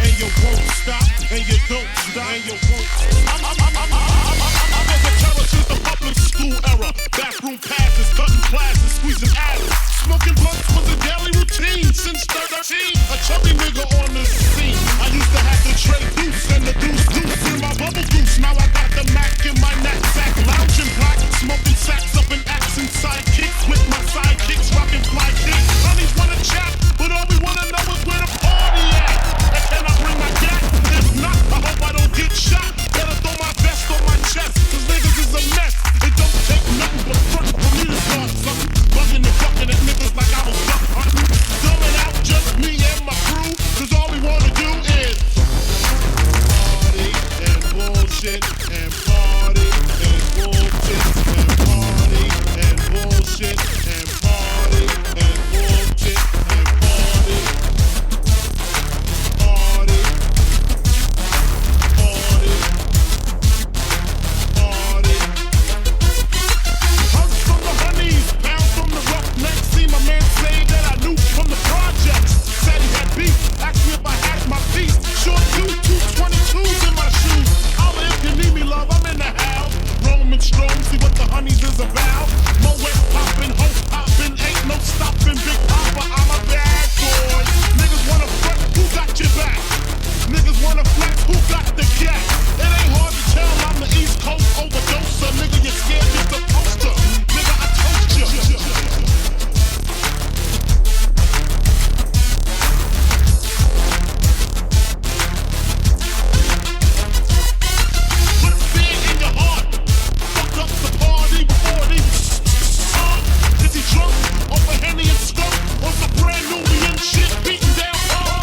and you won't stop, and you don't stop, and you won't. I was a terror since the public school era. Bathroom passes, cutting classes, squeezing asses. Smoking blunts was a daily routine since 13. A chubby nigga on the scene. I used to have the tray deuce and the deuce in my bubble goose. Now I got the Mac in my knapsack, lounging black, smoking sacks up in accent sidekicks with my sidekicks, rocking fly kicks. Honeys wanna chat, but all we wanna know is where the party at. And can I bring my gat? If not, I hope I don't get shot. Better throw my vest on my chest, cause niggas is a mess. It don't take nothing but front for me to start something. Bugging and fucking at niggas like I was duck hunting. Dumbing out just me and my crew, cause all we wanna do is party and bullshit and party and bullshit and party and bullshit and party and bullshit and party. Party. Party. Party. Hugs from the honeys, pounds from the roughnecks. See my man say that I knew from the projects. Said he had beef, asked me if I had my piece. Short dude, 222s in my shoes. I'll if you need me, love, I'm in the house. Roman strong, see what the honeys is about. Moet poppin', hope poppin', ain't no stoppin'. Big Papa, I'm a bad boy. Niggas wanna front, who got your back? Niggas wanna flex, who got the cat? It ain't hard to tell, I'm the East Coast overdoser. Nigga, you're scared, you're the poster. Nigga, I told you. Put fear in your heart. Fuck up the party before it even starts. Is he drunk? Over Henny and skunk? Or some brand new and shit beating down hard?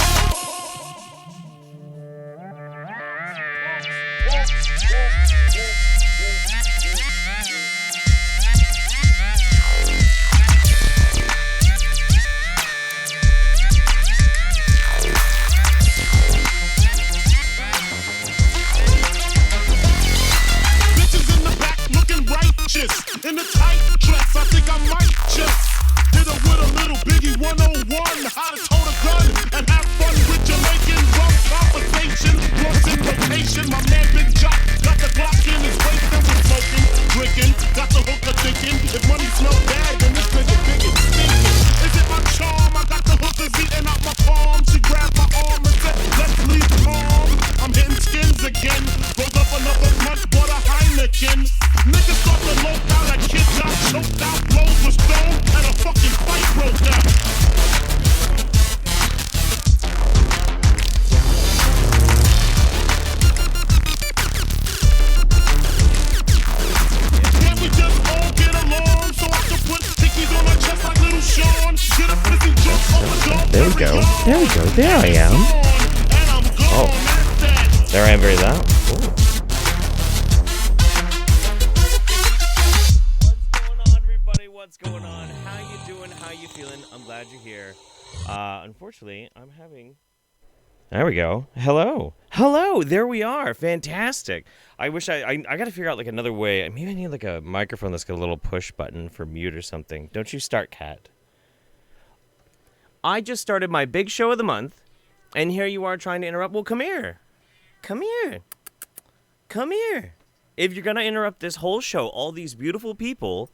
Bitches in the back looking righteous. In the tight dress, I think I might just hit her with a little Biggie 101. How to tote a gun and have fun with Jamaican rum conversation. Once in rotation, my man Big Jock got the Glock in his waist and was smoking, drinking. Got the hooker thinking, if money smell bad, then this nigga big and stinking. Is it my charm? I got the hookers eating out my palm. She grabbed my arm and said, let's leave calm. I'm hitting skins again. Rolled up another blunt, bought a Heineken. Niggas start to low out, a kid got choked out, blows were stoned, and a fucking fight broke out. Can't we just all get along so I can put stickies on my chest like little Sean? Get a fizzy jump off the dog. There we go. There we go. There I am. And I'm gone. Oh. That's that. There I am, very loud. Ooh. What's going on, everybody? What's going on? How you doing? How you feeling? I'm glad you're here. Unfortunately, I'm having... There we go. Hello. Hello. There we are. Fantastic. I wish I got to figure out like another way. Maybe I need like a microphone that's got a little push button for mute or something. Don't you start, Cat. I just started my big show of the month, and here you are trying to interrupt. Well, come here. Come here. Come here. If you're going to interrupt this whole show, all these beautiful people,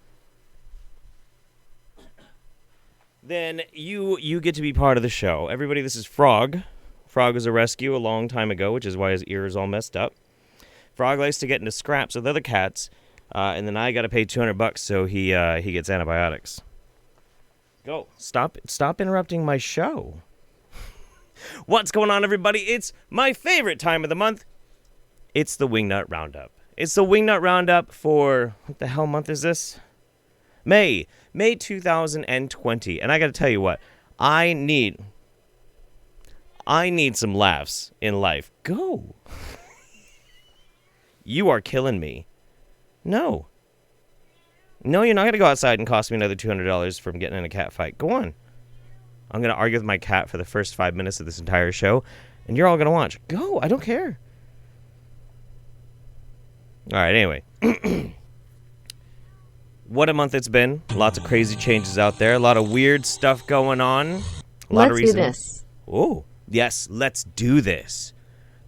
then you get to be part of the show. Everybody, this is Frog. Frog was a rescue a long time ago, which is why his ear is all messed up. Frog likes to get into scraps with other cats, and then I got to pay $200 so he gets antibiotics. Go. Stop interrupting my show. What's going on, everybody? It's my favorite time of the month. It's the Wingnut Roundup. It's the Wingnut Roundup for, what the hell month is this? May 2020. And I got to tell you what, I need some laughs in life. Go. You are killing me. No, you're not going to go outside and cost me another $200 from getting in a cat fight. Go on. I'm going to argue with my cat for the first 5 minutes of this entire show, and you're all going to watch. Go. I don't care. All right, anyway. What a month it's been. Lots of crazy changes out there. A lot of weird stuff going on. Let's do this. Oh, Yes, let's do this.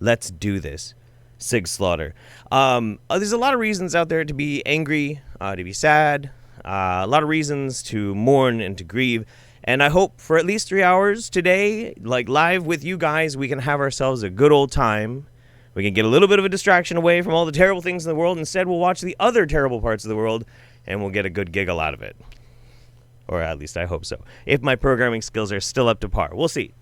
Let's do this. Sig Slaughter. There's a lot of reasons out there to be angry, to be sad, a lot of reasons to mourn and to grieve. And I hope for at least 3 hours today, like live with you guys, we can have ourselves a good old time. We can get a little bit of a distraction away from all the terrible things in the world. Instead, we'll watch the other terrible parts of the world, and we'll get a good giggle out of it. Or at least I hope so. If my programming skills are still up to par. We'll see.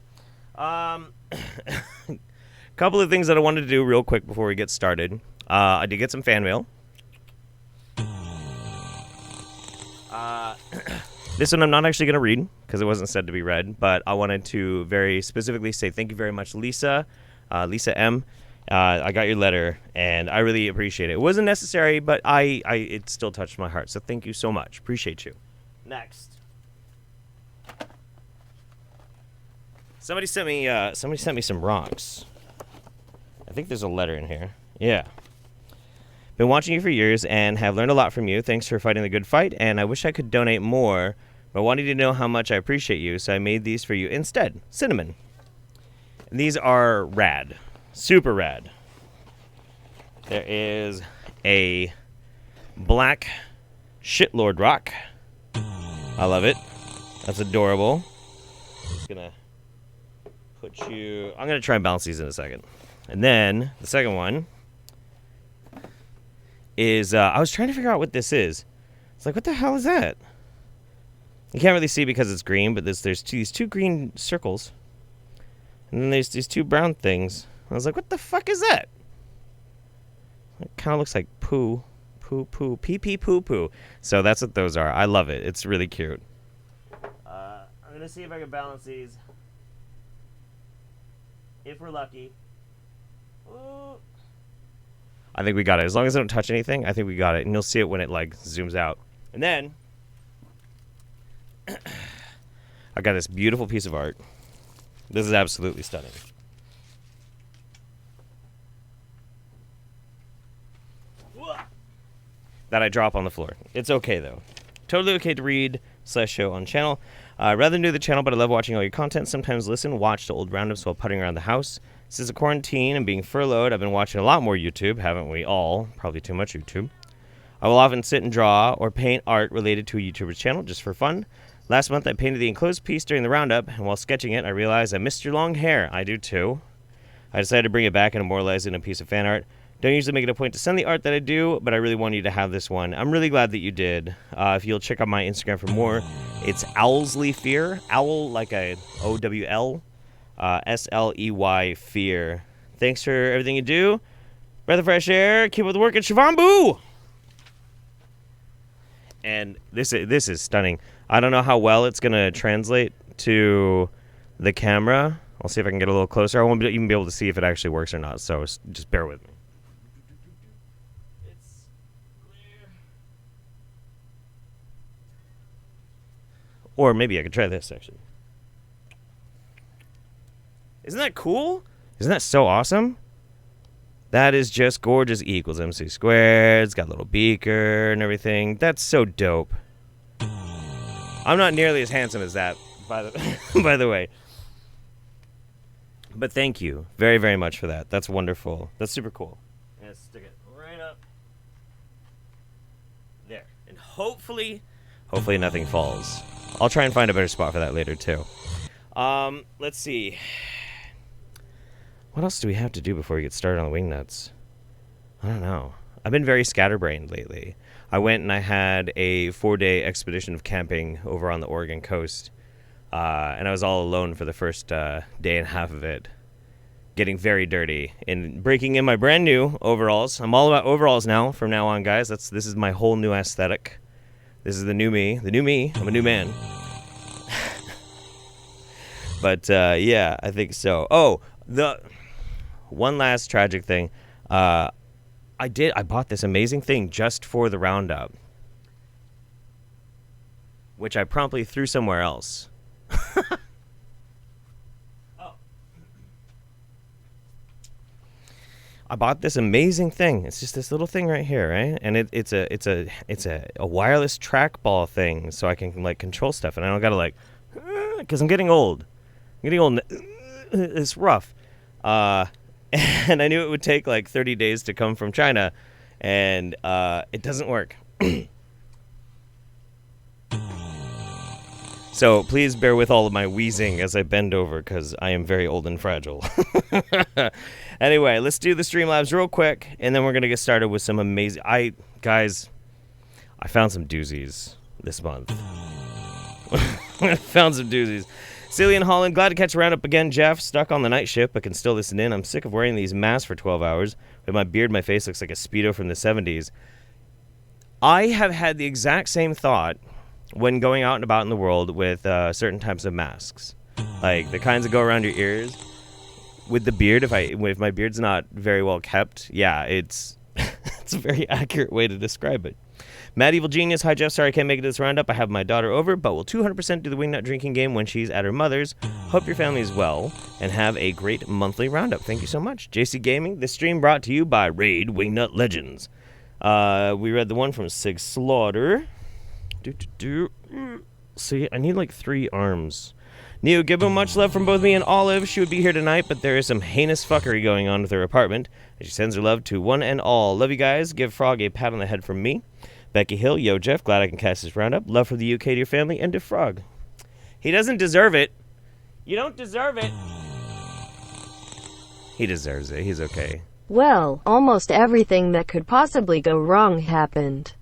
Couple of things that I wanted to do real quick before we get started. I did get some fan mail. This one I'm not actually going to read because it wasn't said to be read, but I wanted to very specifically say thank you very much, Lisa. Lisa M. I got your letter, and I really appreciate it. It wasn't necessary, but it still touched my heart, so thank you so much. Appreciate you. Next. Somebody sent me some rocks. I think there's a letter in here. Yeah. Been watching you for years and have learned a lot from you. Thanks for fighting the good fight, and I wish I could donate more, but wanted to know how much I appreciate you, so I made these for you instead. Cinnamon. And these are rad. Super rad. There is a black shitlord rock. I love it. That's adorable. Just gonna put you... I'm gonna try and balance these in a second. And then the second one is... I was trying to figure out what this is. It's like, what the hell is that? You can't really see because it's green, but there's these two green circles. And then there's these two brown things. I was like, what the fuck is that? It kind of looks like poo. Poo. Pee poo poo. So that's what those are. I love it. It's really cute. I'm going to see if I can balance these. If we're lucky. Ooh. I think we got it. As long as I don't touch anything, I think we got it. And you'll see it when it, like, zooms out. And then I got this beautiful piece of art. This is absolutely stunning. That I drop on the floor. It's okay, though. Totally okay to read / show on channel. Rather new to the channel, but I love watching all your content. Sometimes watch to old roundups while putting around the house. Since the quarantine and being furloughed, I've been watching a lot more YouTube, haven't we all? Probably too much YouTube. I will often sit and draw or paint art related to a YouTuber's channel just for fun. Last month, I painted the enclosed piece during the roundup, and while sketching it, I realized I missed your long hair. I do, too. I decided to bring it back and immortalize it in a piece of fan art. Don't usually make it a point to send the art that I do, but I really want you to have this one. I'm really glad that you did. If you'll check out my Instagram for more, it's Owlsley Fear. Owl like a O-W-L. S-L-E-Y Fear. Thanks for everything you do. Breath of fresh air. Keep up the work at Shivambu. And this is stunning. I don't know how well it's going to translate to the camera. I'll see if I can get a little closer. I won't even be able to see if it actually works or not, so just bear with me. It's clear. Or maybe I could try this, actually. Isn't that cool? Isn't that so awesome? That is just gorgeous. E equals MC squared. It's got a little beaker and everything. That's so dope. I'm not nearly as handsome as that, by the way. But thank you very, very much for that. That's wonderful. That's super cool. I'm gonna stick it right up there. And hopefully nothing falls. I'll try and find a better spot for that later, too. Let's see. What else do we have to do before we get started on the Wingnuts? I don't know. I've been very scatterbrained lately. I went and I had a 4-day expedition of camping over on the Oregon coast. And I was all alone for the first day and a half of it. Getting very dirty and breaking in my brand new overalls. I'm all about overalls now from now on, guys. This is my whole new aesthetic. This is the new me. The new me. I'm a new man. But, yeah, I think so. Oh, the one last tragic thing. I bought this amazing thing just for the roundup, which I promptly threw somewhere else. Oh. I bought this amazing thing. It's just this little thing right here, right? And it's a wireless trackball thing, so I can like control stuff, and I don't gotta like, because I'm getting old. it's rough. And I knew it would take like 30 days to come from China, and it doesn't work. So please bear with all of my wheezing as I bend over, because I am very old and fragile. Anyway, let's do the Streamlabs real quick, and then we're going to get started with some amazing... Guys, I found some doozies this month. Found some doozies. Cillian Holland, glad to catch a roundup again. Jeff, stuck on the night shift, but can still listen in. I'm sick of wearing these masks for 12 hours. With my beard, my face looks like a Speedo from the 70s. I have had the exact same thought when going out and about in the world with certain types of masks. Like the kinds that go around your ears. With the beard, if my beard's not very well kept, yeah, it's it's a very accurate way to describe it. Mad Evil Genius, hi Jeff, sorry I can't make it to this roundup. I have my daughter over, but will 200% do the Wingnut drinking game when she's at her mother's. Hope your family is well, and have a great monthly roundup. Thank you so much. JC Gaming, this stream brought to you by Raid Wingnut Legends. We read the one from Sig Slaughter. See, I need like 3 arms. Neo, give him much love from both me and Olive. She would be here tonight, but there is some heinous fuckery going on with her apartment. And she sends her love to one and all. Love you guys. Give Frog a pat on the head from me. Becky Hill, yo Jeff, glad I can cast this roundup. Love from the UK to your family and to Frog. He doesn't deserve it. You don't deserve it. He deserves it. He's okay. Well, almost everything that could possibly go wrong happened.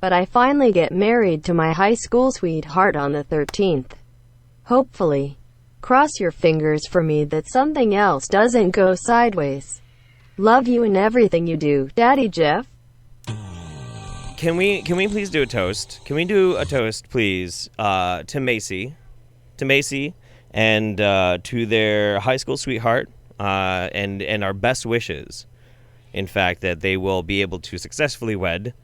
But I finally get married to my high school sweetheart on the 13th. Hopefully. Cross your fingers for me that something else doesn't go sideways. Love you and everything you do, Daddy Jeff. Can we please do a toast? Can we do a toast, please, to Macy, and to their high school sweetheart, and our best wishes, in fact, that they will be able to successfully wed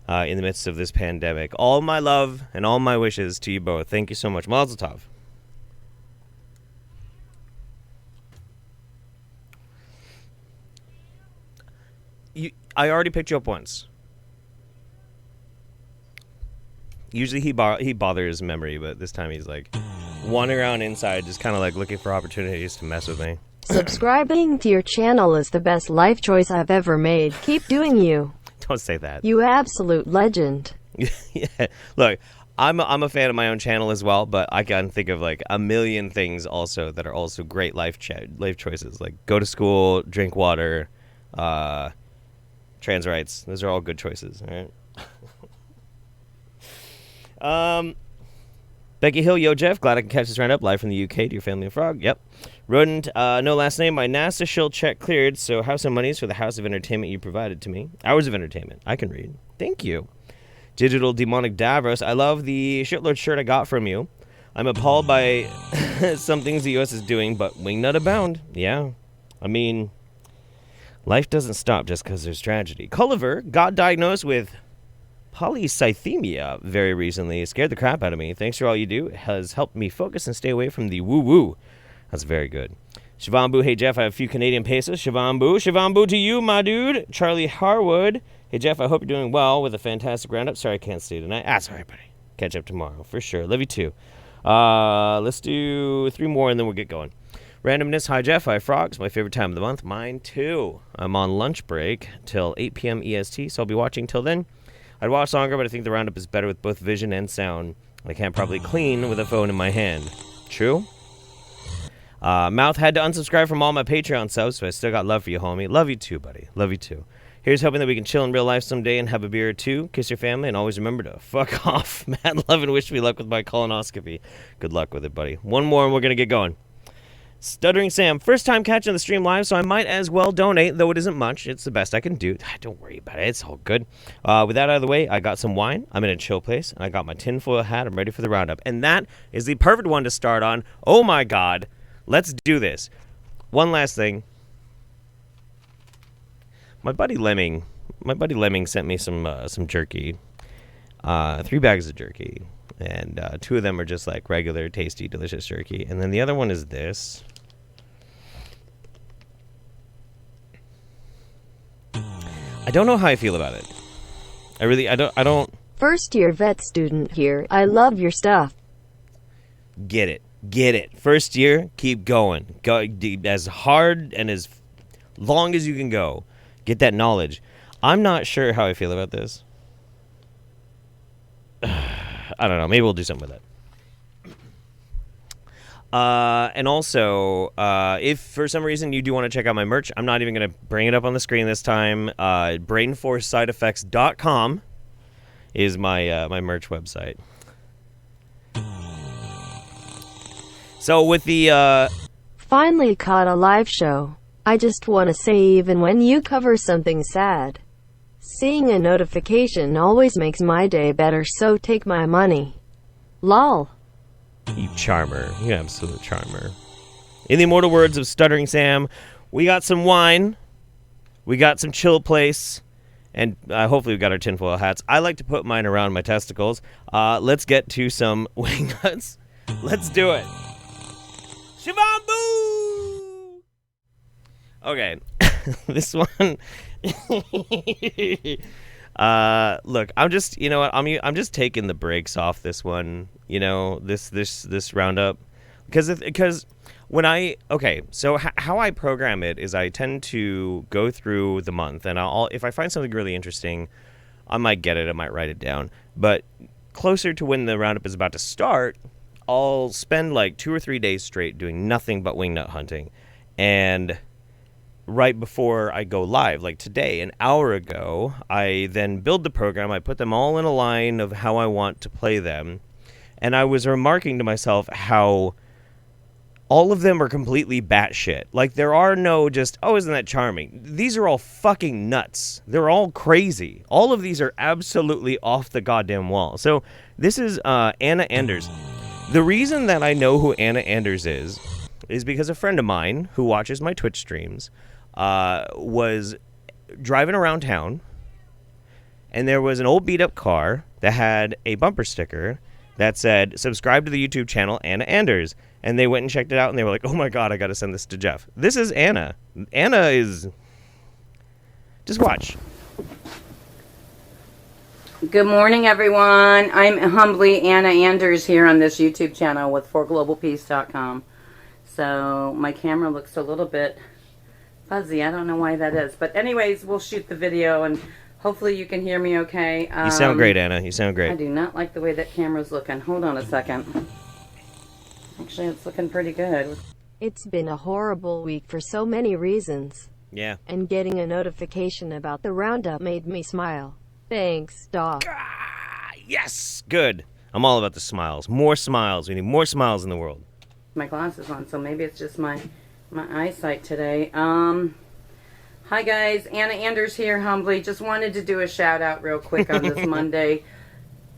in the midst of this pandemic. All my love and all my wishes to you both. Thank you so much. Mazel tov. I already picked you up once. Usually he bothers memory, but this time he's like wandering around inside, just kind of like looking for opportunities to mess with me. Subscribing to your channel is the best life choice I've ever made. Keep doing you. Don't say that. You absolute legend. Yeah. Look, I'm a fan of my own channel as well, but I can think of like a million things also that are also great life choices. Like go to school, drink water, trans rights. Those are all good choices, all right? Becky Hill, yo Jeff, glad I can catch this roundup live from the UK to your family of Frog. Yep. Rodent, no last name. My NASA shill check cleared, so have some monies for the house of entertainment you provided to me. Hours of entertainment. I can read. Thank you. Digital Demonic Davros, I love the shitlord shirt I got from you. I'm appalled by some things the U.S. is doing, but wingnut abound. Yeah. I mean, life doesn't stop just because there's tragedy. Culliver got diagnosed with polycythemia very recently. It scared the crap out of me. Thanks for all you do. It has helped me focus and stay away from the woo-woo. That's very good. Shivambu, hey Jeff, I have a few Canadian pesos. Shivambu to you, my dude. Charlie Harwood, hey Jeff, I hope you're doing well with a fantastic roundup. Sorry I can't stay tonight. Sorry, buddy. Catch up tomorrow, for sure. Love you too. Let's do 3 more and then we'll get going. Randomness, hi Jeff, hi Frogs, my favorite time of the month. Mine too. I'm on lunch break till 8 p.m. EST, so I'll be watching till then. I'd watch longer, but I think the roundup is better with both vision and sound. I can't probably clean with a phone in my hand. True? Mouth had to unsubscribe from all my Patreon subs, but I still got love for you, homie. Love you too, buddy. Love you too. Here's hoping that we can chill in real life someday and have a beer or 2, kiss your family, and always remember to fuck off. Mad love and wish me luck with my colonoscopy. Good luck with it, buddy. One more and we're going to get going. Stuttering Sam, first time catching the stream live, so I might as well donate, though it isn't much. It's the best I can do. Don't worry about it. It's all good. With that out of the way, I got some wine. I'm in a chill place, and I got my tinfoil hat. I'm ready for the roundup. And that is the perfect one to start on. Oh, my God. Let's do this. One last thing. My buddy Lemming sent me some jerky. 3 bags of jerky. And 2 of them are just like regular, tasty, delicious jerky. And then the other one is this. I don't know how I feel about it. I don't. First year vet student here. I love your stuff. Get it. get it. First year, keep going. Go as hard and as long as you can go. Get that knowledge. I'm not sure how I feel about this. I don't know. Maybe we'll do something with it. And also, if for some reason you do want to check out my merch, I'm not even going to bring it up on the screen this time. brainforcesideeffects.com is my my merch website. So with the Finally caught a live show. I just want to say, even when you cover something sad, seeing a notification always makes my day better, so take my money. Lol. You charmer. You absolute charmer. In the immortal words of Stuttering Sam, we got some wine, we got some chill place, and hopefully we got our tinfoil hats. I like to put mine around my testicles. Let's get to some wingnuts. Let's do it. Shivambu! Okay. This one... look, I'm just, you know what, I'm just taking the brakes off this one, you know, this roundup, because when so how I program it is I tend to go through the month, and if I find something really interesting, I might get it, I might write it down, but closer to when the roundup is about to start, I'll spend like 2 or 3 days straight doing nothing but wingnut hunting, and right before I go live, like today, an hour ago, I then build the program. I put them all in a line of how I want to play them. And I was remarking to myself how all of them are completely batshit. Like, there are no just, oh, isn't that charming? These are all fucking nuts. They're all crazy. All of these are absolutely off the goddamn wall. So this is Anna Anders. The reason that I know who Anna Anders is because a friend of mine who watches my Twitch streams was driving around town, and there was an old beat-up car that had a bumper sticker that said, subscribe to the YouTube channel Anna Anders. And they went and checked it out, and they were like, oh my god, I gotta send this to Jeff. This is Anna. Anna is... Just watch. Good morning, everyone. I'm humbly Anna Anders here on this YouTube channel with forglobalpeace.com. So my camera looks a little bit fuzzy. I don't know why that is. But anyways, we'll shoot the video, and hopefully you can hear me okay. You sound great, Anna. You sound great. I do not like the way that camera's looking. Hold on a second. Actually, it's looking pretty good. It's been a horrible week for so many reasons. Yeah. And getting a notification about the roundup made me smile. Thanks, Doc. Yes! Good. I'm all about the smiles. More smiles. We need more smiles in the world. My glasses on, so maybe it's just my eyesight today. Hi guys, Anna Anders here, humbly. Just wanted to do a shout out real quick on this Monday,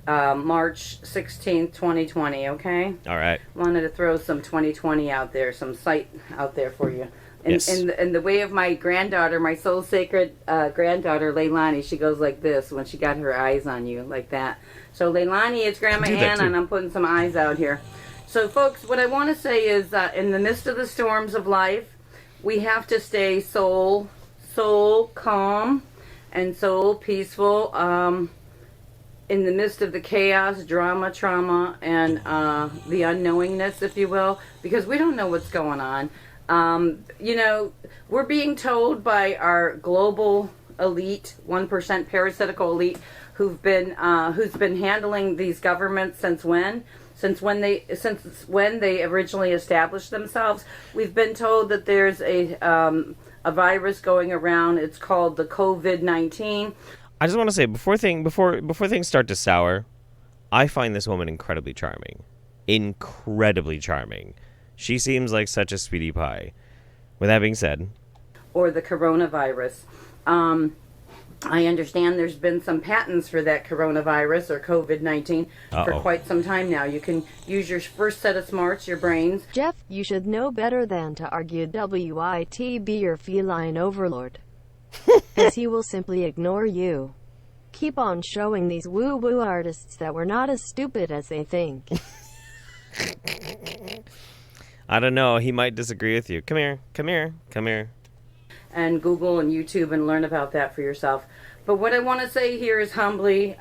March 16th, 2020, okay? All right. Wanted to throw some 2020 out there, some sight out there for you. Yes. In the way of my granddaughter, my soul sacred granddaughter, Leilani, she goes like this when she got her eyes on you, like that. So Leilani, it's Grandma Anna, and I'm putting some eyes out here. So folks, what I want to say is in the midst of the storms of life, we have to stay soul calm and soul peaceful in the midst of the chaos, drama, trauma, and the unknowingness, if you will, because we don't know what's going on. You know, we're being told by our global elite, 1% parasitical elite, who's been handling these governments since when? Since when they originally established themselves. We've been told that there's a virus going around. It's called the COVID-19. I just want to say, before things start to sour, I find this woman incredibly charming. Incredibly charming. She seems like such a sweetie pie. With that being said... Or the coronavirus. I understand there's been some patents for that coronavirus or COVID-19 for quite some time now. You can use your first set of smarts, your brains. Jeff, you should know better than to argue WITB your feline overlord. As he will simply ignore you. Keep on showing these woo-woo artists that we're not as stupid as they think. I don't know. He might disagree with you. Come here. Come here. Come here. And Google and YouTube and learn about that for yourself. But what I want to say here is humbly,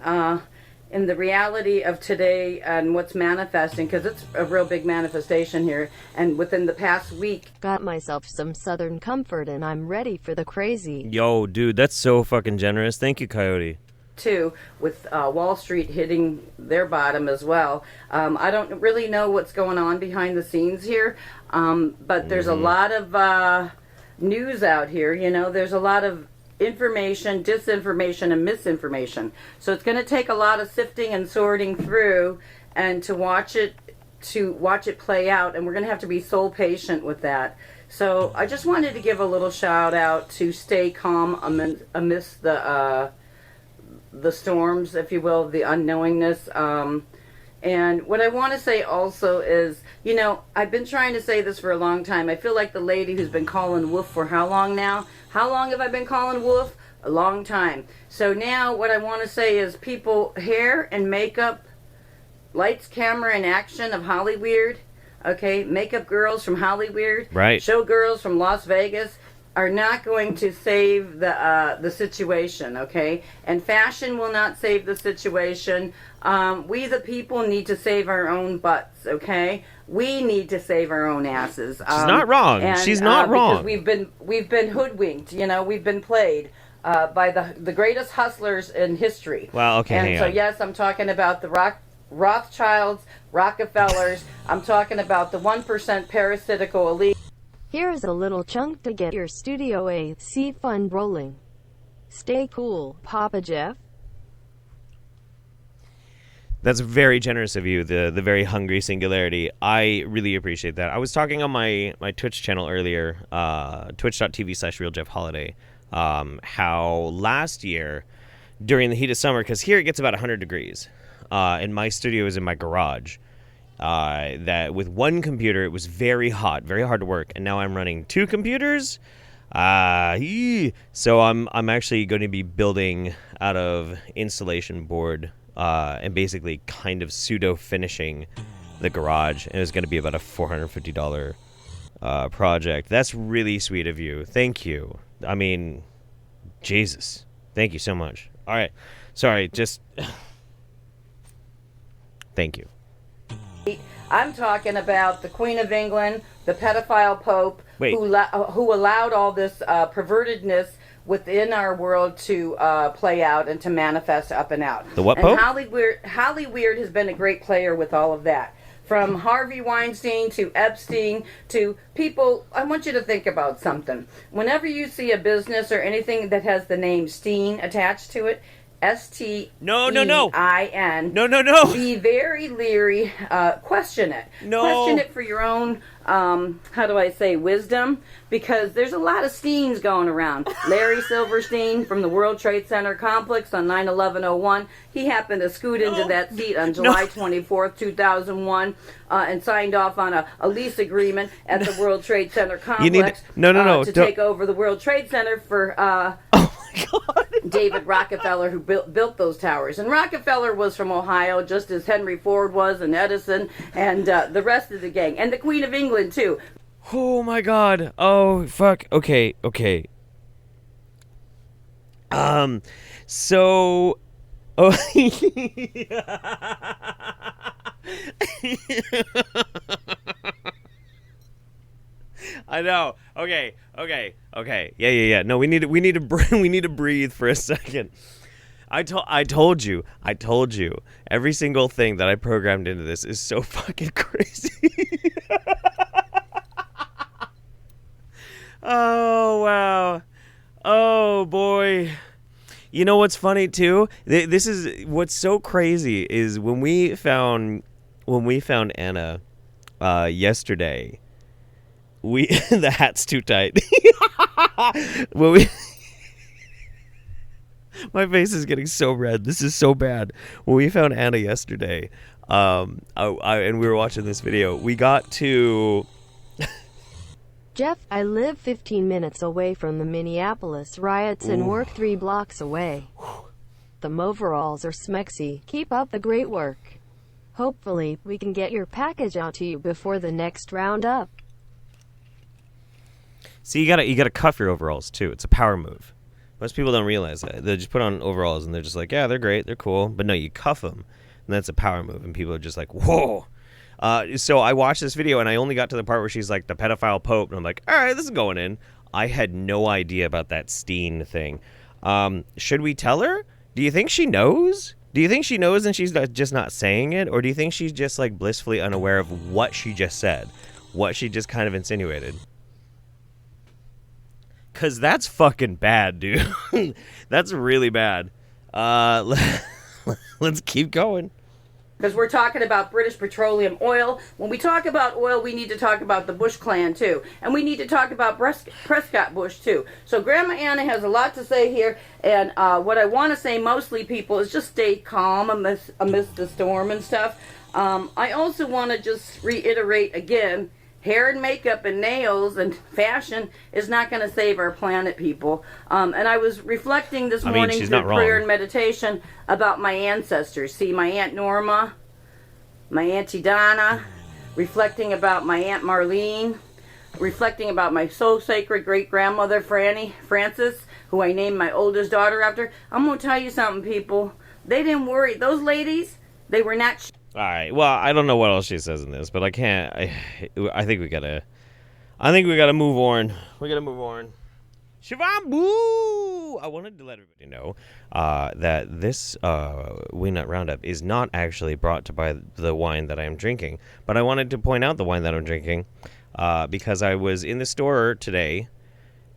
in the reality of today and what's manifesting, because it's a real big manifestation here. And within the past week, got myself some Southern comfort and I'm ready for the crazy. Yo, dude, that's so fucking generous. Thank you, Coyote. too, with Wall Street hitting their bottom as well. I don't really know what's going on behind the scenes here, but there's a lot of news out here. You know, there's a lot of information, disinformation, and misinformation. So it's going to take a lot of sifting and sorting through, and to watch it play out. And we're going to have to be so patient with that. So I just wanted to give a little shout out to stay calm amidst the storms, if you will, the unknowingness. And what I want to say also is, you know, I've been trying to say this for a long time. I feel like the lady who's been calling wolf for how long now? How long have I been calling wolf? A long time. So now what I want to say is, people, hair and makeup, lights, camera, and action of Hollyweird, okay, makeup girls from Hollyweird, right, show girls from Las Vegas, are not going to save the situation, okay? And fashion will not save the situation. We the people need to save our own butts, okay? We need to save our own asses. She's not wrong. And, she's not wrong. Because we've been hoodwinked, you know, we've been played by the greatest hustlers in history. Well, okay, and hang so on. yes, I'm talking about the Rothschilds, Rockefellers. I'm talking about the 1% parasitical elite. Here's a little chunk to get your Studio AC fund rolling. Stay cool, Papa Jeff. That's very generous of you, the very hungry singularity. I really appreciate that. I was talking on my Twitch channel earlier, twitch.tv/RealJeffHoliday, how last year, during the heat of summer, because here it gets about 100 degrees, and my studio is in my garage, that with one computer it was very hot, very hard to work, and now I'm running two computers. So I'm actually going to be building out of insulation board, and basically kind of pseudo finishing the garage, and it's going to be about a $450 project. That's really sweet of you. Thank you. I mean, Jesus, thank you so much. All right, sorry, just thank you. I'm talking about the Queen of England, the pedophile Pope, who allowed all this pervertedness within our world to play out and to manifest up and out. The what, and Pope? Hollyweird has been a great player with all of that. From Harvey Weinstein to Epstein to people, I want you to think about something. Whenever you see a business or anything that has the name Steen attached to it, S-T-E-I-N. No. Be very leery. Question it. No. Question it for your own, how do I say, wisdom? Because there's a lot of Steens going around. Larry Silverstein from the World Trade Center complex on 9/11/01. He happened to scoot into that seat on July 24th, 2001, and signed off on a lease agreement at the World Trade Center complex to take over the World Trade Center for God. David Rockefeller, who built those towers. And Rockefeller was from Ohio, just as Henry Ford was, and Edison, and the rest of the gang. And the Queen of England, too. Oh, my God. Oh, fuck. Okay. So... Oh... I know. Okay. Yeah. No, we need to breathe for a second. I told you. Every single thing that I programmed into this is so fucking crazy. Oh wow. Oh boy. You know what's funny too? This is what's so crazy is when we found Anna yesterday. The hat's too tight. My face is getting so red. This is so bad. When we found Anna yesterday, and we were watching this video, we got to... Jeff, I live 15 minutes away from the Minneapolis riots and work 3 blocks away. The overalls are smexy. Keep up the great work. Hopefully, we can get your package out to you before the next roundup. See, you gotta cuff your overalls too. It's a power move. Most people don't realize that. They just put on overalls and they're just like, yeah, they're great, they're cool. But no, you cuff them, and that's a power move, and people are just like, whoa. So I watched this video, and I only got to the part where she's like the pedophile pope, and I'm like, all right, this is going in. I had no idea about that Steen thing. Should we tell her? Do you think she knows? Do you think she knows and she's just not saying it? Or do you think she's just like blissfully unaware of what she just said? What she just kind of insinuated? Because that's fucking bad, dude. That's really bad. Let's keep going. Because we're talking about British petroleum oil. When we talk about oil, we need to talk about the Bush clan, too. And we need to talk about Prescott Bush, too. So Grandma Anna has a lot to say here. And what I want to say mostly, people, is just stay calm amidst the storm and stuff. I also want to just reiterate again, hair and makeup and nails and fashion is not going to save our planet, people. And I was reflecting this morning through prayer and meditation about my ancestors. See, my Aunt Norma, my Auntie Donna, reflecting about my Aunt Marlene, reflecting about my soul-sacred great-grandmother Frances, who I named my oldest daughter after. I'm going to tell you something, people. They didn't worry. Those ladies, they were not... All right. Well, I don't know what else she says in this, but I can't. I think we gotta move on. We gotta move on. Shivambu! I wanted to let everybody know that this Wingnut Roundup is not actually brought to by the wine that I am drinking, but I wanted to point out the wine that I'm drinking because I was in the store today,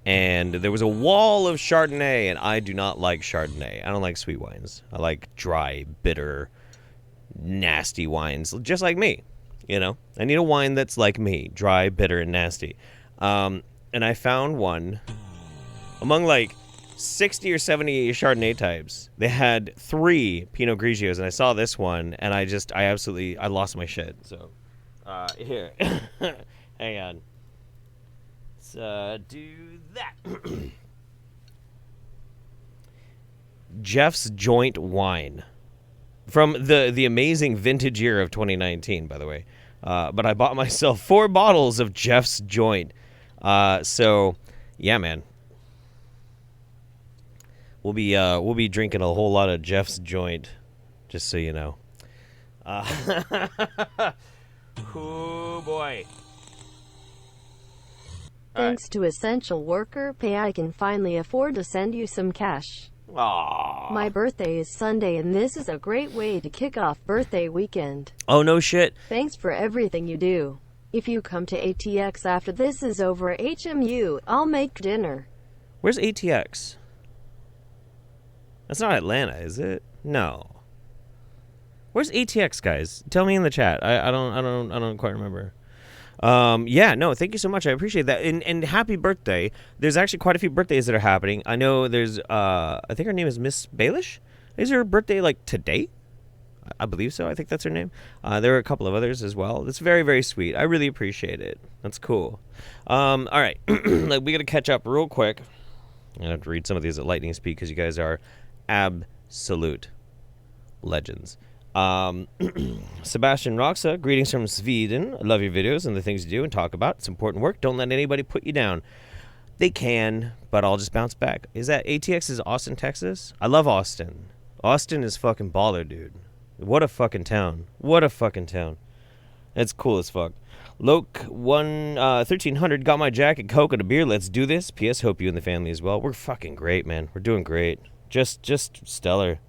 and there was a wall of Chardonnay, and I do not like Chardonnay. I don't like sweet wines. I like dry, bitter, nasty wines, just like me. You know, I need a wine that's like me, dry, bitter, and nasty. And I found one among like 60 or 70 Chardonnay types. They had 3 Pinot Grigios, and I saw this one, and I lost my shit. So, here, hang on. Let's do that. Jeff's Joint Wine. From the amazing vintage year of 2019, by the way. But I bought myself 4 bottles of Jeff's Joint. So, yeah, man. We'll be drinking a whole lot of Jeff's Joint, just so you know. Oh, boy. Thanks to essential worker pay, I can finally afford to send you some cash. Aww. My birthday is Sunday, and this is a great way to kick off birthday weekend. Oh, no shit. Thanks for everything you do. If you come to ATX after this is over HMU, I'll make dinner. Where's ATX? That's not Atlanta, is it? No. Where's ATX, guys? Tell me in the chat. I don't quite remember. Yeah, no, thank you so much. I appreciate that. And happy birthday. There's actually quite a few birthdays that are happening. I know there's, I think her name is Miss Baelish. Is her birthday like today? I believe so. I think that's her name. There are a couple of others as well. That's very, very sweet. I really appreciate it. That's cool. All right. Like, we got to catch up real quick. I'm going to have to read some of these at lightning speed because you guys are absolute legends. Sebastian Roxa, greetings from Sweden. I love your videos and the things you do and talk about. It's important work. Don't let anybody put you down. They can, but I'll just bounce back. Is that ATX is Austin, Texas? I love Austin. Austin is fucking baller, dude. What a fucking town. What a fucking town. It's cool as fuck. Loke 1300 got my jacket, Coke, and a beer. Let's do this. P.S. Hope you and the family as well. We're fucking great, man. We're doing great. Just stellar.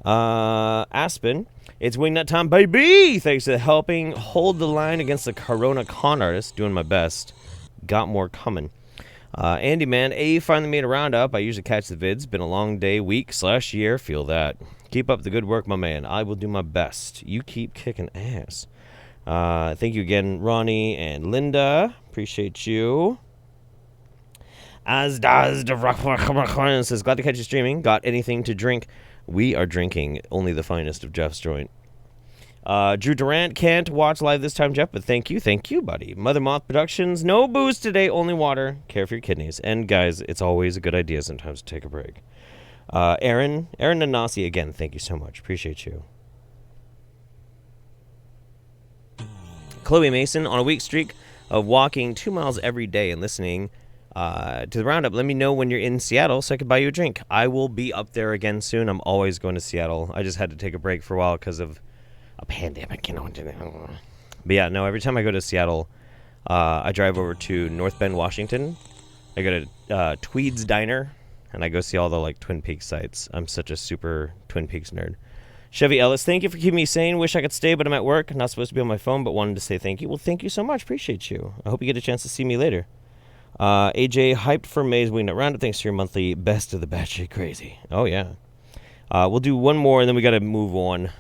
Aspen, it's Wingnut time, baby! Thanks for helping hold the line against the Corona con artist. Doing my best. Got more coming. Andy, man, finally made a roundup. I usually catch the vids. Been a long day, week/year. Feel that. Keep up the good work, my man. I will do my best. You keep kicking ass. Thank you again, Ronnie and Linda. Appreciate you. As does the rock says, glad to catch you streaming. Got anything to drink? We are drinking only the finest of Jeff's Joint. Drew Durant can't watch live this time, Jeff, but thank you, buddy. Mother Moth Productions, no booze today, only water. Care for your kidneys. And guys, it's always a good idea sometimes to take a break. Aaron Nanasi, again, thank you so much. Appreciate you. Chloe Mason, on a week streak of walking 2 miles every day and listening to the roundup. Let me know when you're in Seattle so I could buy you a drink. I will be up there again soon. I'm always going to Seattle. I just had to take a break for a while because of a pandemic, you know. But yeah, no, every time I go to Seattle, I drive over to North Bend, Washington. I go to Tweed's Diner, and I go see all the like Twin Peaks sites. I'm such a super Twin Peaks nerd. Chevy Ellis, thank you for keeping me sane. Wish I could stay, but I'm at work. Not supposed to be on my phone, but wanted to say thank you. Well, thank you so much. Appreciate you. I hope you get a chance to see me later. AJ, hyped for May's Wingnut Roundup. Thanks for your monthly best of the batshit crazy. Oh, yeah. We'll do one more, and then we got to move on.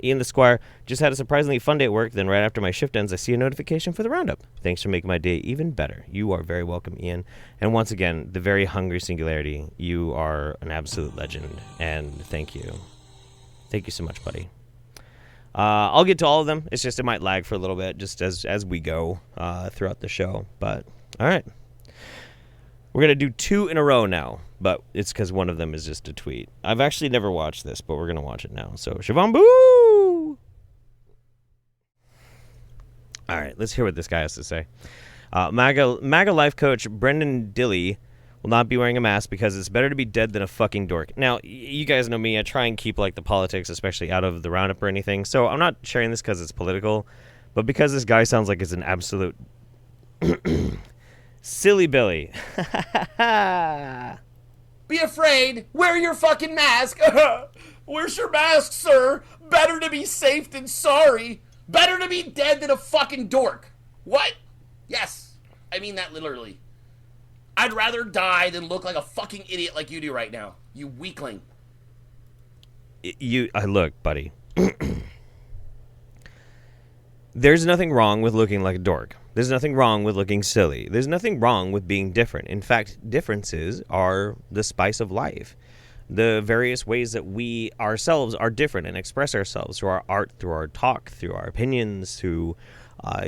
Ian the Squire, just had a surprisingly fun day at work. Then right after my shift ends, I see a notification for the roundup. Thanks for making my day even better. You are very welcome, Ian. And once again, the very hungry singularity. You are an absolute legend, and thank you. Thank you so much, buddy. I'll get to all of them. It's just it might lag for a little bit just as we go throughout the show. But, all right. We're going to do 2 in a row now, but it's because one of them is just a tweet. I've actually never watched this, but we're going to watch it now. So, Shivambu! All right, let's hear what this guy has to say. MAGA life coach Brendan Dilley will not be wearing a mask because it's better to be dead than a fucking dork. Now, you guys know me. I try and keep like the politics, especially out of the roundup or anything. So I'm not sharing this because it's political, but because this guy sounds like it's an absolute silly Billy. Be afraid. Wear your fucking mask. Where's your mask, sir? Better to be safe than sorry. Better to be dead than a fucking dork. What? Yes. I mean that literally. I'd rather die than look like a fucking idiot like you do right now. You weakling. Look, buddy. There's nothing wrong with looking like a dork. There's nothing wrong with looking silly. There's nothing wrong with being different. In fact, differences are the spice of life. The various ways that we ourselves are different and express ourselves through our art, through our talk, through our opinions, through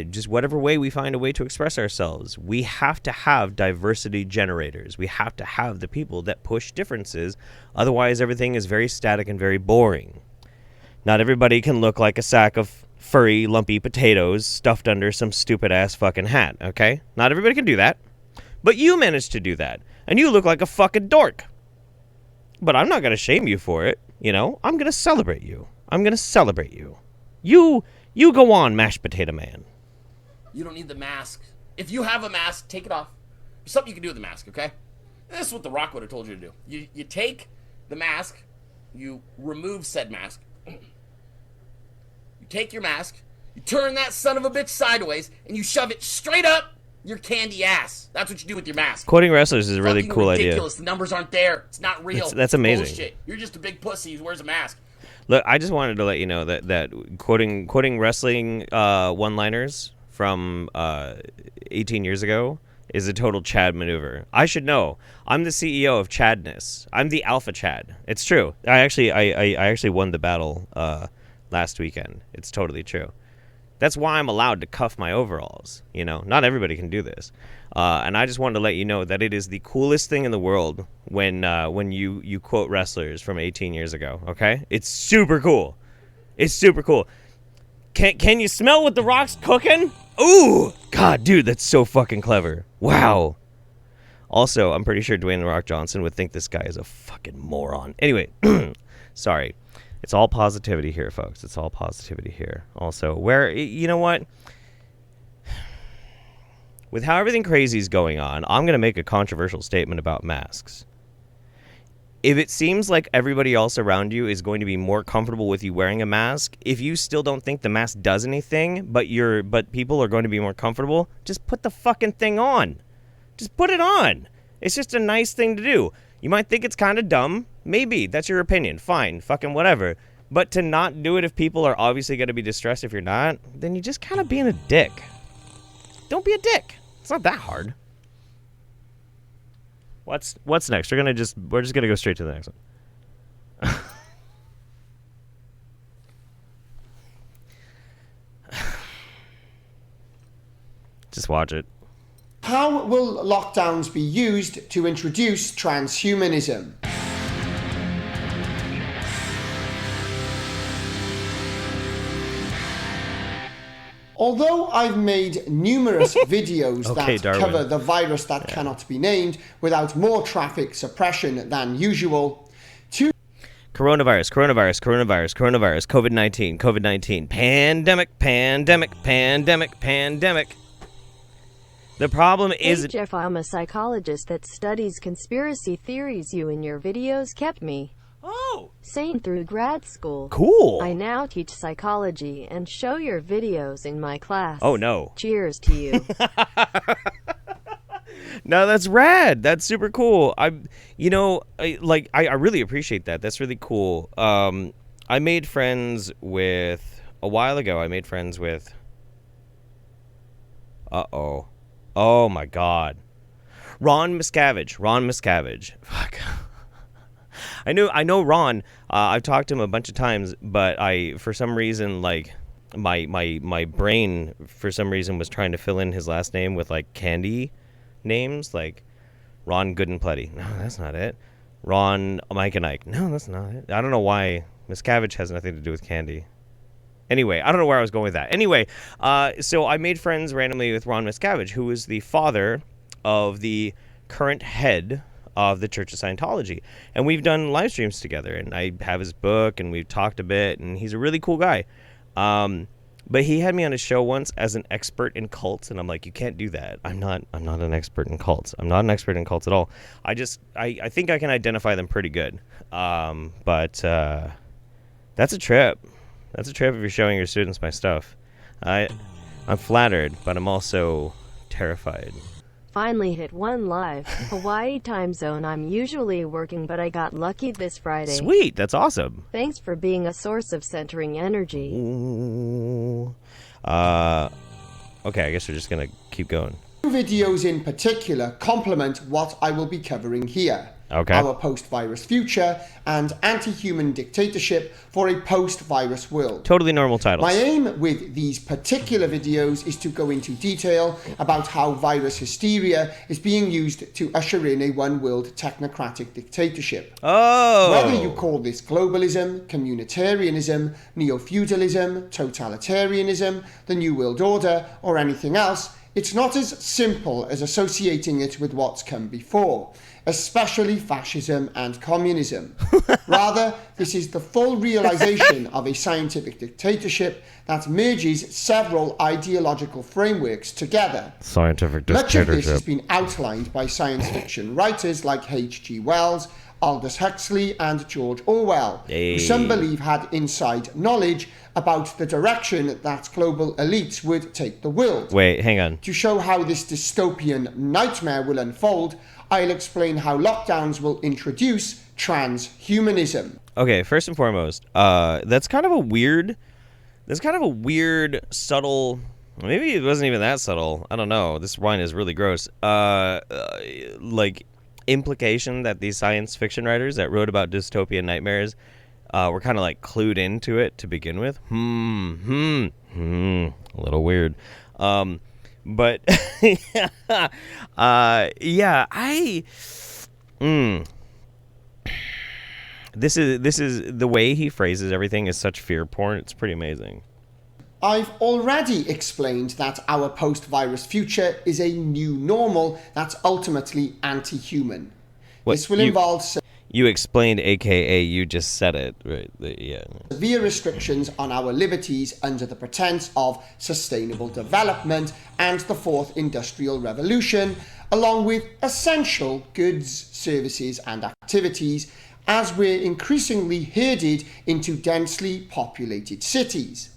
just whatever way we find a way to express ourselves. We have to have diversity generators. We have to have the people that push differences. Otherwise, everything is very static and very boring. Not everybody can look like a sack of furry, lumpy potatoes stuffed under some stupid-ass fucking hat, okay? Not everybody can do that. But you managed to do that. And you look like a fucking dork. But I'm not going to shame you for it, you know? I'm going to celebrate you. I'm going to celebrate you. You go on, mashed potato man. You don't need the mask. If you have a mask, take it off. There's something you can do with the mask, okay? This is what The Rock would have told you to do. You take the mask, you remove said mask, you take your mask, you turn that son of a bitch sideways, and you shove it straight up your candy ass. That's what you do with your mask. Quoting wrestlers is a really Fucking cool ridiculous. idea. The numbers aren't there. It's not real. That's amazing. Bullshit. You're just a big pussy who wears a mask. Look, I just wanted to let you know that quoting wrestling one-liners from 18 years ago is a total Chad maneuver. I should know. I'm the CEO of Chadness. I'm the Alpha Chad. It's true. I actually won the battle last weekend. It's totally true. That's why I'm allowed to cuff my overalls. You know, not everybody can do this. And I just wanted to let you know that it is the coolest thing in the world when you quote wrestlers from 18 years ago, okay? It's super cool. It's super cool. Can you smell what The Rock's cooking? Ooh! God, dude, that's so fucking clever. Wow. Also, I'm pretty sure Dwayne The Rock Johnson would think this guy is a fucking moron. Anyway, sorry. It's all positivity here, folks. It's all positivity here. Also, you know what? With how everything crazy is going on, I'm going to make a controversial statement about masks. If it seems like everybody else around you is going to be more comfortable with you wearing a mask, if you still don't think the mask does anything, but people are going to be more comfortable, just put the fucking thing on. Just put it on. It's just a nice thing to do. You might think it's kind of dumb. Maybe. That's your opinion. Fine. Fucking whatever. But to not do it if people are obviously going to be distressed if you're not, then you're just kind of being a dick. Don't be a dick. It's not that hard. What's next? We're just gonna go straight to the next one. Just watch it. How will lockdowns be used to introduce transhumanism? Although I've made numerous videos Okay, that Darwin. cover the virus that cannot be named without more traffic suppression than usual, Coronavirus, COVID-19, pandemic. The problem Hey is... Jeff, I'm a psychologist that studies conspiracy theories. You and your videos kept me Oh, sane through grad school. cool. I now teach psychology and show your videos in my class. Oh, no. Cheers to you. No, that's rad. That's super cool. I really appreciate that. That's really cool. I made friends with... A while ago, I made friends with... Uh-oh. Oh, my God. Ron Miscavige. Fuck. I know Ron. I've talked to him a bunch of times, but for some reason, like, my brain, for some reason, was trying to fill in his last name with, like, candy names, like Ron Good and Plenty. No, that's not it. Ron Mike and Ike. No, that's not it. I don't know why. Miscavige has nothing to do with candy. Anyway, I don't know where I was going with that. Anyway, so I made friends randomly with Ron Miscavige, who is the father of the current head of the Church of Scientology. And we've done live streams together, and I have his book, and we've talked a bit, and he's a really cool guy. But he had me on his show once as an expert in cults, and I'm like, you can't do that. I'm not an expert in cults. I'm not an expert in cults at all. I think I can identify them pretty good. But that's a trip. That's a trip if you're showing your students my stuff. I'm flattered, but I'm also terrified. Finally hit 1 live. Hawaii time zone. I'm usually working, but I got lucky this Friday. Sweet, that's awesome. Thanks for being a source of centering energy. Ooh. Okay, I guess we're just gonna keep going. two videos in particular complement what I will be covering here. Okay. Our post-virus future and anti-human dictatorship for a post-virus world. Totally normal titles. My aim with these particular videos is to go into detail about how virus hysteria is being used to usher in a one-world technocratic dictatorship. Oh! Whether you call this globalism, communitarianism, neo-feudalism, totalitarianism, the New World Order, or anything else, it's not as simple as associating it with what's come before, especially fascism and communism. Rather, this is the full realization of a scientific dictatorship that merges several ideological frameworks together. Scientific Much of this dictatorship. has been outlined by science fiction writers like H.G. Wells, Aldous Huxley, and George Orwell, who some believe had inside knowledge about the direction that global elites would take the world. Wait, hang on. To show how this dystopian nightmare will unfold, I'll explain how lockdowns will introduce transhumanism. Okay, first and foremost, that's kind of a weird, subtle, maybe it wasn't even that subtle, I don't know, this wine is really gross, like, implication that these science fiction writers that wrote about dystopian nightmares were kind of like clued into it to begin with. A little weird. But this is the way he phrases everything is such fear porn. It's pretty amazing. I've already explained that our post-virus future is a new normal that's ultimately anti-human. This will involve You explained, aka you just said it, right? Yeah. severe restrictions on our liberties under the pretense of sustainable development and the fourth industrial revolution, along with essential goods, services and activities, as we're increasingly herded into densely populated cities.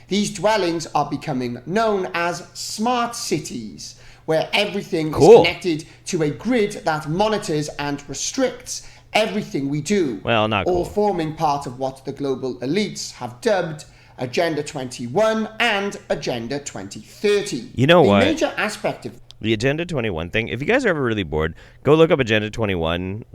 These dwellings are becoming known as smart cities, where everything is connected to a grid that monitors and restricts everything we do. Well, not all cool. forming part of what the global elites have dubbed Agenda 21 and Agenda 2030. You know what? A major aspect of The Agenda 21 thing, if you guys are ever really bored, go look up Agenda 21,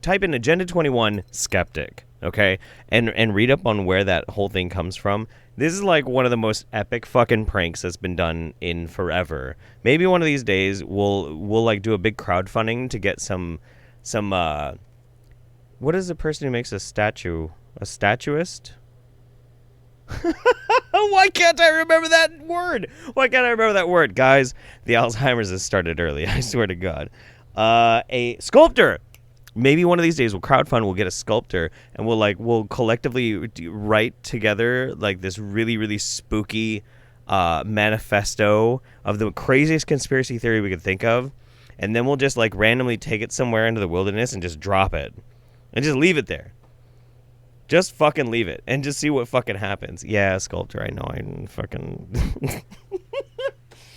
type in Agenda 21 skeptic, okay? And read up on where that whole thing comes from. This is like one of the most epic fucking pranks that's been done in forever. Maybe one of these days we'll like do a big crowdfunding to get some what is the person who makes a statue? A statuist? Why can't I remember that word? Why can't I remember that word? Guys, the Alzheimer's has started early. I swear to God. A sculptor. Maybe one of these days we'll crowdfund, we'll get a sculptor, and we'll collectively write together like this really, really spooky manifesto of the craziest conspiracy theory we could think of, and then we'll just like randomly take it somewhere into the wilderness and just drop it. And just leave it there. Just fucking leave it. And just see what fucking happens. Yeah, sculptor, I know. I'm fucking...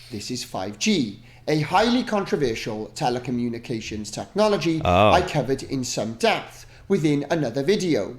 This is 5G, a highly controversial telecommunications technology I covered in some depth within another video.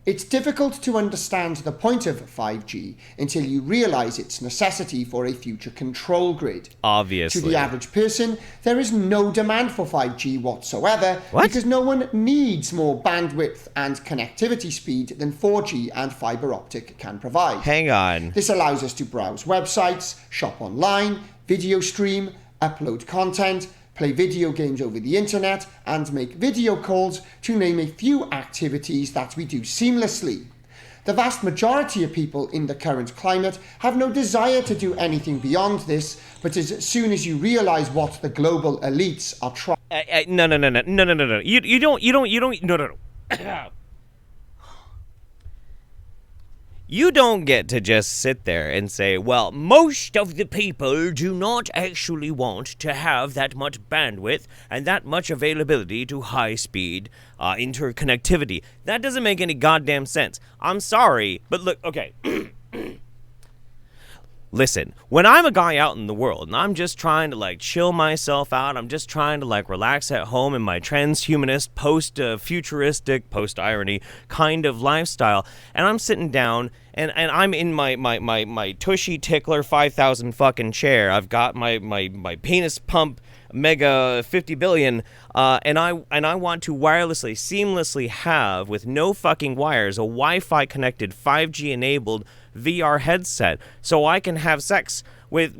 It's difficult to understand the point of 5G until you realize its necessity for a future control grid. Obviously. To the average person, there is no demand for 5G whatsoever because no one needs more bandwidth and connectivity speed than 4G and fiber optic can provide. Hang on. This allows us to browse websites, shop online, video stream, upload content, play video games over the internet, and make video calls, to name a few activities that we do seamlessly. The vast majority of people in the current climate have no desire to do anything beyond this, but as soon as you realize what the global elites are trying... No. You don't, no. You don't get to just sit there and say, well, most of the people do not actually want to have that much bandwidth and that much availability to high-speed interconnectivity. That doesn't make any goddamn sense. I'm sorry, but look, okay. Listen, when I'm a guy out in the world and I'm just trying to like chill myself out, I'm just trying to like relax at home in my transhumanist, post-futuristic, post-irony kind of lifestyle, and I'm sitting down and I'm in my tushy tickler 5,000 fucking chair. I've got my penis pump mega 50 billion, and I want to wirelessly, seamlessly have, with no fucking wires, a Wi-Fi connected 5G enabled VR headset, so I can have sex with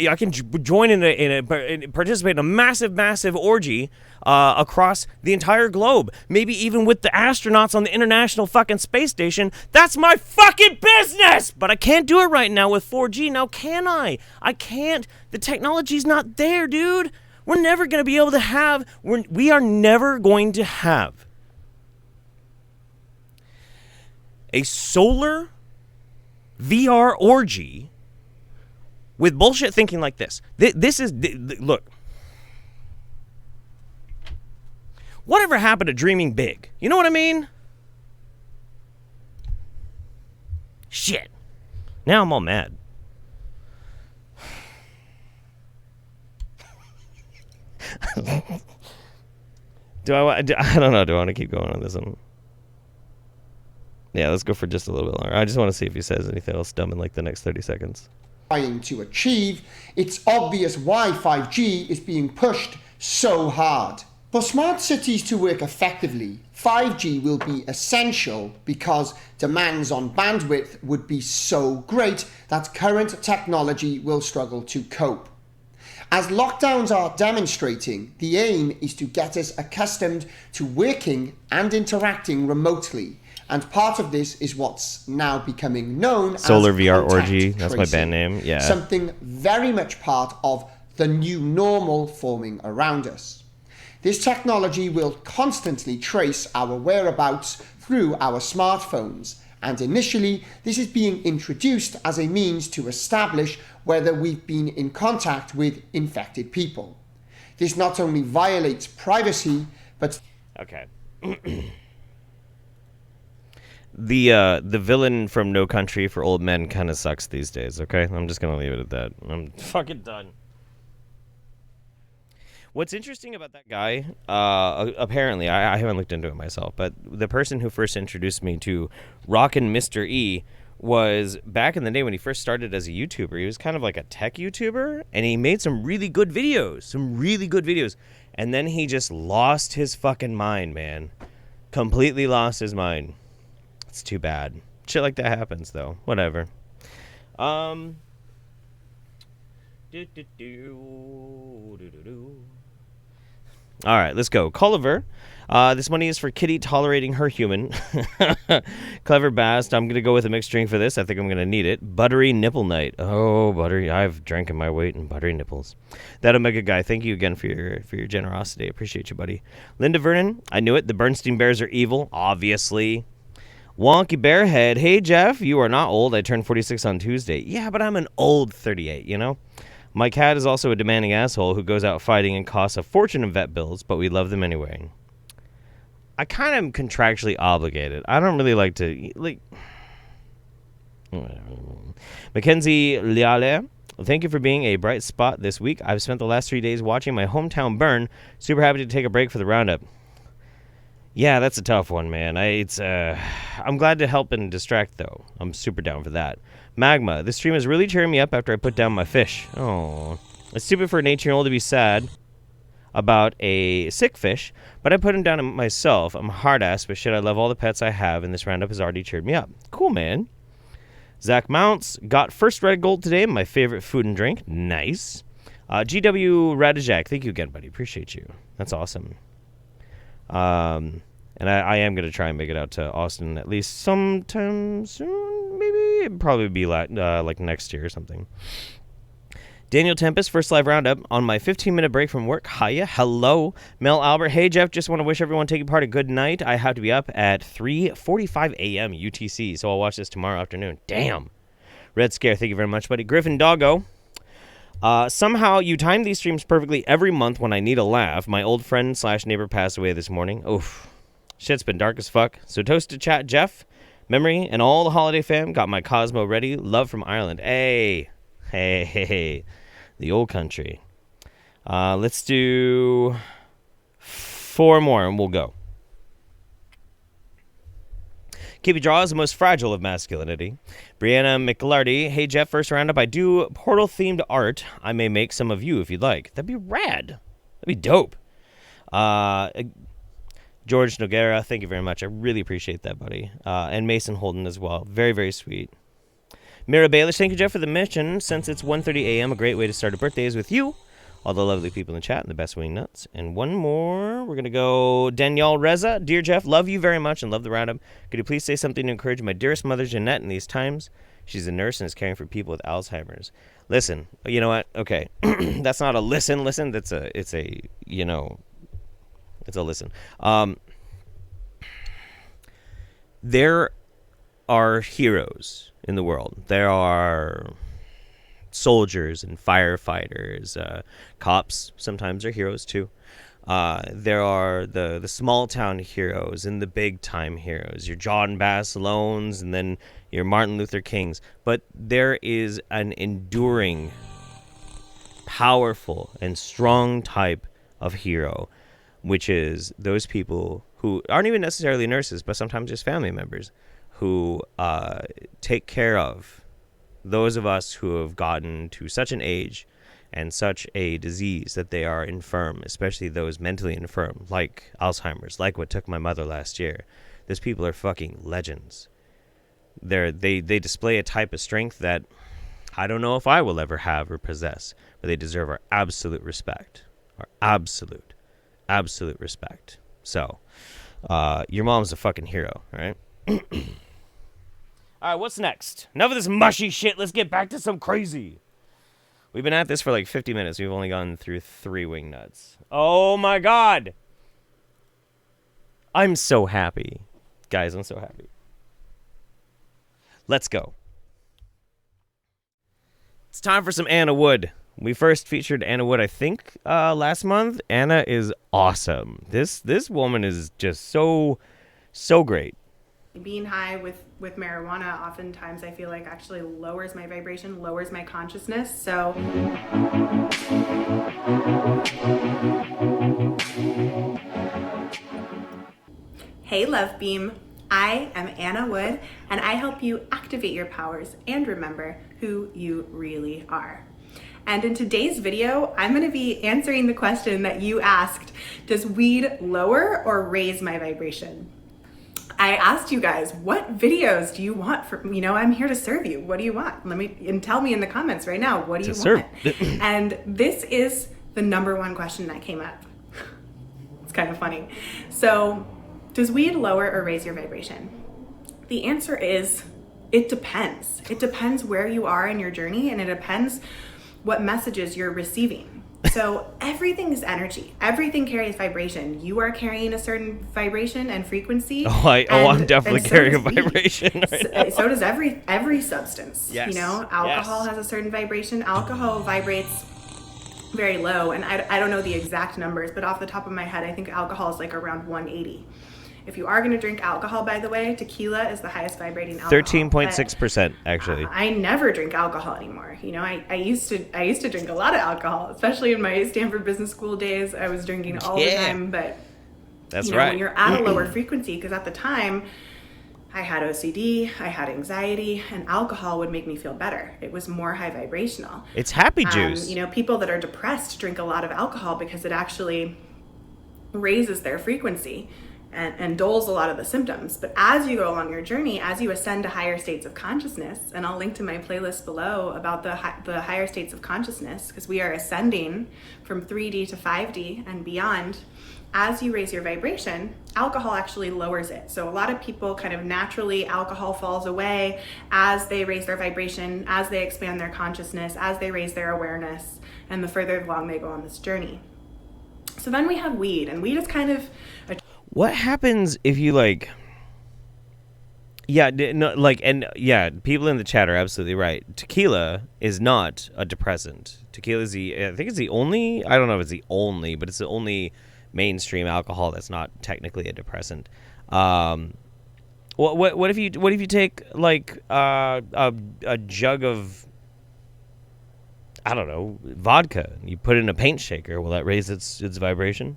I can join in participate in a massive orgy across the entire globe, maybe even with the astronauts on the International fucking Space Station. That's my fucking business! But I can't do it right now with 4G. Now can I? I can't. The technology's not there, dude. We're never going to be able to have, we are never going to have a solar VR orgy with bullshit thinking like this. Look. Whatever happened to dreaming big? You know what I mean? Shit. Now I'm all mad. I don't know. Do I want to keep going on this one? Yeah, let's go for just a little bit longer. I just want to see if he says anything else dumb in like the next 30 seconds. Trying to achieve, it's obvious why 5G is being pushed so hard. For smart cities to work effectively, 5G will be essential because demands on bandwidth would be so great that current technology will struggle to cope. As lockdowns are demonstrating, the aim is to get us accustomed to working and interacting remotely. And part of this is what's now becoming known as Solar VR contact Orgy. That's my tracing. band name. Yeah. Something very much part of the new normal forming around us. This technology will constantly trace our whereabouts through our smartphones. And initially, this is being introduced as a means to establish whether we've been in contact with infected people. This not only violates privacy, but... Okay. The villain from No Country for Old Men kind of sucks these days, okay? I'm just going to leave it at that. I'm fucking done. What's interesting about that guy, apparently, I haven't looked into it myself, but the person who first introduced me to Rockin' Mr. E was back in the day when he first started as a YouTuber. He was kind of like a tech YouTuber, and he made some really good videos, and then he just lost his fucking mind, man. Completely lost his mind. It's too bad. Shit like that happens, though. Whatever. All right, let's go. Culliver. This money is for Kitty tolerating her human. Clever Bast. I'm going to go with a mixed drink for this. I think I'm going to need it. Buttery Nipple Night. Oh, buttery. I've drank my weight in buttery nipples. That Omega Guy, thank you again for your generosity. I appreciate you, buddy. Linda Vernon. I knew it. The Bernstein Bears are evil. Obviously. Wonky Bearhead. Hey, Jeff. You are not old. I turned 46 on Tuesday. Yeah, but I'm an old 38, you know? My cat is also a demanding asshole who goes out fighting and costs a fortune in vet bills, but we love them anyway. I kind of am contractually obligated. I don't really like to, Mackenzie Liale, thank you for being a bright spot this week. I've spent the last 3 days watching my hometown burn. Super happy to take a break for the roundup. Yeah, that's a tough one, man. I'm glad to help and distract, though. I'm super down for that. Magma, this stream is really cheering me up after I put down my fish. Oh, it's stupid for an 18-year-old to be sad about a sick fish, but I put him down myself. I'm a hard ass, but shit, I love all the pets I have, and this roundup has already cheered me up. Cool, man. Zach Mounts, got first red gold today, my favorite food and drink. Nice. GW Radijak, thank you again, buddy. Appreciate you. That's awesome. And I am going to try and make it out to Austin at least sometime soon. Maybe it'd probably be like next year or something. Daniel Tempest, first live roundup on my 15-minute break from work. Hiya, hello. Mel Albert, hey Jeff, just want to wish everyone taking part a good night. I have to be up at 3:45 a.m. UTC, so I'll watch this tomorrow afternoon. Damn. Red Scare, thank you very much, buddy. Griffin Doggo. Somehow you time these streams perfectly every month when I need a laugh. My old friend / neighbor passed away this morning. Oof. Shit's been dark as fuck. So toast to chat, Jeff, Memory, and all the holiday fam. Got my Cosmo ready. Love from Ireland. Hey. The old country. Let's do 4 more and we'll go. Keep your jaw is the most fragile of masculinity. Brianna McLarty. Hey, Jeff, first roundup. I do portal-themed art. I may make some of you if you'd like. That'd be rad. That'd be dope. George Noguera, thank you very much. I really appreciate that, buddy. And Mason Holden as well. Very, very sweet. Mira Baelish, thank you, Jeff, for the mission. Since it's 1:30 a.m., a great way to start a birthday is with you. All the lovely people in the chat and the best wingnuts. And one more. We're going to go Danielle Reza. Dear Jeff, love you very much and love the roundup. Could you please say something to encourage my dearest mother, Jeanette, in these times? She's a nurse and is caring for people with Alzheimer's. Listen, you know what? Okay. That's not a listen. It's a listen. There are heroes in the world. There are soldiers and firefighters. Cops sometimes are heroes too. There are the small town heroes and the big time heroes. Your John Bass Lones and then your Martin Luther Kings. But there is an enduring, powerful, and strong type of hero, which is those people who aren't even necessarily nurses, but sometimes just family members who take care of those of us who have gotten to such an age and such a disease that they are infirm, especially those mentally infirm, like Alzheimer's, like what took my mother last year. Those people are fucking legends. They display a type of strength that I don't know if I will ever have or possess, but they deserve our absolute respect. Our absolute respect. So, your mom's a fucking hero, right? All right, what's next? Enough of this mushy shit. Let's get back to some crazy. We've been at this for like 50 minutes. We've only gone through 3 wingnuts. Oh my god. I'm so happy. Guys, I'm so happy. Let's go. It's time for some Anna Wood. We first featured Anna Wood, I think, last month. Anna is awesome. This woman is just so great. Being high with marijuana, oftentimes I feel like actually lowers my vibration, lowers my consciousness. So hey Love Beam, I am Anna Wood and I help you activate your powers and remember who you really are. And in today's video, I'm going to be answering the question that you asked, does weed lower or raise my vibration? I asked you guys, what videos do you want from, I'm here to serve you. What do you want? Tell me in the comments right now, what do you want? And this is the #1 question that came up. It's kind of funny. So, does weed lower or raise your vibration? The answer is, it depends. It depends where you are in your journey, and it depends what messages you're receiving. So everything is energy. Everything carries vibration. You are carrying a certain vibration and frequency. I'm definitely carrying a vibration right now. So does every substance. Yes. You know, alcohol has a certain vibration. Alcohol vibrates very low, and I don't know the exact numbers, but off the top of my head, I think alcohol is like around 180. If you are going to drink alcohol, by the way, tequila is the highest vibrating alcohol. 13.6%, actually. I never drink alcohol anymore. You know, I used to drink a lot of alcohol, especially in my Stanford Business School days. I was drinking all the time, but that's when you're at a lower frequency, because at the time I had OCD, I had anxiety, and alcohol would make me feel better. It was more high vibrational. It's happy juice. You know, people that are depressed drink a lot of alcohol because it actually raises their frequency and dulls a lot of the symptoms. But as you go along your journey, as you ascend to higher states of consciousness, and I'll link to my playlist below about the higher states of consciousness, because we are ascending from 3D to 5D and beyond. As you raise your vibration, alcohol actually lowers it. So a lot of people kind of naturally, alcohol falls away as they raise their vibration, as they expand their consciousness, as they raise their awareness, and the further along they go on this journey. So then we have weed, and weed is kind of what happens if you people in the chat are absolutely right. Tequila is not a depressant. Tequila is I think it's the only, I don't know if it's the only, but it's the only mainstream alcohol that's not technically a depressant. What if you take like a jug of, I don't know, vodka, and you put it in a paint shaker? Will that raise its vibration?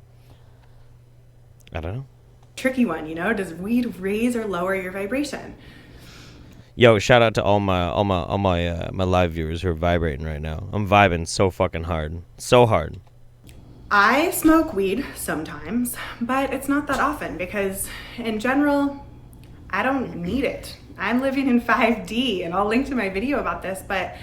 I don't know. Tricky one, you know. Does weed raise or lower your vibration? Yo, shout out to all my live viewers who are vibrating right now. I'm vibing so fucking hard, so hard. I smoke weed sometimes, but it's not that often because, in general, I don't need it. I'm living in 5D, and I'll link to my video about this, but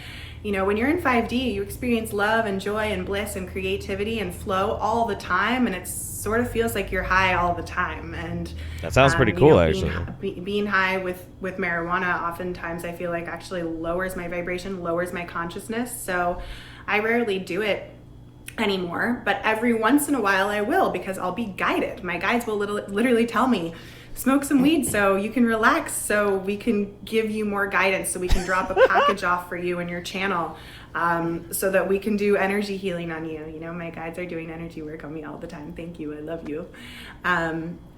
you know, when you're in 5D, you experience love and joy and bliss and creativity and flow all the time, and it sort of feels like you're high all the time. And that sounds pretty cool, actually. Being high with marijuana, oftentimes I feel like actually lowers my vibration, lowers my consciousness. So I rarely do it anymore, but every once in a while I will, because I'll be guided. My guides will literally tell me, smoke some weed so you can relax, so we can give you more guidance, so we can drop a package off for you in your channel, so that we can do energy healing on you. You know, my guides are doing energy work on me all the time. Thank you. I love you.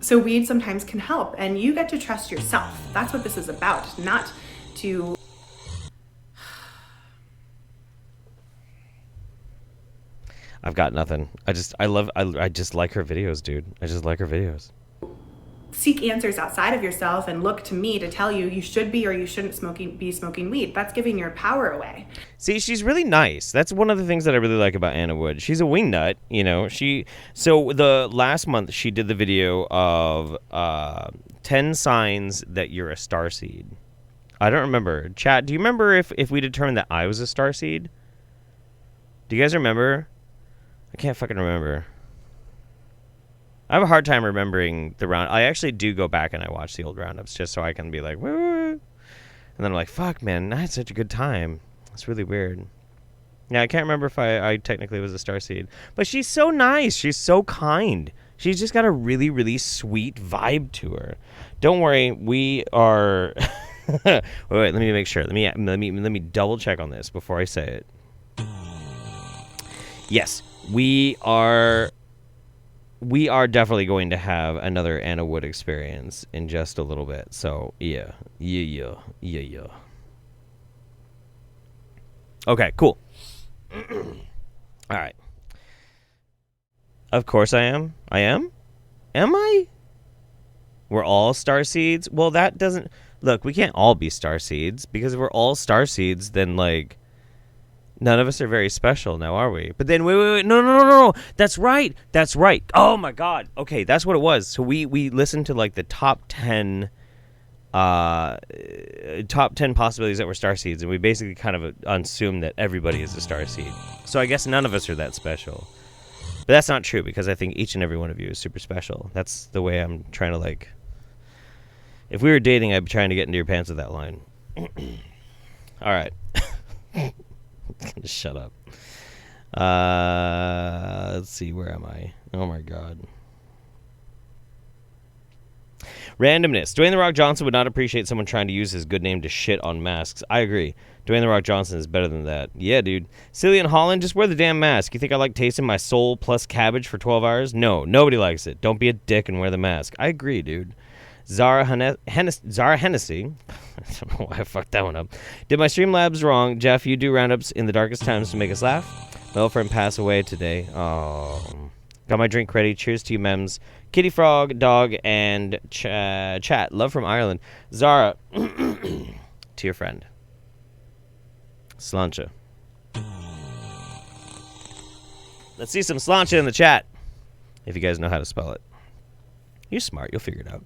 So weed sometimes can help, and you get to trust yourself. That's what this is about, not to... I've got nothing. I just like her videos, dude. I just like her videos. Seek answers outside of yourself and look to me to tell you you should be or you shouldn't be smoking weed. That's giving your power away. See, she's really nice. That's one of the things that I really like about Anna Wood. She's a wingnut, you know. So the last month she did the video of 10 signs that you're a starseed. I don't remember. Chat, do you remember if we determined that I was a starseed? Do you guys remember? I can't fucking remember. I have a hard time remembering the round. I actually do go back and I watch the old roundups just so I can be like, woo, woo. And then I'm like, fuck, man, I had such a good time. It's really weird. Yeah, I can't remember if I technically was a starseed. But she's so nice. She's so kind. She's just got a really, really sweet vibe to her. Don't worry, we are... wait, let me make sure. Let me double check on this before I say it. Yes, we are definitely going to have another Anna Wood experience in just a little bit. So, yeah. Okay, cool. All right. Of course I am. I am? Am I? We're all starseeds? Well, that doesn't... Look, we can't all be starseeds, because if we're all starseeds, then, like... None of us are very special now, are we? But then, wait. No. That's right. Oh, my God. Okay, that's what it was. So we listened to, like, the top 10 possibilities that were starseeds, and we basically kind of assumed that everybody is a starseed. So I guess none of us are that special. But that's not true because I think each and every one of you is super special. That's the way I'm trying to like. If we were dating, I'd be trying to get into your pants with that line. All right. Just shut up. Let's see. Where am I? Oh my God. Randomness. Dwayne The Rock Johnson would not appreciate someone trying to use his good name to shit on masks. I agree. Dwayne The Rock Johnson is better than that. Yeah, dude. Cillian Holland, just wear the damn mask. You think I like tasting my soul plus cabbage for 12 hours? No, nobody likes it. Don't be a dick and wear the mask. I agree, dude. Zara Hennessy. I don't know why I fucked that one up. Did my Streamlabs wrong? Jeff, you do roundups in the darkest times to make us laugh. My old friend passed away today. Oh. Got my drink ready. Cheers to you, mems. Kitty Frog, Dog, and Chat. Love from Ireland. Zara, to your friend. Slancha. Let's see some slancha in the chat. If you guys know how to spell it. You're smart. You'll figure it out.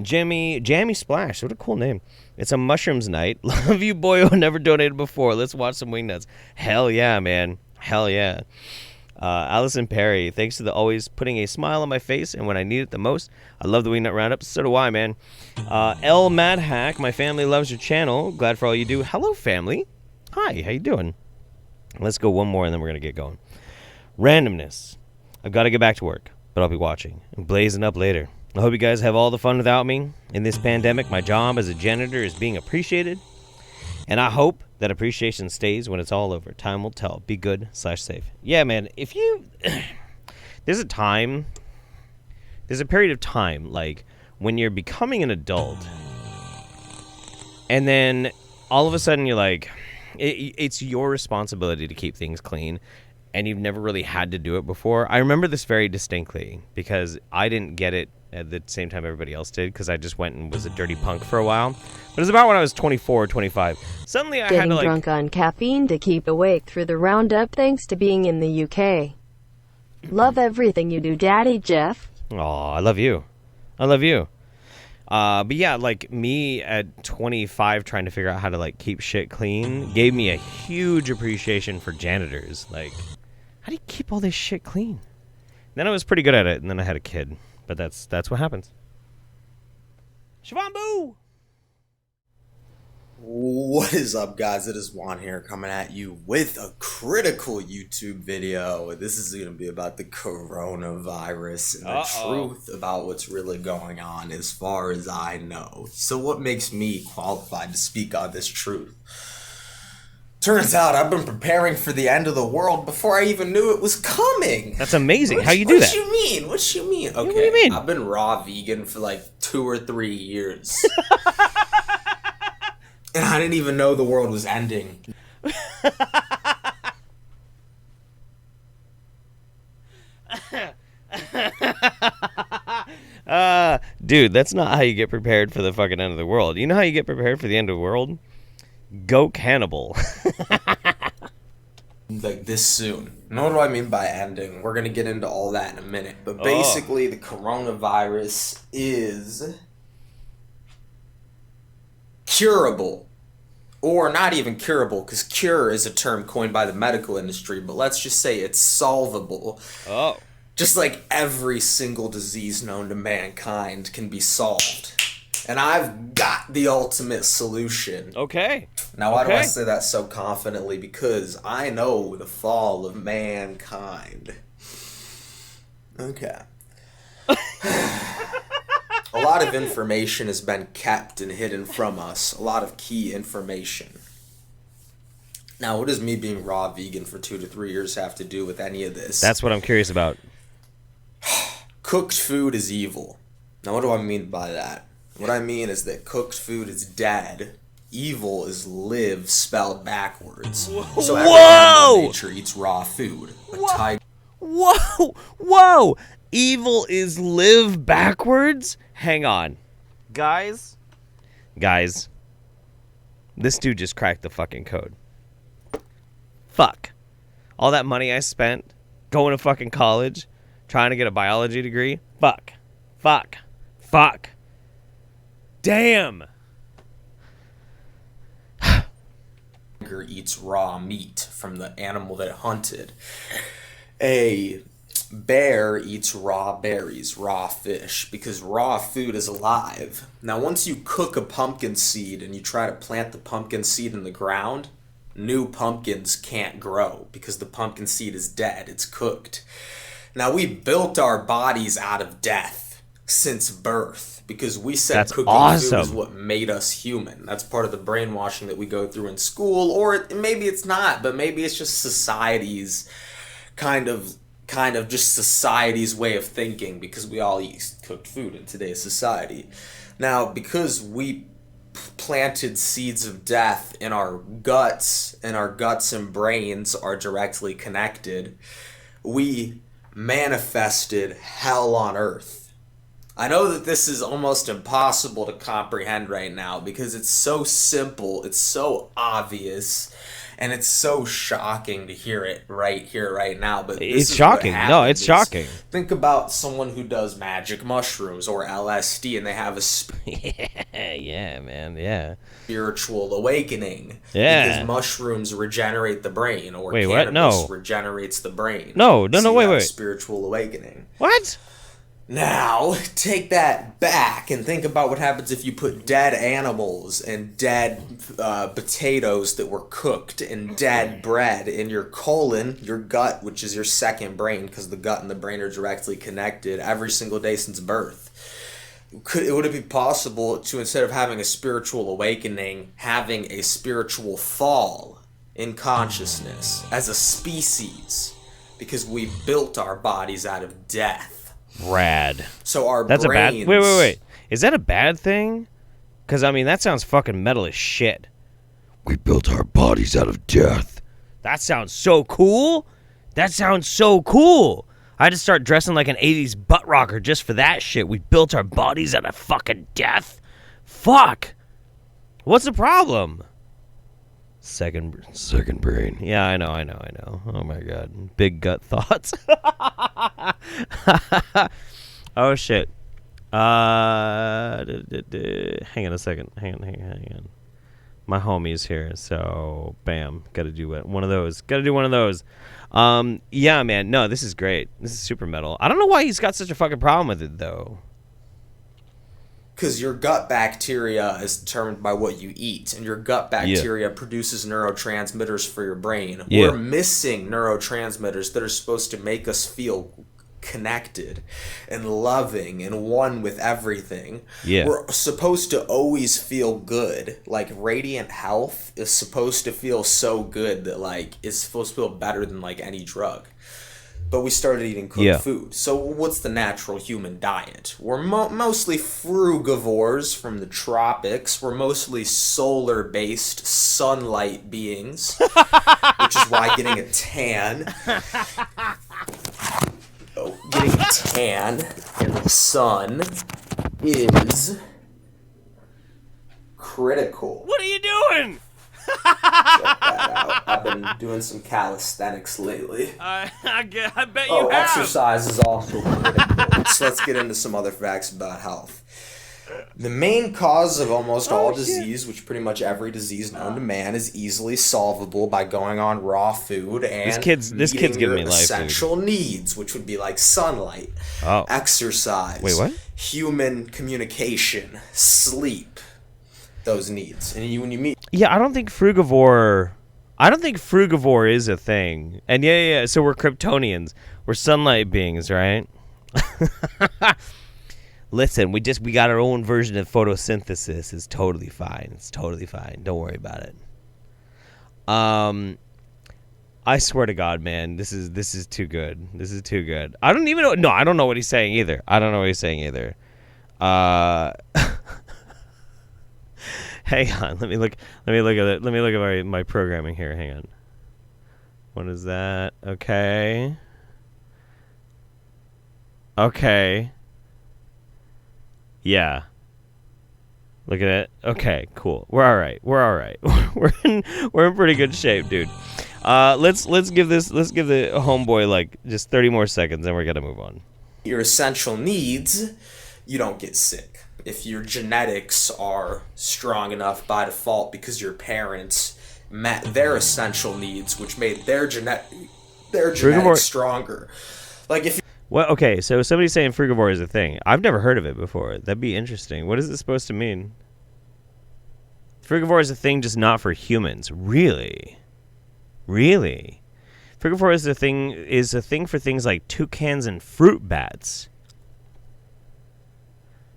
Jammy Splash. What a cool name. It's a mushrooms night. Love you, boyo. Never donated before. Let's watch some Wingnuts. Hell yeah, man. Hell yeah. Allison Perry, thanks to the always putting a smile on my face and when I need it the most. I love the Wingnut Roundup. So do I, man. L Mad Hack, my family loves your channel. Glad for all you do. Hello, family. Hi, how you doing? Let's go one more and then we're going to get going. Randomness. I've got to get back to work, but I'll be watching and blazing up later. I hope you guys have all the fun without me. In this pandemic, my job as a janitor is being appreciated. And I hope that appreciation stays when it's all over. Time will tell. Be good/safe. Yeah, man. If you... there's a period of time, like, when you're becoming an adult. And then, all of a sudden, you're like... It's your responsibility to keep things clean. And you've never really had to do it before. I remember this very distinctly. Because I didn't get it at the same time everybody else did, because I just went and was a dirty punk for a while. But it was about when I was 24 or 25. Suddenly I had to, like... Getting drunk on caffeine to keep awake through the roundup thanks to being in the UK. Love everything you do, Daddy Jeff. Aw, I love you. I love you. But yeah, like, me at 25 trying to figure out how to, like, keep shit clean gave me a huge appreciation for janitors. Like, how do you keep all this shit clean? Then I was pretty good at it, and then I had a kid. But that's what happens. Shivambu! What is up, guys? It is Juan here coming at you with a critical YouTube video. This is going to be about the coronavirus and the truth about what's really going on as far as I know. So what makes me qualified to speak on this truth? Turns out I've been preparing for the end of the world before I even knew it was coming. That's amazing. How you do that? What you mean? What you mean? Okay, what do you mean? I've been raw vegan for like 2 or 3 years. And I didn't even know the world was ending. Dude, that's not how you get prepared for the fucking end of the world. You know how you get prepared for the end of the world? Go cannibal. Like this soon. And what do I mean by ending? We're going to get into all that in a minute. But basically, the coronavirus is curable. Or not even curable, because cure is a term coined by the medical industry. But let's just say it's solvable. Oh. Just like every single disease known to mankind can be solved. And I've got the ultimate solution. Okay. Now, why do I say that so confidently? Because I know the fall of mankind. Okay. A lot of information has been kept and hidden from us. A lot of key information. Now, what does me being raw vegan for 2 to 3 years have to do with any of this? That's what I'm curious about. Cooked food is evil. Now, what do I mean by that? What I mean is that cooked food is dead. Evil is live spelled backwards. Whoa. So every animal in nature eats raw food. Whoa! Evil is live backwards? Hang on. Guys. This dude just cracked the fucking code. Fuck. All that money I spent going to fucking college, trying to get a biology degree. Fuck. Damn. Eats raw meat from the animal that it hunted. A bear eats raw berries, raw fish, because raw food is alive. Now, once you cook a pumpkin seed and you try to plant the pumpkin seed in the ground, new pumpkins can't grow because the pumpkin seed is dead. It's cooked. Now, we built our bodies out of death since birth because we said cooking food is what made us human. That's part of the brainwashing that we go through in school, or maybe it's not, but maybe it's just society's kind of just society's way of thinking, because we all eat cooked food in today's society. Now, because we planted seeds of death in our guts, and our guts and brains are directly connected, we manifested hell on earth. I know that this is almost impossible to comprehend right now because it's so simple, it's so obvious, and it's so shocking to hear it right here, right now. But it's shocking. No, it's shocking. Think about someone who does magic mushrooms or LSD, and they have a yeah, man, yeah, spiritual awakening. Yeah, because mushrooms regenerate the brain, or wait, cannabis what? No, regenerates the brain. No, wait. Spiritual awakening. What? Now, take that back and think about what happens if you put dead animals and dead potatoes that were cooked and dead bread in your colon, your gut, which is your second brain, because the gut and the brain are directly connected, every single day since birth. Would it be possible to, instead of having a spiritual awakening, having a spiritual fall in consciousness as a species? Because we built our bodies out of death. Rad. So our That's brains... a bad... Wait. Is that a bad thing? Because, I mean, that sounds fucking metal as shit. We built our bodies out of death. That sounds so cool. That sounds so cool. I had to start dressing like an 80s butt rocker just for that shit. We built our bodies out of fucking death. Fuck. What's the problem? Second brain. Yeah, I know. Oh my god. Big gut thoughts. Oh shit. Hang on a second. Hang on. My homie's here, so bam. Gotta do one of those. Yeah, man. No, this is great. This is super metal. I don't know why he's got such a fucking problem with it, though. Because your gut bacteria is determined by what you eat, and your gut bacteria produces neurotransmitters for your brain. Yeah. We're missing neurotransmitters that are supposed to make us feel connected and loving and one with everything. Yeah. We're supposed to always feel good. Like, radiant health is supposed to feel so good that, like, it's supposed to feel better than, like, any drug. But we started eating cooked food. So what's the natural human diet? We're mostly frugivores from the tropics. We're mostly solar-based sunlight beings, which is why getting a tan in the sun is critical. What are you doing? Check that out. I've been doing some calisthenics lately. I bet you have. Exercise is also critical. So let's get into some other facts about health. The main cause of almost all disease, which pretty much every disease known to man, is easily solvable by going on raw food and this kid's giving me life, essential needs, which would be like sunlight, exercise, human communication, sleep. Those needs, and when you meet, I don't think frugivore is a thing. And so we're Kryptonians, we're sunlight beings, right? Listen, we got our own version of photosynthesis. It's totally fine. Don't worry about it. I swear to God, man, this is too good. I don't even know. No, I don't know what he's saying either. Hang on, let me look at it. Let me look at my programming here. Hang on. What is that? Okay. Yeah. Look at it. Okay, cool. We're all right. we're in pretty good shape, dude. Let's give the homeboy like just 30 more seconds, then we're gonna move on. Your essential needs, you don't get sick. If your genetics are strong enough by default because your parents met their essential needs, which made their their genetics stronger. Like if. Well, okay, so somebody's saying frugivore is a thing. I've never heard of it before. That'd be interesting. What is it supposed to mean? Frugivore is a thing, just not for humans. Really? Really? Frugivore is a thing for things like toucans and fruit bats.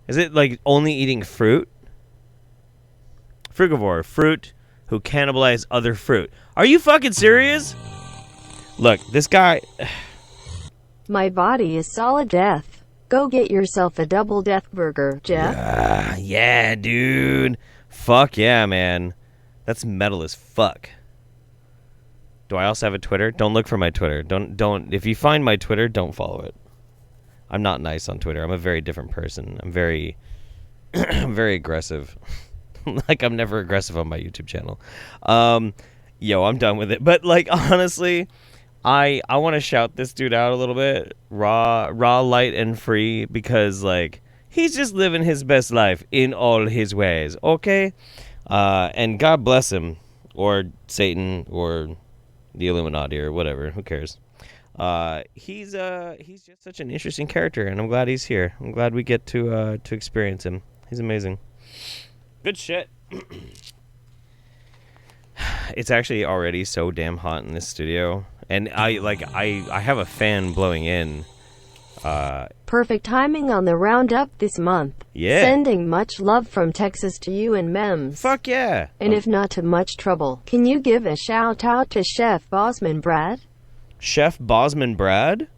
Is it like only eating fruit? Frugivore, fruit who cannibalize other fruit. Are you fucking serious? Look, this guy. My body is solid death. Go get yourself a double death burger, Jeff. Yeah, dude. Fuck yeah, man. That's metal as fuck. Do I also have a Twitter? Don't look for my Twitter. Don't. If you find my Twitter, don't follow it. I'm not nice on Twitter. I'm a very different person. I'm very aggressive. Like, I'm never aggressive on my YouTube channel. I'm done with it. But, like, honestly, I want to shout this dude out a little bit. Raw, light, and free. Because, like, he's just living his best life in all his ways. Okay? And God bless him. Or Satan. Or the Illuminati. Or whatever. Who cares? He's just such an interesting character. And I'm glad he's here. I'm glad we get to experience him. He's amazing. Good shit. It's actually already so damn hot in this studio, and I have a fan blowing in. Perfect timing on the roundup this month. Yeah. Sending much love from Texas to you and Mems. Fuck yeah. And if not too much trouble, can you give a shout out to Chef Bosman Brad? Chef Bosman Brad?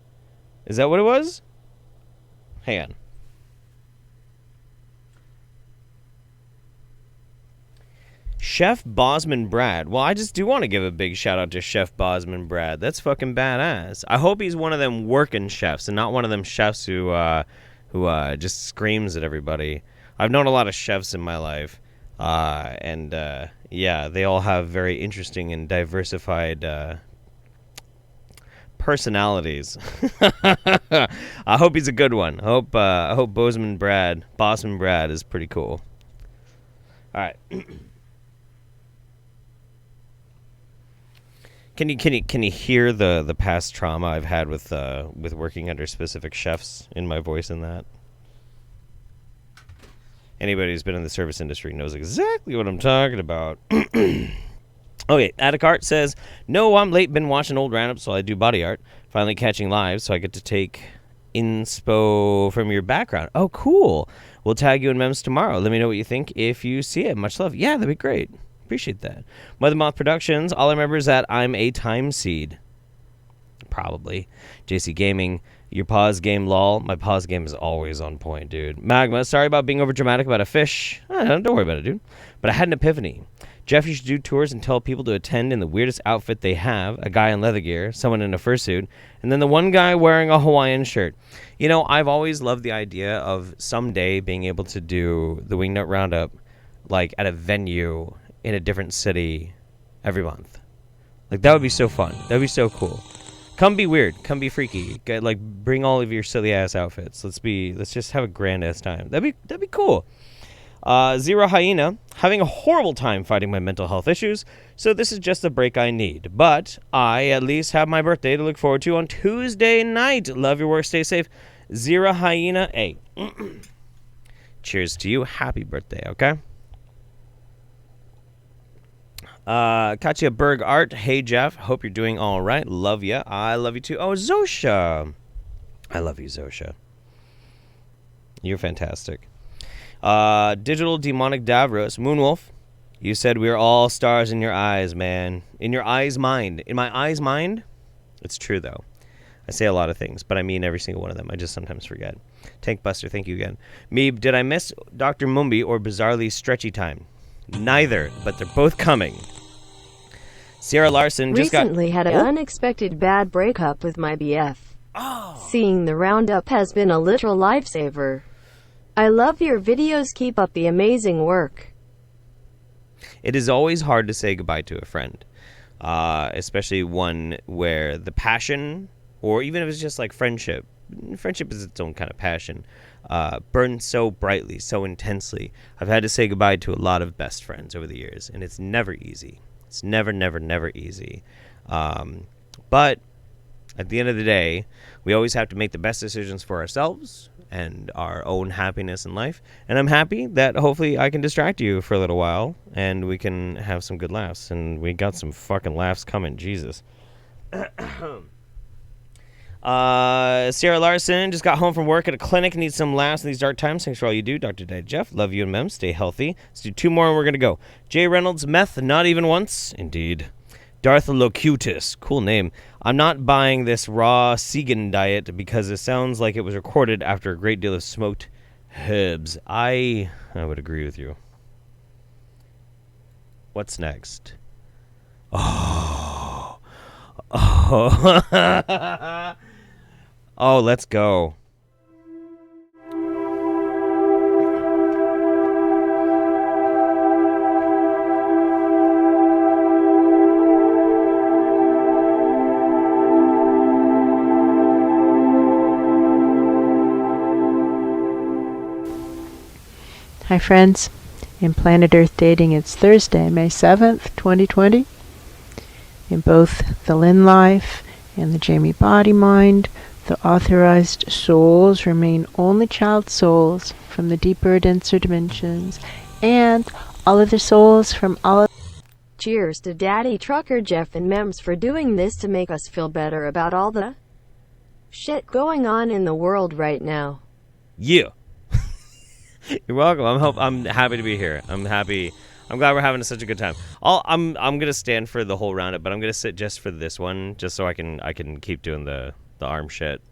Is that what it was? Hang on. Chef Bosman Brad. Well, I just do want to give a big shout out to Chef Bosman Brad. That's fucking badass. I hope he's one of them working chefs and not one of them chefs who just screams at everybody. I've known a lot of chefs in my life, and they all have very interesting and diversified personalities. I hope he's a good one. I hope Bosman Brad is pretty cool. All right. Can you hear the past trauma I've had with working under specific chefs in my voice and that? Anybody who's been in the service industry knows exactly what I'm talking about. Okay, Adicart says, no, I'm late, been watching old roundups while I do body art. Finally catching live, so I get to take inspo from your background. Oh, cool. We'll tag you in memes tomorrow. Let me know what you think if you see it. Much love. Yeah, that'd be great. Appreciate that. Mother Moth Productions. All I remember is that I'm a time seed. Probably. JC Gaming. Your pause game, lol. My pause game is always on point, dude. Magma. Sorry about being over dramatic about a fish. Don't worry about it, dude. But I had an epiphany. Jeff, you should do tours and tell people to attend in the weirdest outfit they have. A guy in leather gear, someone in a fursuit, and then the one guy wearing a Hawaiian shirt. You know, I've always loved the idea of someday being able to do the Wingnut Roundup like at a venue in a different city every month. Like, that would be so fun. That would be so cool. Come be weird. Come be freaky. Like, bring all of your silly ass outfits. Let's just have a grand ass time. That'd be cool. Zero Hyena, having a horrible time fighting my mental health issues, so this is just the break I need. But I at least have my birthday to look forward to on Tuesday night. Love your work. Stay safe. Zero Hyena. Hey. Cheers to you. Happy birthday, okay? Katya Berg Art. Hey, Jeff. Hope you're doing all right. Love ya. I love you too. Oh, Zosha. I love you, Zosha. You're fantastic. Digital Demonic Davros. Moonwolf. You said we are all stars in your eyes, man. In your eyes mind. In my eyes mind? It's true, though. I say a lot of things, but I mean every single one of them. I just sometimes forget. Tank Buster, thank you again. Meeb, did I miss Dr. Mumbi or bizarrely stretchy time? Neither, but they're both coming. Sierra Larson just recently had an unexpected bad breakup with my BF. Oh. Seeing the roundup has been a literal lifesaver. I love your videos. Keep up the amazing work. It is always hard to say goodbye to a friend, especially one where the passion, or even if it's just like friendship is its own kind of passion, burns so brightly, so intensely. I've had to say goodbye to a lot of best friends over the years, and it's never easy. It's never easy. But at the end of the day, we always have to make the best decisions for ourselves and our own happiness in life. And I'm happy that hopefully I can distract you for a little while and we can have some good laughs. And we got some fucking laughs coming. Jesus. Sarah Larson just got home from work at a clinic. Needs some laughs in these dark times. Thanks for all you do, Dr. Dad Jeff. Love you and Mem. Stay healthy. Let's do 2 more and we're going to go. Jay Reynolds, meth, not even once. Indeed. Darth Locutus. Cool name. I'm not buying this raw Segan diet because it sounds like it was recorded after a great deal of smoked herbs. I would agree with you. What's next? Oh, let's go. Hi friends, in Planet Earth Dating it's Thursday, May 7th, 2020. In both the Lynn Life and the Jamie Body Mind, the authorized souls remain only child souls from the deeper, denser dimensions, and all of the souls from all of... Cheers to Daddy Trucker Jeff and Mems for doing this to make us feel better about all the shit going on in the world right now. Yeah. You're welcome. I'm happy to be here. I'm happy. I'm glad we're having such a good time. I'm gonna stand for the whole roundup, but I'm gonna sit just for this one, just so I can keep doing the arm shit.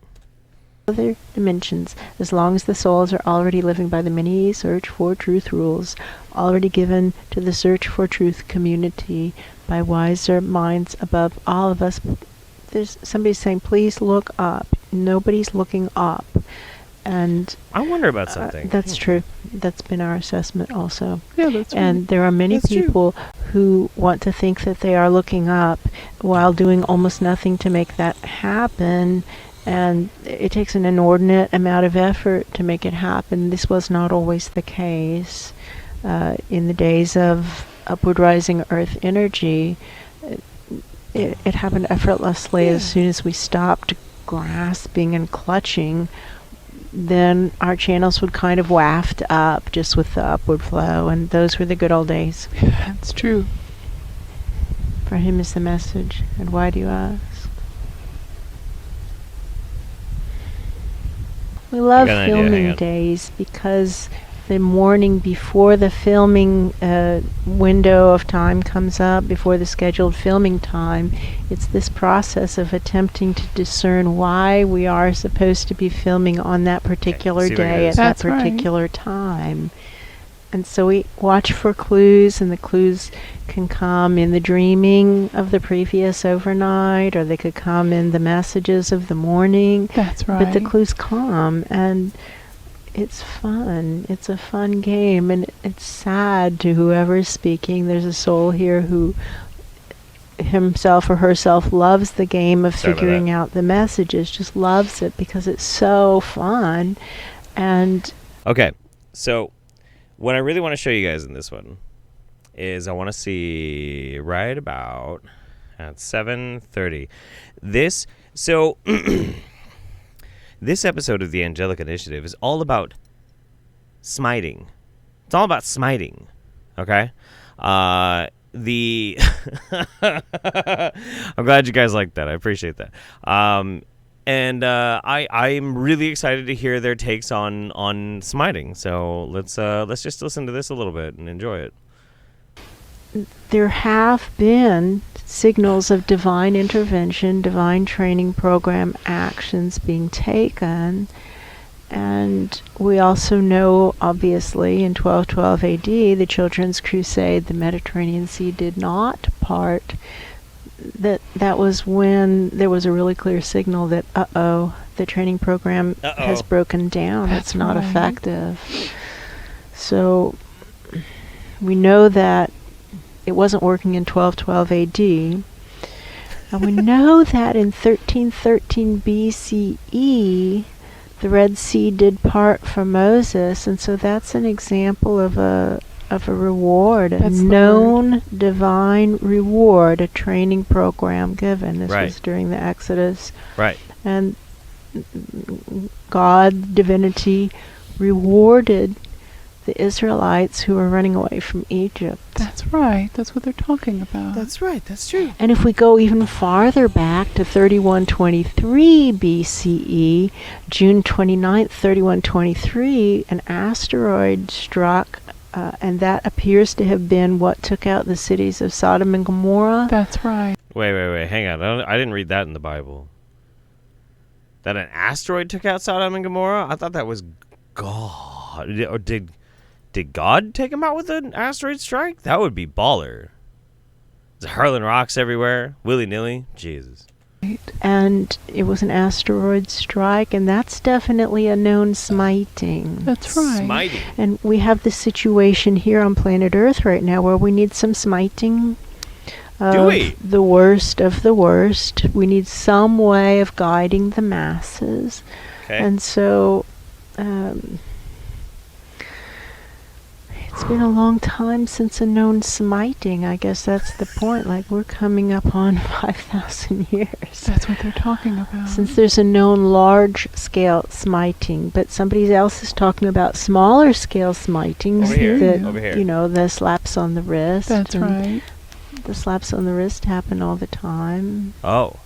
Other dimensions, as long as the souls are already living by the many search for truth rules, already given to the search for truth community by wiser minds above all of us. There's somebody saying, please look up. Nobody's looking up. And I wonder about something. That's true. That's been our assessment also. Yeah, that's true. And there are many people who want to think that they are looking up while doing almost nothing to make that happen. And it takes an inordinate amount of effort to make it happen. This was not always the case. In the days of upward rising earth energy, it happened effortlessly. As soon as we stopped grasping and clutching, then our channels would kind of waft up just with the upward flow, and those were the good old days. That's true. For him is the message. And why do you ask? We love filming days because the morning before the filming window of time comes up, before the scheduled filming time, it's this process of attempting to discern why we are supposed to be filming on that particular day at that particular time. And so we watch for clues, and the clues can come in the dreaming of the previous overnight, or they could come in the messages of the morning. That's right. But the clues come, and it's fun. It's a fun game, and it's sad to whoever's speaking. There's a soul here who himself or herself loves the game of figuring out the messages, just loves it because it's so fun. And okay, so what I really want to show you guys in this one is I want to see right about at 7:30. This episode of the Angelic Initiative is all about smiting. It's all about smiting, okay? I'm glad you guys like that. I appreciate that. And I'm really excited to hear their takes on smiting. So let's just listen to this a little bit and enjoy it. There have been signals of divine intervention, divine training program actions being taken. And we also know, obviously, in 1212 AD, the Children's Crusade, the Mediterranean Sea did not part. That was when there was a really clear signal that, the training program has broken down. It's not effective. So we know that it wasn't working in 1212 AD. And we know that in 1313 BCE, the Red Sea did part for Moses, and so that's an example of a of a reward, a That's the known divine reward, a training program given. This Right. was during the Exodus. Right. And God, divinity, rewarded the Israelites who were running away from Egypt. That's right. That's what they're talking about. That's right. That's true. And if we go even farther back to 3123 BCE, June 29th, 3123, an asteroid struck, and that appears to have been what took out the cities of Sodom and Gomorrah. That's right. Wait. Hang on. I didn't read that in the Bible. That an asteroid took out Sodom and Gomorrah? I thought that was God. Or did God take him out with an asteroid strike? That would be baller. There's hurling rocks everywhere, willy-nilly. Jesus. And it was an asteroid strike, and that's definitely a known smiting. That's right. Smiting. And we have this situation here on planet Earth right now where we need some smiting Do we? of the worst of the worst. We need some way of guiding the masses. Okay. And so it's been a long time since a known smiting. I guess that's the point. Like, we're coming up on 5,000 years. That's what they're talking about. Since there's a known large-scale smiting, but somebody else is talking about smaller-scale smitings. Over here, That, over here. You know, the slaps on the wrist. That's and right. The slaps on the wrist happen all the time. Oh.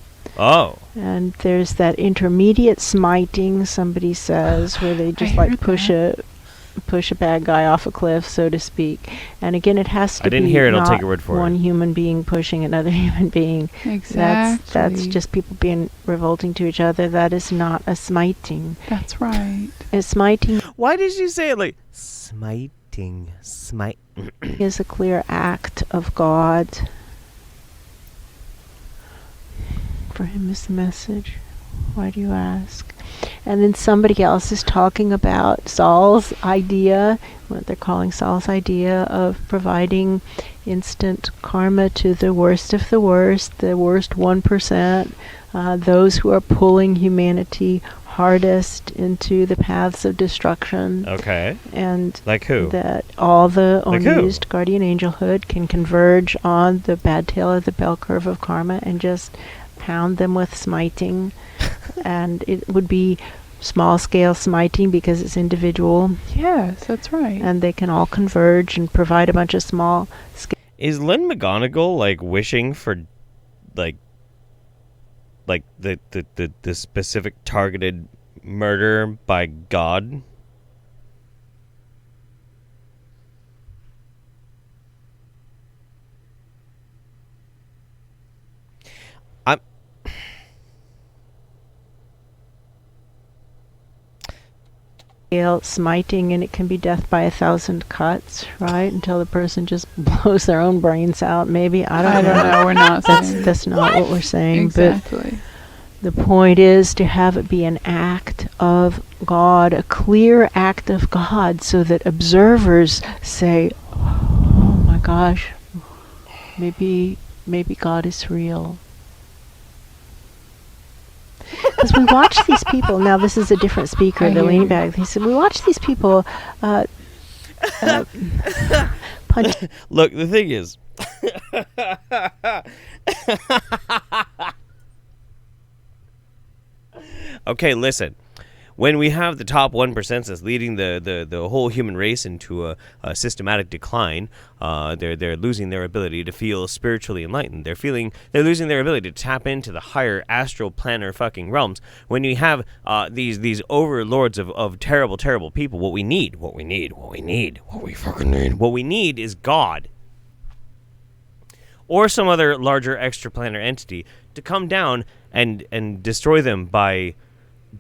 And there's that intermediate smiting, somebody says, where they just like push a bad guy off a cliff, so to speak. And again, it has to be I didn't hear it. I'll not take your word for one it. human being pushing another human being. Exactly. That's just people being revolting to each other. That is not a smiting. That's right. A smiting Why did you say it like smiting? Smite. is a clear act of God. For him is the message. Why do you ask? And then somebody else is talking about Saul's idea, what they're calling Saul's idea of providing instant karma to the worst of the worst 1%, those who are pulling humanity hardest into the paths of destruction. Okay. And Like who? that all the Like who? unused guardian angelhood can converge on the bad tail of the bell curve of karma and just pound them with smiting. And it would be small scale smiting because it's individual, Yes, that's right. and they can all converge and provide a bunch of small scale. Is Lynn McGonigal like wishing for like the specific targeted murder by God? Smiting, and it can be death by 1,000 cuts, right? Until the person just blows their own brains out. Maybe I don't know. We're not saying That's not what we're saying. exactly. But the point is to have it be an act of God, a clear act of God, so that observers say, "Oh my gosh, maybe God is real." Because we watch these people. Now, this is a different speaker, the lean back. He said, we watch these people punch. Look, the thing is, okay, listen. When we have the top 1% that's leading the whole human race into a systematic decline, they're losing their ability to feel spiritually enlightened. They're losing their ability to tap into the higher astral planar fucking realms. When you have these overlords of terrible people, what we need is God. Or some other larger extraplanar entity to come down and destroy them by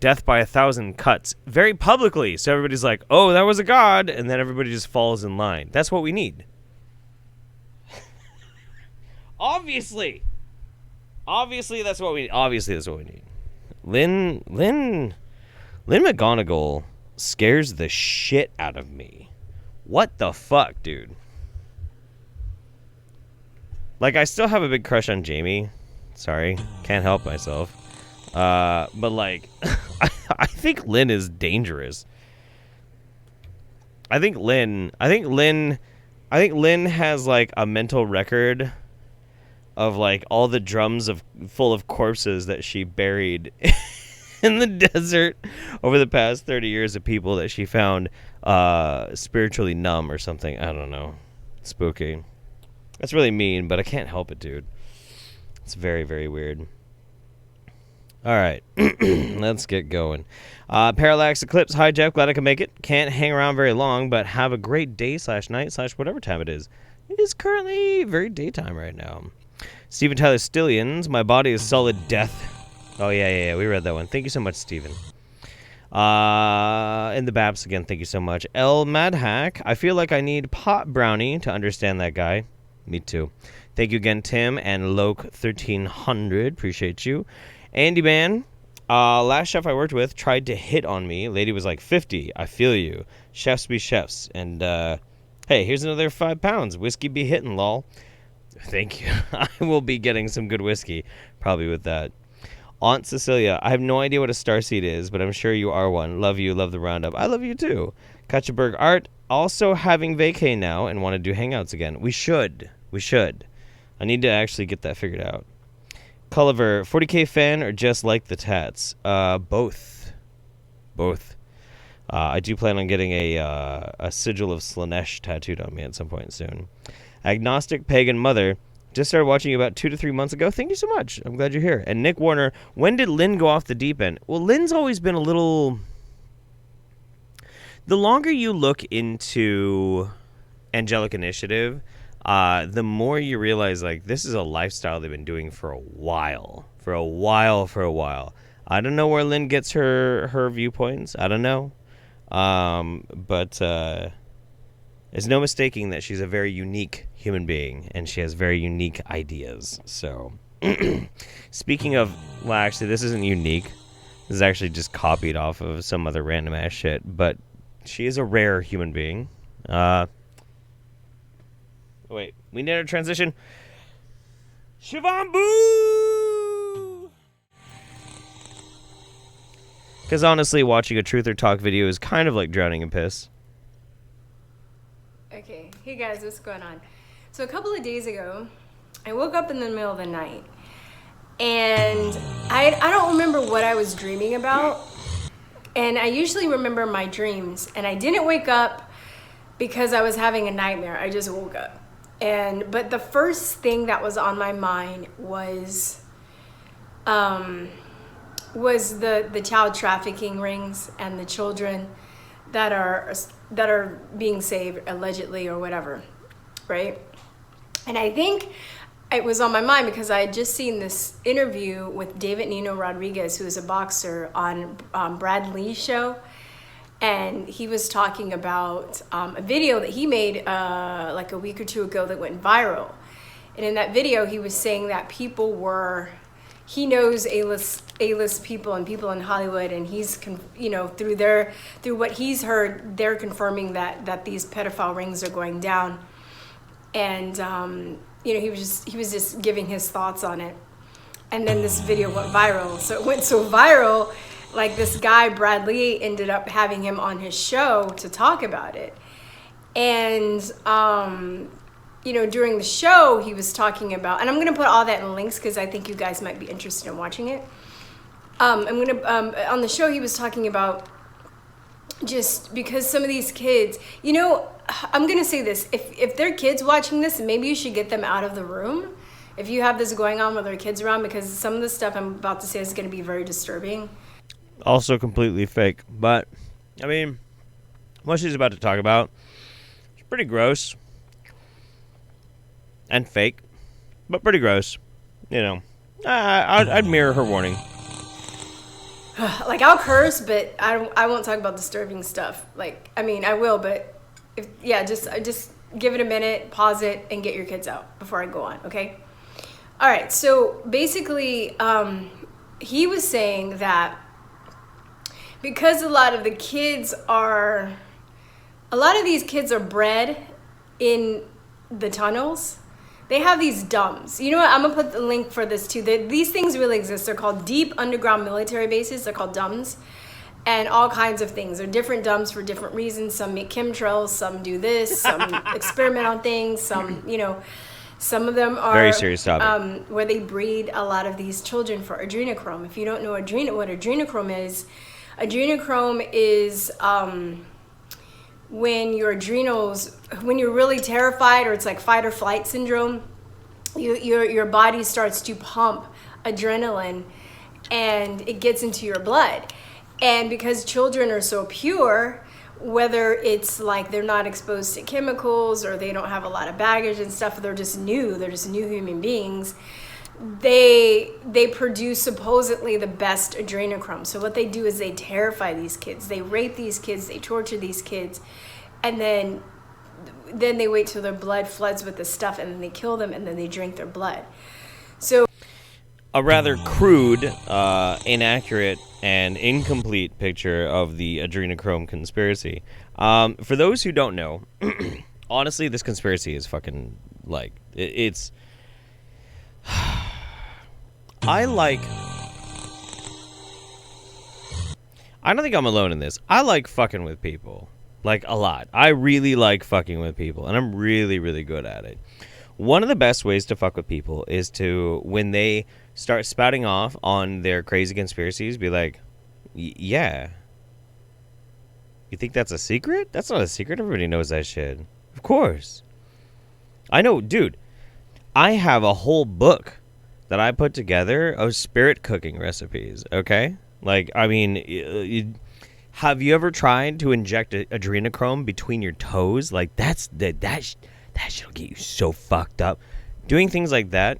death by 1,000 cuts very publicly, so everybody's like, oh, that was a god, and then everybody just falls in line. That's what we need. Obviously that's what we need. Lynn McGonigal scares the shit out of me. What the fuck, dude? Like, I still have a big crush on Jamie. Sorry, can't help myself. But like, I think Lynn is dangerous. I think Lynn I think Lynn has like a mental record of like all the drums full of corpses that she buried in the desert over the past 30 years of people that she found spiritually numb or something. I don't know. Spooky. That's really mean, but I can't help it, dude. It's very, very weird. All right. Let's get going. Parallax Eclipse. Hi, Jeff. Glad I could make it. Can't hang around very long, but have a great day / night / whatever time it is. It is currently very daytime right now. Steven Tyler Stillions. My body is solid death. Oh, yeah. We read that one. Thank you so much, Steven. In the Baps again, thank you so much. L Madhack. I feel like I need Pot Brownie to understand that guy. Me too. Thank you again, Tim and Loke1300. Appreciate you. Andy Man. Last chef I worked with tried to hit on me. Lady was like 50. I feel you. Chefs be chefs. And hey, here's another 5 pounds. Whiskey be hitting, lol. Thank you. I will be getting some good whiskey probably with that. Aunt Cecilia, I have no idea what a starseed is, but I'm sure you are one. Love you, love the roundup. I love you too. Kutcherberg Art, also having vacay now and want to do hangouts again. We should. I need to actually get that figured out. Culliver, 40k fan or just like the tats? Both. I do plan on getting a sigil of Slanesh tattooed on me at some point soon. Agnostic Pagan Mother, just started watching you about 2 to 3 months ago. Thank you so much. I'm glad you're here. And Nick Warner, when did Lynn go off the deep end? Well, Lynn's always been a little... The longer you look into Angelic Initiative, the more you realize, like, this is a lifestyle they've been doing for a while. For a while. I don't know where Lynn gets her viewpoints. I don't know. But there's no mistaking that she's a very unique human being, and she has very unique ideas. So, speaking of, well, actually, this isn't unique. This is actually just copied off of some other random ass shit. But she is a rare human being. Wait, we need a transition. Shivambu! Because honestly, watching a Truth or Talk video is kind of like drowning in piss. Okay, hey guys, what's going on? So a couple of days ago, I woke up in the middle of the night, and I don't remember what I was dreaming about, and I usually remember my dreams, and I didn't wake up because I was having a nightmare. I just woke up. But the first thing that was on my mind was the child trafficking rings and the children that are being saved allegedly or whatever, right? And I think it was on my mind because I had just seen this interview with David Nino Rodriguez, who is a boxer, on Brad Lee's show. And he was talking about a video that he made like a week or two ago that went viral. And in that video, he was saying that he knows A-list people and people in Hollywood, and he's, through what he's heard, they're confirming that these pedophile rings are going down. And, he was just giving his thoughts on it. And then this video went viral. So it went so viral, like this guy, Brad Lee, ended up having him on his show to talk about it. And, during the show, he was talking about, and I'm going to put all that in links because I think you guys might be interested in watching it. On the show, he was talking about just because some of these kids, I'm going to say this, if they're kids watching this, maybe you should get them out of the room if you have this going on with their kids around, because some of the stuff I'm about to say is going to be very disturbing. Also completely fake. But, I mean, what she's about to talk about is pretty gross. And fake. But pretty gross. I'd mirror her warning. Like, I'll curse, but I won't talk about disturbing stuff. I will, but just give it a minute, pause it, and get your kids out before I go on, okay? All right, so basically, he was saying that because a lot of these kids are bred in the tunnels, they have these DUMBs. You know what? I'm going to put the link for this too. These things really exist. They're called deep underground military bases. They're called DUMBs. and all kinds of things. There are different dumps for different reasons. Some make chemtrails, some do this, some experiment on things, some, you know, some of them are Very serious topic. Where they breed a lot of these children for adrenochrome. If you don't know what adrenochrome is when your adrenals, when you're really terrified, or it's like fight or flight syndrome, your body starts to pump adrenaline and it gets into your blood. And because children are so pure, whether it's like they're not exposed to chemicals or they don't have a lot of baggage and stuff, they're just new human beings, they produce supposedly the best adrenochrome. So what they do is they terrify these kids, they rape these kids, they torture these kids, and then they wait till their blood floods with the stuff, and then they kill them, and then they drink their blood. So a rather crude, inaccurate, and incomplete picture of the adrenochrome conspiracy. For those who don't know, honestly, this conspiracy is fucking, like, it's... I don't think I'm alone in this. I like fucking with people. Like, a lot. I really like fucking with people, and I'm really, really good at it. One of the best ways to fuck with people is to, when they start spouting off on their crazy conspiracies, be like, yeah. You think that's a secret? That's not a secret. Everybody knows that shit. Of course. I know, dude. I have a whole book that I put together of spirit cooking recipes, okay? Like, I mean, have you ever tried to inject adrenochrome between your toes? Like, that shit'll get you so fucked up. Doing things like that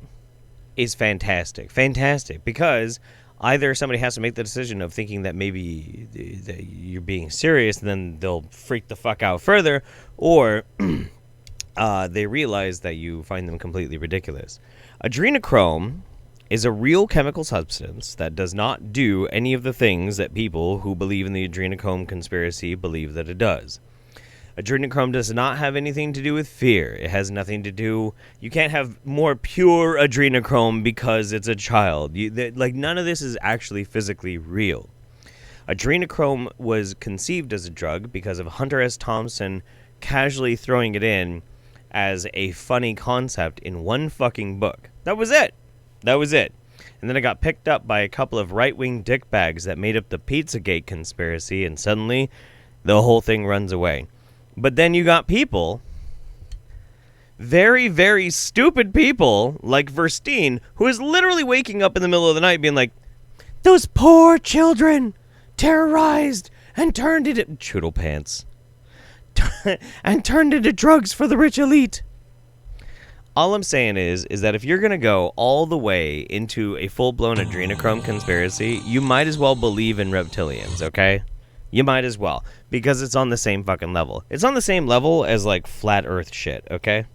is fantastic. Fantastic. Because either somebody has to make the decision of thinking that maybe that you're being serious, and then they'll freak the fuck out further, or they realize that you find them completely ridiculous. Adrenochrome is a real chemical substance that does not do any of the things that people who believe in the adrenochrome conspiracy believe that it does. Adrenochrome does not have anything to do with fear. It has nothing to do... You can't have more pure adrenochrome because it's a child. None of this is actually physically real. Adrenochrome was conceived as a drug because of Hunter S. Thompson casually throwing it in as a funny concept in one fucking book. That was it. And then it got picked up by a couple of right-wing dickbags that made up the Pizzagate conspiracy, and suddenly the whole thing runs away. But then you got people, very, very stupid people, like Verstein, who is literally waking up in the middle of the night being like, those poor children, terrorized and turned into... Choodle pants. And turned into drugs for the rich elite. All I'm saying is that if you're going to go all the way into a full-blown adrenochrome conspiracy, you might as well believe in reptilians, okay? You might as well, because it's on the same fucking level. It's on the same level as, like, flat earth shit, okay?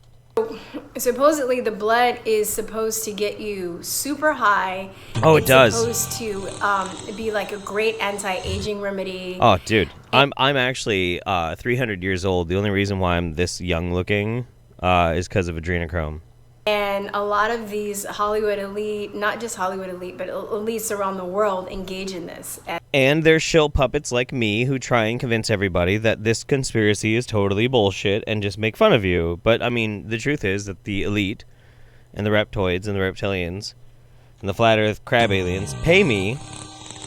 Supposedly the blood is supposed to get you super high. Oh, it does. It's supposed to be like a great anti-aging remedy. Oh, dude. I'm actually 300 years old. The only reason why I'm this young looking is because of adrenochrome. And a lot of these Hollywood elite, not just Hollywood elite, but elites around the world engage in this. And there's shill puppets like me who try and convince everybody that this conspiracy is totally bullshit and just make fun of you. But, I mean, the truth is that the elite and the reptoids and the reptilians and the flat earth crab aliens pay me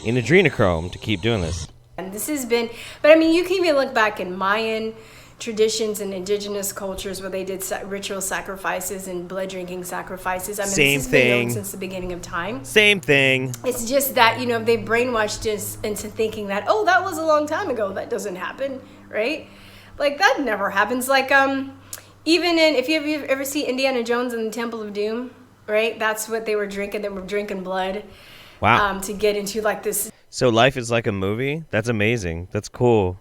in adrenochrome to keep doing this. And this has been, but I mean, you can even look back in Mayan traditions and indigenous cultures where they did ritual sacrifices and blood drinking sacrifices. I mean, this has been known since the beginning of time. Same thing. It's just that, you know, they brainwashed us into thinking that, oh, that was a long time ago. That doesn't happen, right? Like, that never happens. Like, even in, if you ever see Indiana Jones and the Temple of Doom, right? That's what they were drinking. They were drinking blood. Wow. To get into, like, this. So life is like a movie? That's amazing. That's cool.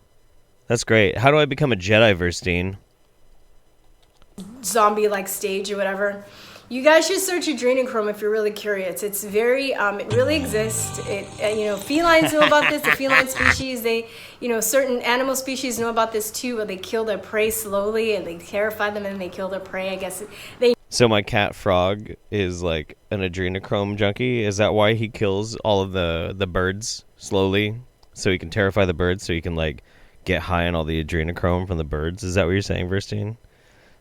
That's great. How do I become a Jedi, Verstein? Zombie-like stage or whatever. You guys should search adrenochrome if you're really curious. It's very, it really exists. It, you know, felines know about this. The feline species, they, you know, certain animal species know about this too, where they kill their prey slowly and they terrify them and they kill their prey. I guess they. So my cat Frog is like an adrenochrome junkie. Is that why he kills all of the birds slowly so he can terrify the birds, so he can like get high on all the adrenochrome from the birds. Is that what you're saying, Verstein?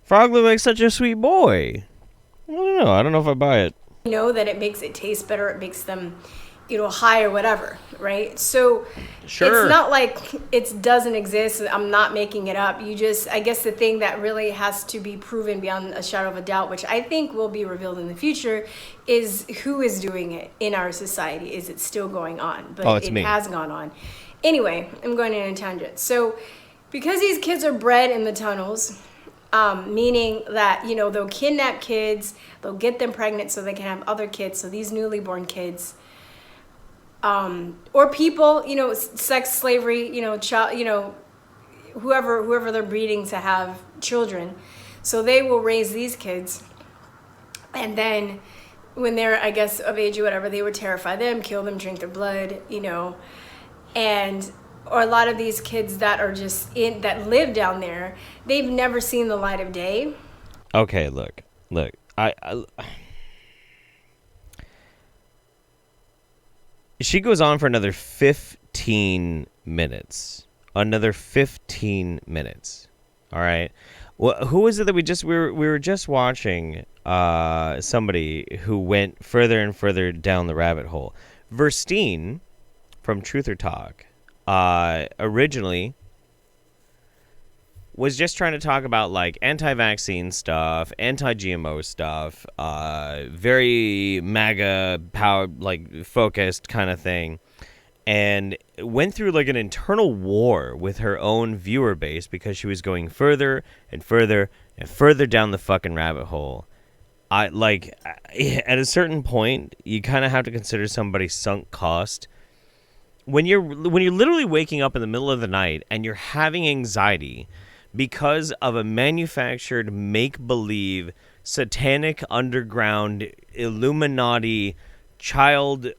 Frog looks like such a sweet boy. I don't know. I don't know if I buy it. You know that it makes it taste better. It makes them, high or whatever, right? So Sure. It's not like it doesn't exist. I'm not making it up. I guess the thing that really has to be proven beyond a shadow of a doubt, which I think will be revealed in the future, is who is doing it in our society. Is it still going on? But it's me. Has gone on. Anyway, I'm going in a tangent. So because these kids are bred in the tunnels, meaning that, they'll kidnap kids, they'll get them pregnant so they can have other kids. So these newly born kids, or people, sex slavery, child, whoever they're breeding to have children. So they will raise these kids. And then when they're, I guess, of age or whatever, they would terrify them, kill them, drink their blood, or a lot of these kids that are that live down there, they've never seen the light of day. Okay, look. She goes on for another 15 minutes. Another 15 minutes. All right. Well, who is it that we were just watching? Somebody who went further and further down the rabbit hole. Verstein from Truth or Talk. Originally was just trying to talk about like anti-vaccine stuff, anti-GMO stuff, very MAGA power like focused kind of thing, and went through like an internal war with her own viewer base because she was going further and further and further down the fucking rabbit hole. At a certain point, you kind of have to consider somebody's sunk cost. When you're literally waking up in the middle of the night and you're having anxiety because of a manufactured make-believe satanic underground Illuminati child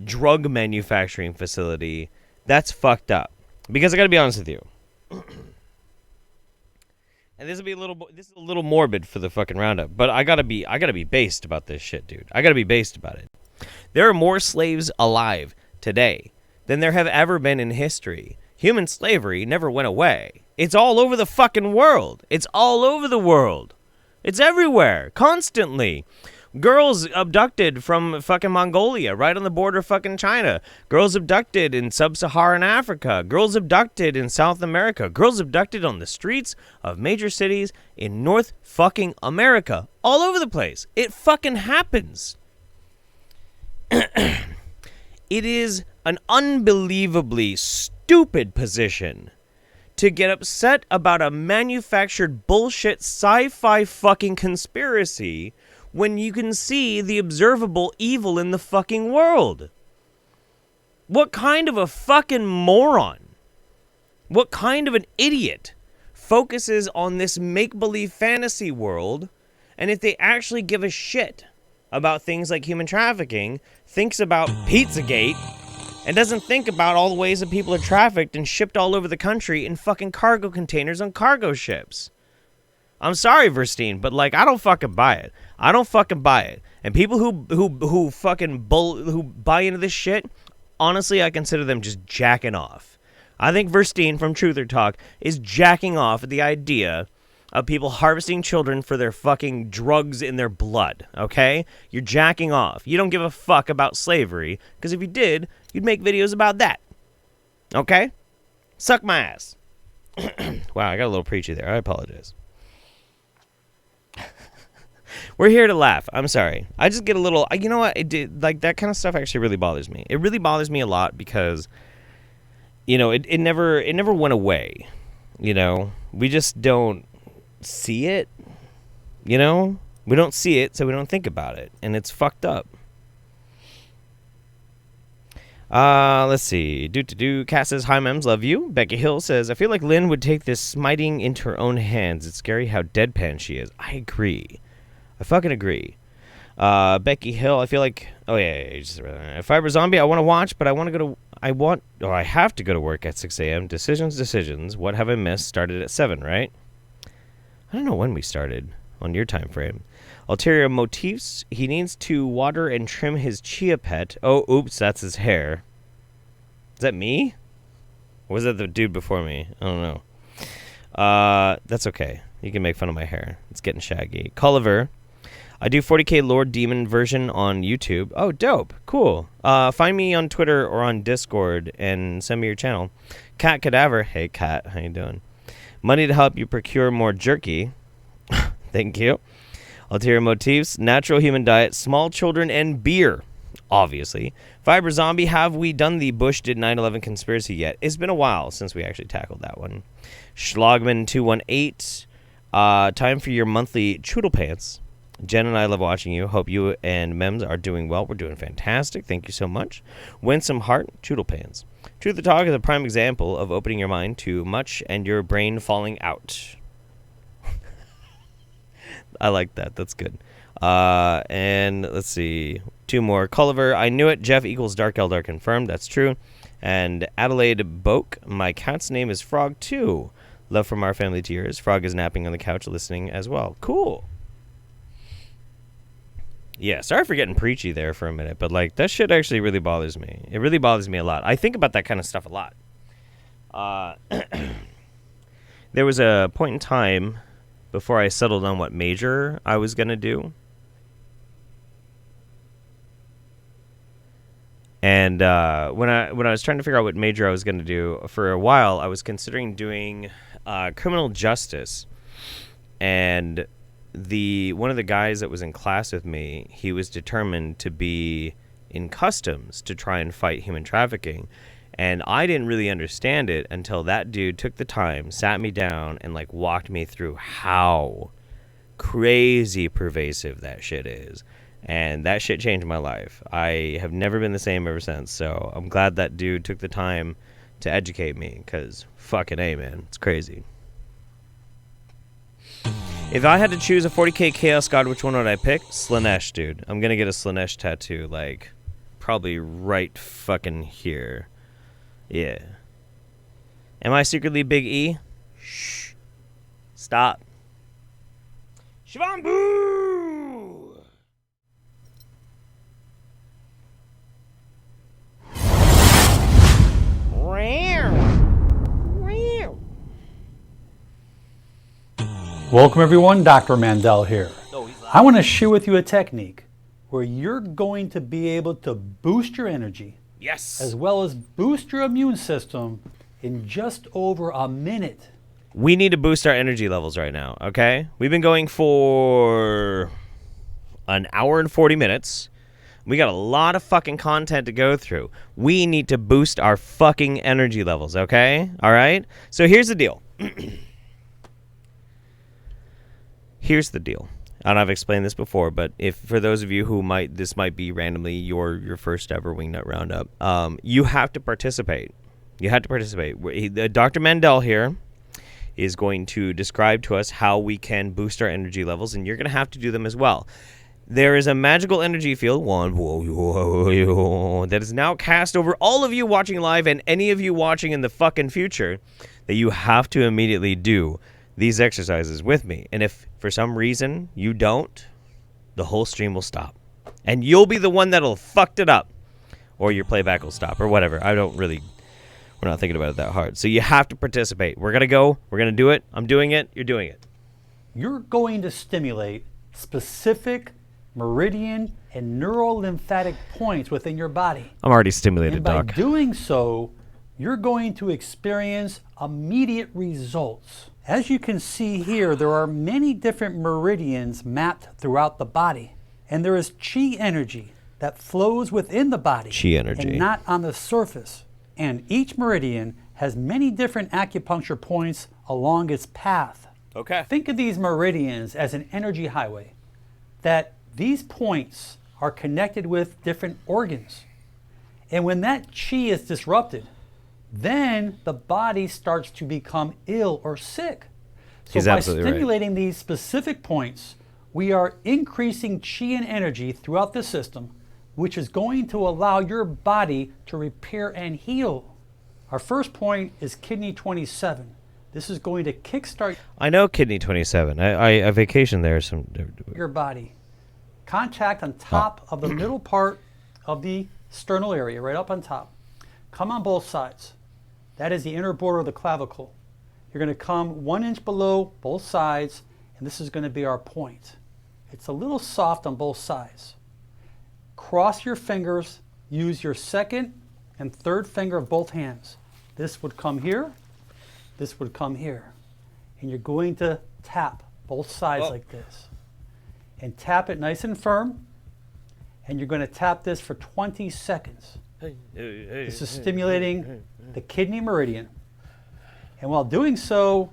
drug manufacturing facility, that's fucked up. Because I got to be honest with you. And this is a little morbid for the fucking roundup, but I got to be based about this shit, dude. I got to be based about it. There are more slaves alive today than there have ever been in history. Human slavery never went away. It's all over the fucking world. It's all over the world. It's everywhere, constantly. Girls abducted from fucking Mongolia, right on the border of fucking China. Girls abducted in sub-Saharan Africa. Girls abducted in South America. Girls abducted on the streets of major cities in North fucking America. All over the place. It fucking happens. It is an unbelievably stupid position to get upset about a manufactured bullshit sci-fi fucking conspiracy when you can see the observable evil in the fucking world. What kind of a fucking moron? What kind of an idiot focuses on this make-believe fantasy world, and if they actually give a shit about things like human trafficking, thinks about Pizzagate, and doesn't think about all the ways that people are trafficked and shipped all over the country in fucking cargo containers on cargo ships. I'm sorry, Verstein, but like I don't fucking buy it. I don't fucking buy it. And people who buy into this shit, honestly, I consider them just jacking off. I think Verstein from Truth or Talk is jacking off at the idea of people harvesting children for their fucking drugs in their blood, okay? You're jacking off. You don't give a fuck about slavery, because if you did, you'd make videos about that. Okay? Suck my ass. Wow, I got a little preachy there. I apologize. We're here to laugh. I'm sorry. I just get a little... You know what? Like, that kind of stuff actually really bothers me. It really bothers me a lot because, you know, it never went away. You know? We just don't see it. You know? We don't see it, so we don't think about it. And it's fucked up. Let's see. Kat says, hi, mems, love you. Becky Hill says, I feel like Lynn would take this smiting into her own hands. It's scary how deadpan she is. I agree. I fucking agree. Becky Hill, I feel like... Oh, yeah. Fiber Zombie, I want to watch, but I have to go to work at 6 a.m. Decisions. What have I missed? Started at 7, right? I don't know when we started on your time frame. Ulterior motifs. He needs to water and trim his chia pet. Oh, oops, that's his hair. that me? Or was that the dude before me? I don't know. That's okay. You can make fun of my hair. It's getting shaggy. Culliver. I do 40k Lord Demon version on YouTube. Oh, dope. Cool. Find me on Twitter or on Discord and send me your channel. Cat Cadaver. Hey, Cat. How you doing? Money to help you procure more jerky. Thank you. Ulterior motifs. Natural human diet. Small children and beer. Obviously. Fiber Zombie. Have we done the Bush did 9/11 conspiracy yet? It's been a while since we actually tackled that one. Schlogman218. Time for your monthly Choodle Pants. Jen and I love watching you. Hope you and Mems are doing well. We're doing fantastic. Thank you so much. Winsome Heart, Choodle Pants. Truth to Talk is a prime example of opening your mind too much and your brain falling out. I like that. That's good. And let's see. 2 more. Culliver, I knew it. Jeff equals Dark Eldar confirmed. That's true. And Adelaide Boak, my cat's name is Frog too. Love from our family to yours. Frog is napping on the couch listening as well. Cool. Yeah, sorry for getting preachy there for a minute, but like that shit actually really bothers me. It really bothers me a lot. I think about that kind of stuff a lot. There was a point in time before I settled on what major I was going to do. And when I was trying to figure out what major I was going to do, for a while I was considering doing criminal justice. And one of the guys that was in class with me, he was determined to be in customs to try and fight human trafficking. And I didn't really understand it until that dude took the time, sat me down, and like walked me through how crazy pervasive that shit is. And that shit changed my life. I have never been the same ever since. So I'm glad that dude took the time to educate me, because fucking A, man. It's crazy. If I had to choose a 40k Chaos God, which one would I pick? Slaanesh, dude. I'm gonna get a Slaanesh tattoo, like, probably right fucking here. Yeah. Am I secretly Big E? Shh. Stop. Shivambu! Welcome everyone, Dr. Mandel here. I want to share with you a technique where you're going to be able to boost your energy, yes, as well as boost your immune system in just over a minute. We need to boost our energy levels right now, okay? We've been going for an hour and 40 minutes. We got a lot of fucking content to go through. We need to boost our fucking energy levels, okay? All right? So here's the deal. Here's the deal. And I've explained this before, but if for those of you who this might be randomly your first ever Wingnut Roundup, you have to participate. You have to participate. Dr. Mandel here is going to describe to us how we can boost our energy levels, and you're going to have to do them as well. There is a magical energy field, that is now cast over all of you watching live and any of you watching in the fucking future, that you have to immediately do these exercises with me. And if for some reason you don't, the whole stream will stop. And you'll be the one that'll fucked it up. Or your playback will stop, or whatever. We're not thinking about it that hard. So you have to participate. We're going to go. We're going to do it. I'm doing it. You're doing it. You're going to stimulate specific meridian and neurolymphatic points within your body. I'm already stimulated, and by Doc. doing so, you're going to experience immediate results. As you can see here, there are many different meridians mapped throughout the body. And there is chi energy that flows within the body. Chi energy. And not on the surface. And each meridian has many different acupuncture points along its path. Okay. Think of these meridians as an energy highway. That these points are connected with different organs. And when that chi is disrupted, then the body starts to become ill or sick. So He's by absolutely stimulating these specific points, we are increasing chi and energy throughout the system, which is going to allow your body to repair and heal. Our first point is kidney 27. This is going to kickstart. I know kidney 27. I vacationed there. Your body. Contact on top of the middle part of the sternal area, right up on top. come on both sides. That is the inner border of the clavicle. You're going to come 1 inch below both sides, and this is going to be our point. It's a little soft on both sides. Cross your fingers, use your second and third finger of both hands. This would come here, this would come here. And you're going to tap both sides like this. And tap it nice and firm. And you're going to tap this for 20 seconds. This is stimulating the kidney meridian. And while doing so,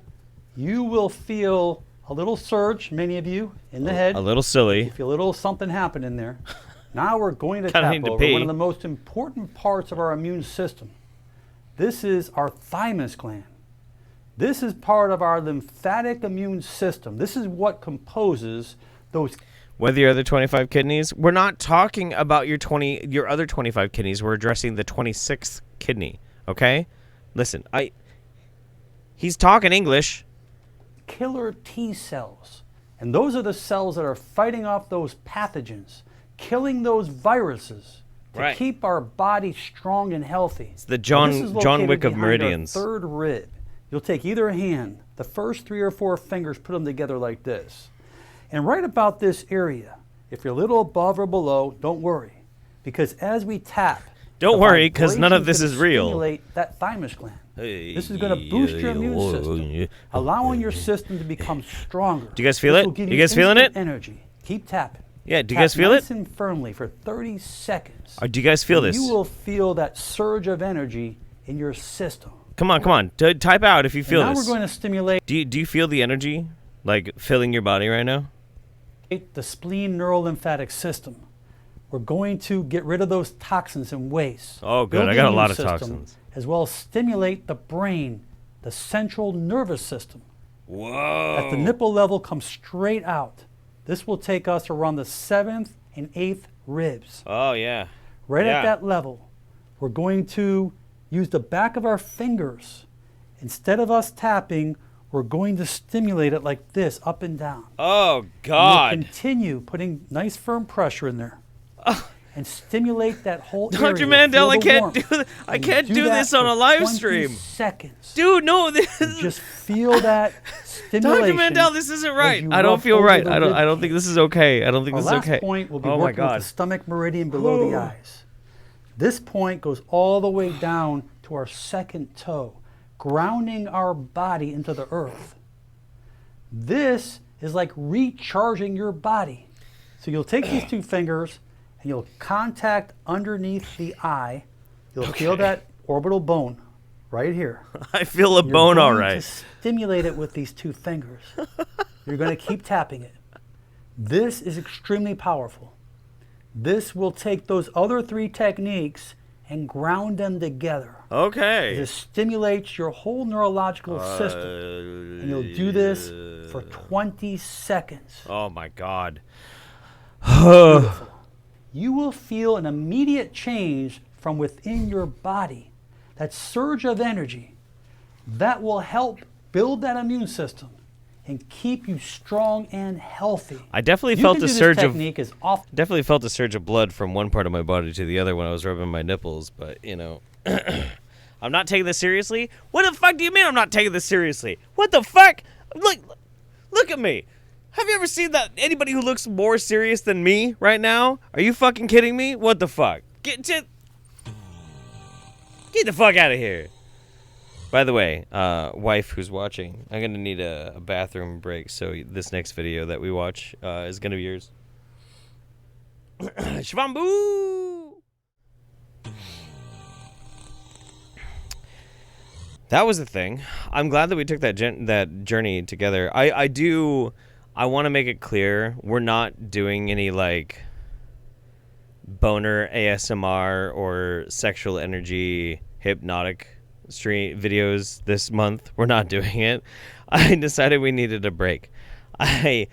you will feel a little surge, many of you, in the head. A little silly. You feel a little something happen in there. Now we're going to Kinda tap need to over pee. one of the most important parts of our immune system. This is our thymus gland. This is part of our lymphatic immune system. This is what composes those. Whether your other 25 kidneys, we're not talking about your other 25 kidneys. We're addressing the 26th kidney. Okay, listen, he's talking English. Killer T cells, and those are the cells that are fighting off those pathogens, killing those viruses to keep our body strong and healthy. It's the John Wick of meridians. Third rib. You'll take either hand, the first 3 or 4 fingers, put them together like this. And right about this area, if you're a little above or below, don't worry. Because as we tap, don't worry, because none of this is real. Stimulate that thymus gland. This is going to boost your immune system, allowing your system to become stronger. Do you guys feel it? You guys feeling it? Energy. Keep tapping. Yeah, do you guys feel it? Nice and firmly for 30 seconds. Do you guys feel this? You will feel that surge of energy in your system. Come on, come on. Type out if you feel this. Now we're going to stimulate. Do you feel the energy, like, filling your body right now? The spleen neurolymphatic system. We're going to get rid of those toxins and waste. Oh, good. I got a lot of toxins. As well as stimulate the brain, the central nervous system. Whoa. At the nipple level, come straight out. This will take us around the 7th and 8th ribs. Oh, yeah. Right at that level, we're going to use the back of our fingers. Instead of us tapping, we're going to stimulate it like this, up and down. Oh, God. And we'll continue putting nice firm pressure in there. And stimulate that whole area. Dr. Mandel, I can't do this on a live stream. Seconds. Dude, no, just feel that stimulation. Dr. Mandel, this isn't right. I don't feel right. I don't think this is okay. I don't think this is okay. Our last point will be working with the stomach meridian below the eyes. This point goes all the way down to our second toe, grounding our body into the earth. This is like recharging your body. So you'll take these 2 fingers and you'll contact underneath the eye. You'll feel that orbital bone right here. I feel a bone all right. You're going to stimulate it with these 2 fingers. You're going to keep tapping it. This is extremely powerful. This will take those other 3 techniques and ground them together. Okay. This stimulates your whole neurological system. And you'll do this for 20 seconds. Oh, my God. Beautiful. You will feel an immediate change from within your body. That surge of energy that will help build that immune system and keep you strong and healthy. I definitely felt a surge of blood from one part of my body to the other when I was rubbing my nipples, but you know, I'm not taking this seriously. What the fuck do you mean I'm not taking this seriously? What the fuck? Look at me. Have you ever seen that anybody who looks more serious than me right now? Are you fucking kidding me? What the fuck? Get the fuck out of here. By the way, wife who's watching, I'm going to need a bathroom break, so this next video that we watch is going to be yours. Shivambu! That was the thing. I'm glad that we took that journey together. I want to make it clear, we're not doing any, like, boner ASMR or sexual energy hypnotic stream videos this month. We're not doing it. I decided we needed a break. We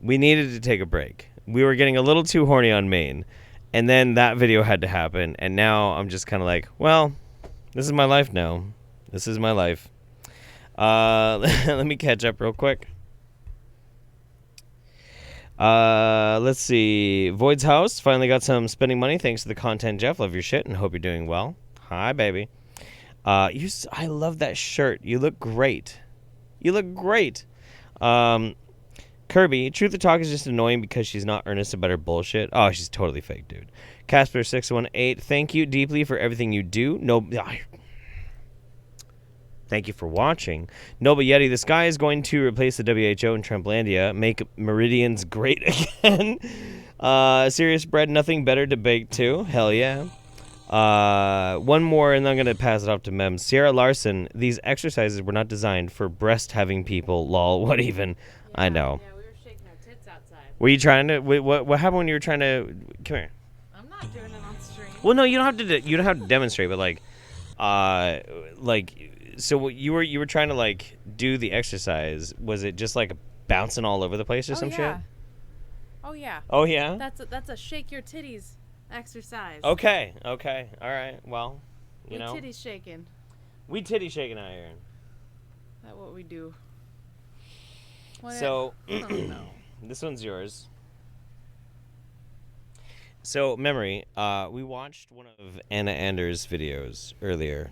needed to take a break. We were getting a little too horny on main, and then that video had to happen, and now I'm just kind of like, well, this is my life now. This is my life. Let me catch up real quick. Let's see. Void's house finally got some spending money thanks to the content, Jeff. Love your shit and hope you're doing well. Hi, baby. I love that shirt. You look great. You look great. Kirby, Truth or Talk is just annoying because she's not earnest about her bullshit. Oh, she's totally fake, dude. Casper618, thank you deeply for everything you do. Thank you for watching. Noble Yeti, this guy is going to replace the WHO in Trumplandia, make meridians great again. Serious bread, nothing better to bake too. Hell yeah. One more, and I'm going to pass it off to Mem. Sierra Larson, these exercises were not designed for breast-having people. Lol, what even? Yeah, I know. Yeah, we were shaking our tits outside. Were you trying to... What happened when you were trying to... Come here. I'm not doing it on stream. Well, no, you don't have to demonstrate, but so you were trying to like do the exercise. Was it just like bouncing all over the place or some shit? Oh yeah. Oh yeah. That's a shake your titties exercise. Okay. All right. Well, you know. Titties shaking. We titty shaking out here. That's what we do. So, this one's yours. So, Memory, we watched one of Anna Anders' videos earlier,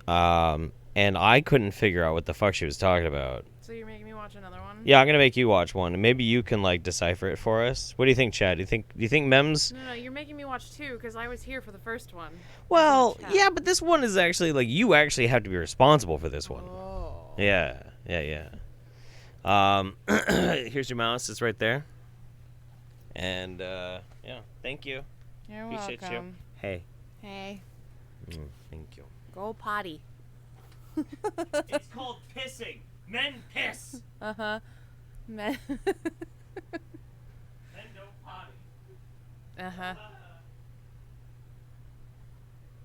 and I couldn't figure out what the fuck she was talking about. So you're making me watch another one? Yeah, I'm gonna make you watch one, and maybe you can like decipher it for us. What do you think, Chad? Do you think Mems? No, you're making me watch two because I was here for the first one. Well, yeah, but this one is actually like you actually have to be responsible for this one. Oh. Yeah. Here's your mouse. It's right there. And yeah, thank you. You're Appreciate welcome. You. Hey. Thank you. Go potty. It's called pissing. Men piss. Uh-huh. Men. Men don't potty. Uh-huh.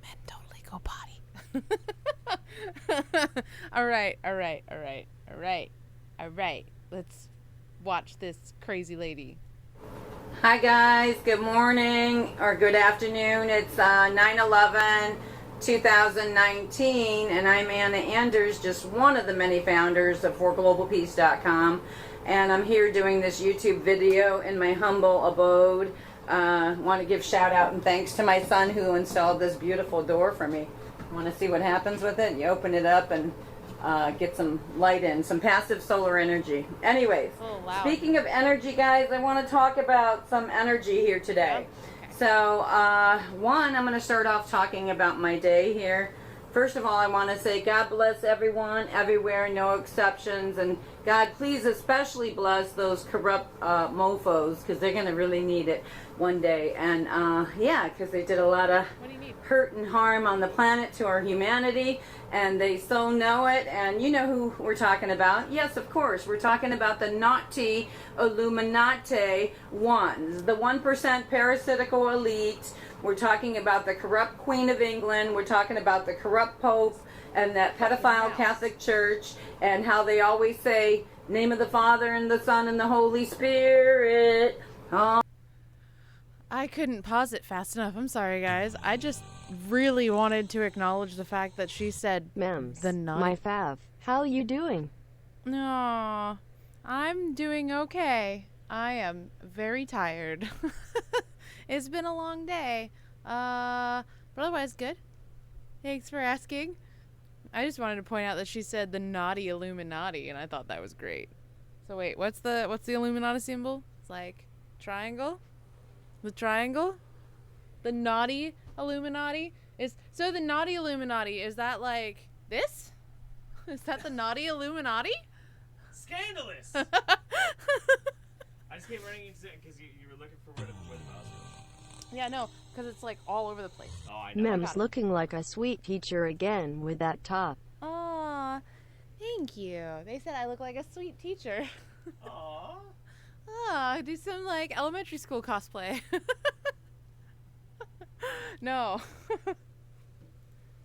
Men totally go potty. All right. Let's watch this crazy lady. Hi guys, good morning or good afternoon. It's 9/11/2019 and I'm Anna Anders, just one of the many founders of forglobalpeace.com, and I'm here doing this YouTube video in my humble abode. Want to give shout out and thanks to my son who installed this beautiful door for me. Want to see what happens with it? You open it up and get some light in, some passive solar energy. Anyways, speaking of energy, guys, I want to talk about some energy here today. Yep. Okay. So, one, I'm going to start off talking about my day here. First of all, I want to say God bless everyone, everywhere, no exceptions. And God, please especially bless those corrupt mofos, because they're going to really need it one day. And yeah, because they did a lot of hurt and harm on the planet to our humanity. And they so know it. And you know who we're talking about. Yes, of course. We're talking about the naughty Illuminati ones. The 1% parasitical elite. We're talking about the corrupt Queen of England. We're talking about the corrupt Pope and that pedophile Catholic Church, and how they always say, name of the Father and the Son and the Holy Spirit. Oh. I couldn't pause it fast enough. I'm sorry, guys. I just really wanted to acknowledge the fact that she said Mems, the not. my fav. How you doing? No, I'm doing okay. I am very tired. It's been a long day. But otherwise good. Thanks for asking. I just wanted to point out that she said the naughty Illuminati, and I thought that was great. So wait, what's the Illuminati symbol? It's like triangle? The triangle? The naughty Illuminati is so the naughty Illuminati, is that like this? Is that the naughty Illuminati? Scandalous. I just kept running into it because you were looking for where the mouse was. Yeah, no, because it's like all over the place. Oh, I know. Mems looking like a sweet teacher again with that top. Aw, thank you. They said I look like a sweet teacher. Aw. Ah, do some like elementary school cosplay. No.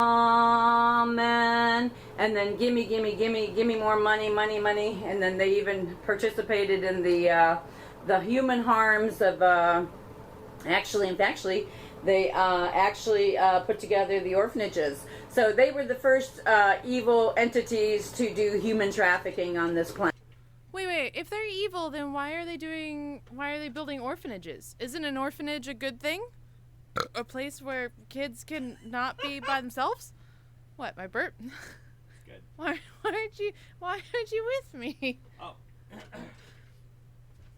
Amen. And then gimme more money. And then they even participated in the human harms of actually they put together the orphanages. So they were the first evil entities to do human trafficking on this planet. Wait. if they're evil, then why are they building orphanages? Isn't an orphanage a good thing? A place where kids can not be by themselves? What, my burp? Good. Why aren't you with me? Oh.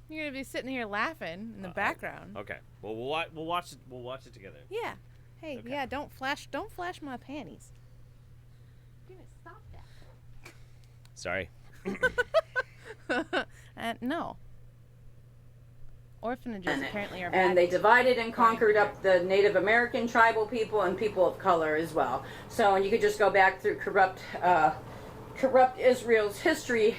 You're gonna be sitting here laughing in the background. Okay. Well, we'll watch it together. Yeah. Hey, Okay. yeah, don't flash my panties. You're gonna stop that. Sorry. No. Orphanages apparently are bad. And they divided and conquered up the Native American tribal people and people of color as well. So, and you could just go back through corrupt Israel's history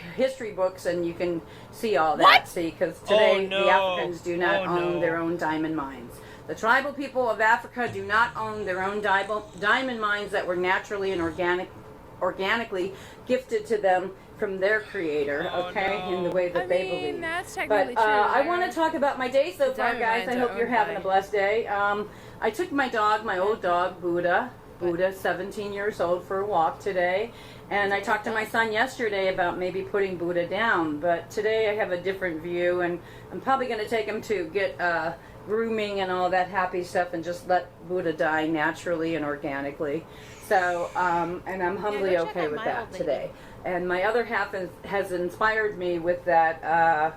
books, and you can see all that. What? See, because today no. the Africans do not own no. their own diamond mines. The tribal people of Africa do not own their own diamond mines that were naturally and organically gifted to them from their creator, in the way that they believe. That's technically But true. I want to talk about my day so far, diamond guys. mines I are hope you're owned having by- a blessed day. I took my old dog, Buddha, 17 years old, for a walk today. And I talked to my son yesterday about maybe putting Buddha down. But today I have a different view, and I'm probably going to take him to get grooming and all that happy stuff and just let Buddha die naturally and organically. So, and I'm humbly go check okay out with my that old lady. today. And my other half has inspired me with that.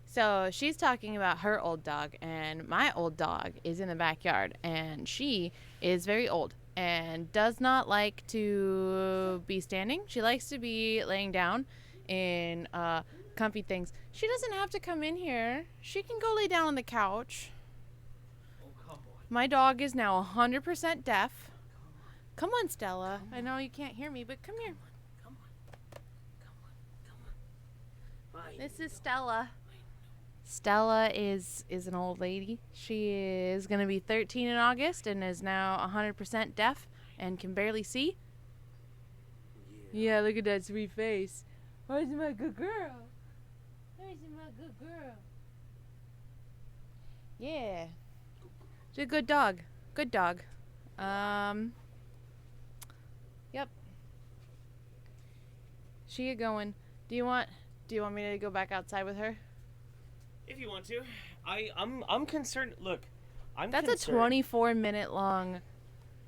So she's talking about her old dog, and my old dog is in the backyard, and she is very old and does not like to be standing. She likes to be laying down in comfy things. She doesn't have to come in here. She can go lay down on the couch. My dog is now 100% deaf. Come on, Stella. I know you can't hear me, but come here. This is Stella. Stella is an old lady. She is going to be 13 in August and is now 100% deaf and can barely see. Yeah, look at that sweet face. Where's my good girl? Where's my good girl? Yeah. She's a good dog. Good dog. Yep. She get going. Do you want me to go back outside with her? If you want to, I'm concerned. Look, That's concerned. a 24-minute long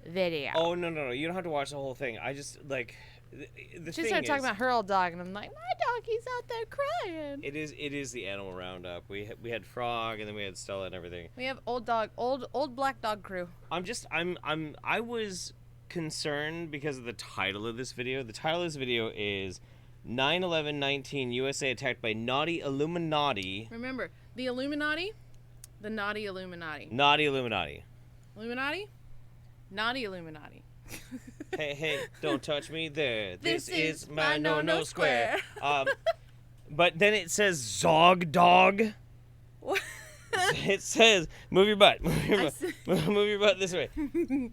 video. Oh no! You don't have to watch the whole thing. I just like the She thing started talking is, about her old dog, and I'm like, my doggy's out there crying. It is the animal roundup. We had Frog, and then we had Stella and everything. We have old black dog crew. I was concerned because of the title of this video. The title of this video is 9/11/19 USA attacked by naughty Illuminati. Remember, the Illuminati, the naughty Illuminati. Naughty Illuminati. Illuminati? Naughty Illuminati. Hey, don't touch me there. This is is my my no square. But then it says Zog Dog. It says, move your butt. Move your butt this way.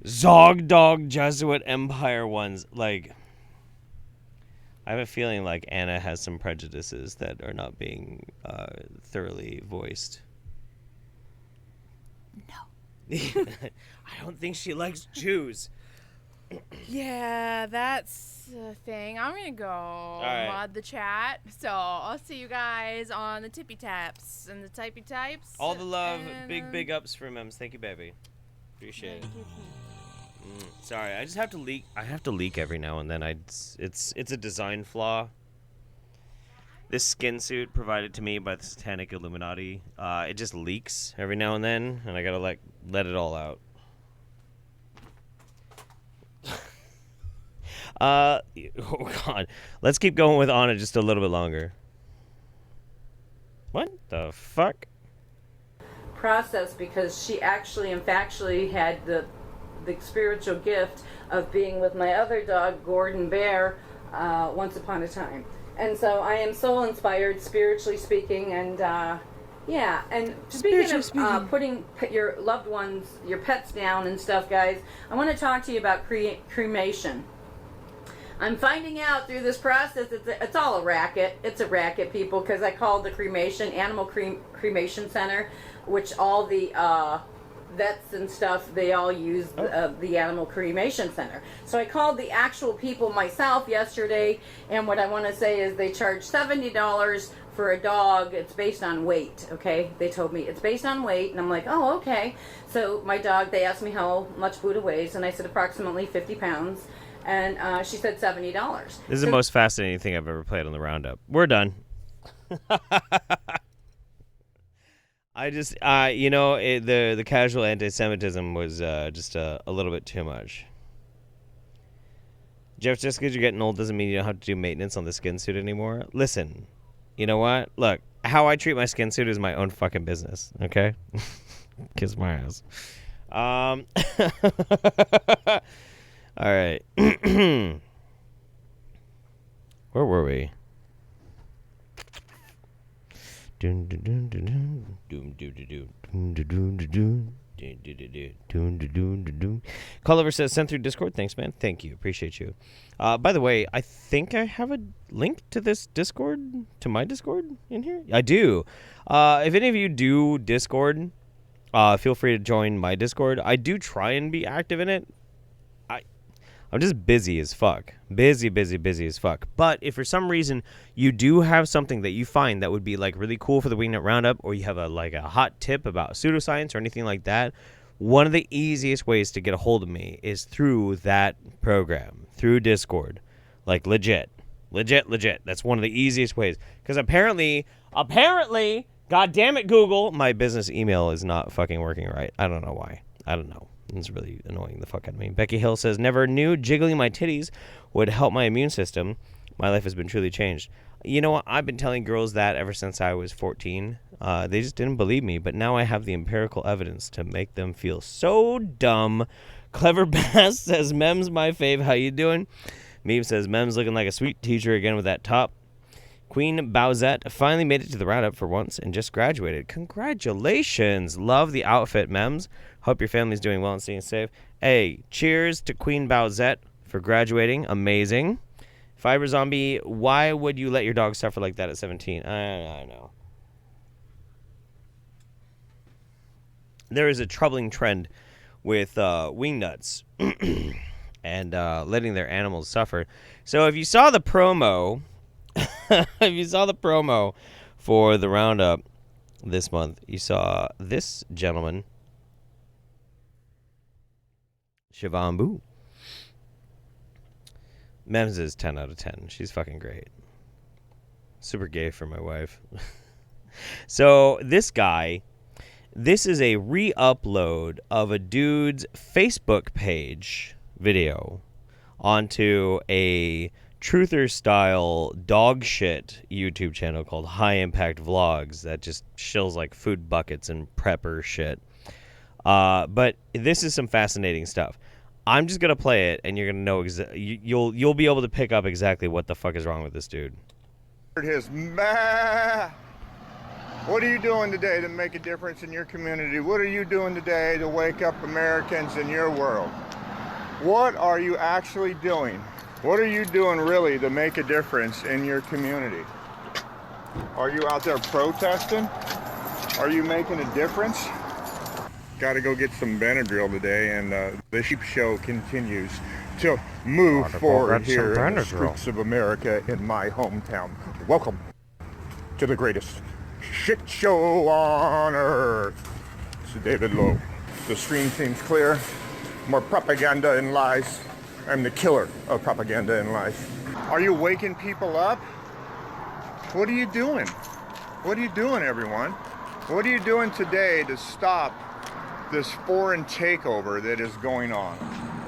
Zog Dog Jesuit Empire ones. Like, I have a feeling like Anna has some prejudices that are not being thoroughly voiced. No. I don't think she likes Jews. Yeah, that's the thing. I'm gonna go right. mod the chat. So I'll see you guys on the tippy taps and the typey types. All the love, and, big ups for Mems. Thank you, baby. Appreciate it. Sorry, I just have to leak. I have to leak every now and then. It's a design flaw. This skin suit provided to me by the Satanic Illuminati, it just leaks every now and then, and I gotta let it all out. Oh God, let's keep going with Anna just a little bit longer. What the fuck? Process, because she actually and factually had the spiritual gift of being with my other dog, Gordon Bear, once upon a time. And so I am so inspired, spiritually speaking, and yeah. And speaking of putting your loved ones, your pets down and stuff, guys, I want to talk to you about cremation. I'm finding out through this process it's all a racket. It's a racket, people, because I called the animal cremation center, which all the vets and stuff, they all use the animal cremation center. So I called the actual people myself yesterday, and what I want to say is they charge $70 for a dog, it's based on weight, okay? They told me it's based on weight, and I'm like, oh, okay. So my dog, they asked me how much Buddha weighs, and I said approximately 50 pounds, and she said $70. This is the most fascinating thing I've ever played on the Roundup. We're done. I just, the casual anti-Semitism was just a little bit too much. Jeff, just because you're getting old doesn't mean you don't have to do maintenance on the skin suit anymore. Listen, you know what? Look, how I treat my skin suit is my own fucking business, okay? Kiss my ass. All right. Where were we? Culliver says, send through Discord. Thanks, man. Thank you. Appreciate you. By the way, I think I have a link to this Discord, to my Discord in here. I do. If any of you do Discord, feel free to join my Discord. I do try and be active in it. I'm just busy as fuck. Busy as fuck. But if for some reason you do have something that you find that would be like really cool for the Wingnut Roundup, or you have a hot tip about pseudoscience or anything like that, one of the easiest ways to get a hold of me is through that program, through Discord. Like legit. That's one of the easiest ways. Because apparently, god damn it, Google, my business email is not fucking working right. I don't know why. I don't know. It's really annoying the fuck out of me. Becky Hill says, never knew jiggling my titties would help my immune system. My life has been truly changed. You know what? I've been telling girls that ever since I was 14. They just didn't believe me, but now I have the empirical evidence to make them feel so dumb. Clever Bass says, Mem's my fave. How you doing? Meme says, Mem's looking like a sweet teacher again with that top. Queen Bowsette finally made it to the Roundup for once and just graduated. Congratulations. Love the outfit, Mems. Hope your family's doing well and staying safe. Hey, cheers to Queen Bowsette for graduating. Amazing. Fiber Zombie, why would you let your dog suffer like that at 17? I know. There is a troubling trend with wingnuts and letting their animals suffer. So if you saw the promo... if you saw the promo for the Roundup this month, you saw this gentleman, Shivambu. Mems is 10 out of 10. She's fucking great. Super gay for my wife. So this guy, this is a re-upload of a dude's Facebook page video onto a truther-style dog shit YouTube channel called High Impact Vlogs that just shills like food buckets and prepper shit. But this is some fascinating stuff. I'm just gonna play it, and you're gonna know you'll be able to pick up exactly what the fuck is wrong with this dude. His what are you doing today to make a difference in your community? What are you doing today to wake up Americans in your world? What are you actually doing? What are you doing really to make a difference in your community? Are you out there protesting? Are you making a difference? Got to go get some Benadryl today, and the sheep show continues to move forward here in the streets of America in my hometown. Welcome to the greatest shit show on earth. This is David Lowe. The stream seems clear. More propaganda and lies. I'm the killer of propaganda and lies. Are you waking people up? What are you doing? What are you doing, everyone? What are you doing today to stop this foreign takeover that is going on?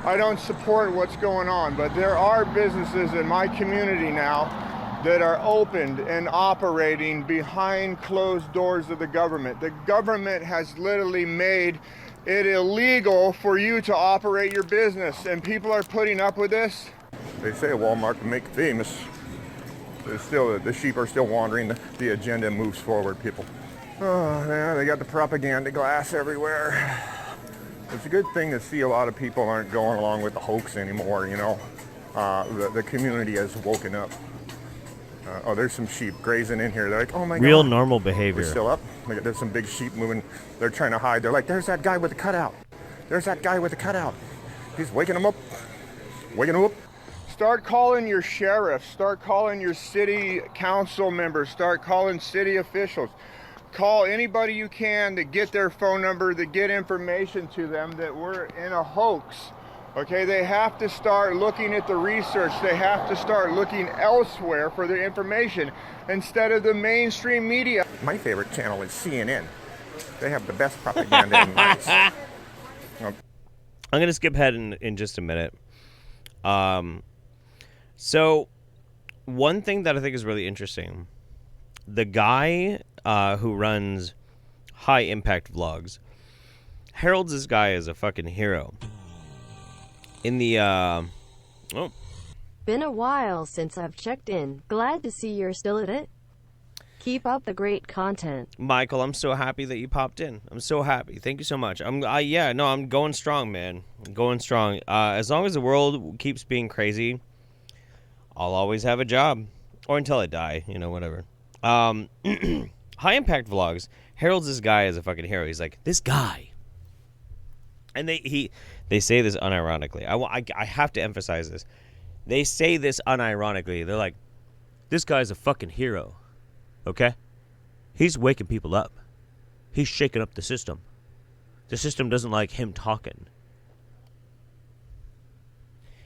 I don't support what's going on, but there are businesses in my community now that are opened and operating behind closed doors of the government. The government has literally made it illegal for you to operate your business, and people are putting up with this. They say Walmart can make famous. The sheep are still wandering. The agenda moves forward, people. Oh, man, they got the propaganda glass everywhere. It's a good thing to see a lot of people aren't going along with the hoax anymore, you know. The community has woken up. Oh, there's some sheep grazing in here. They're like, oh my God. Real normal behavior. They're still up. Look, there's some big sheep moving. They're trying to hide. They're like, there's that guy with the cutout. There's that guy with the cutout. He's waking them up. Waking them up. Start calling your sheriff, start calling your city council members, start calling city officials. Call anybody you can to get their phone number, to get information to them that we're in a hoax. Okay, they have to start looking at the research. They have to start looking elsewhere for their information instead of the mainstream media. My favorite channel is CNN. They have the best propaganda in life. I'm going to skip ahead in just a minute. So, one thing that I think is really interesting, the guy who runs High Impact Vlogs heralds this guy as a fucking hero. In the, Been a while since I've checked in. Glad to see you're still at it. Keep up the great content. Michael, I'm so happy that you popped in. I'm so happy. Thank you so much. I'm going strong, man. I'm going strong. As long as the world keeps being crazy, I'll always have a job. Or until I die, whatever. High Impact Vlogs heralds this guy as a fucking hero. He's like, this guy. And they say this unironically. I have to emphasize this. They say this unironically. They're like, this guy's a fucking hero. Okay? He's waking people up. He's shaking up the system. The system doesn't like him talking.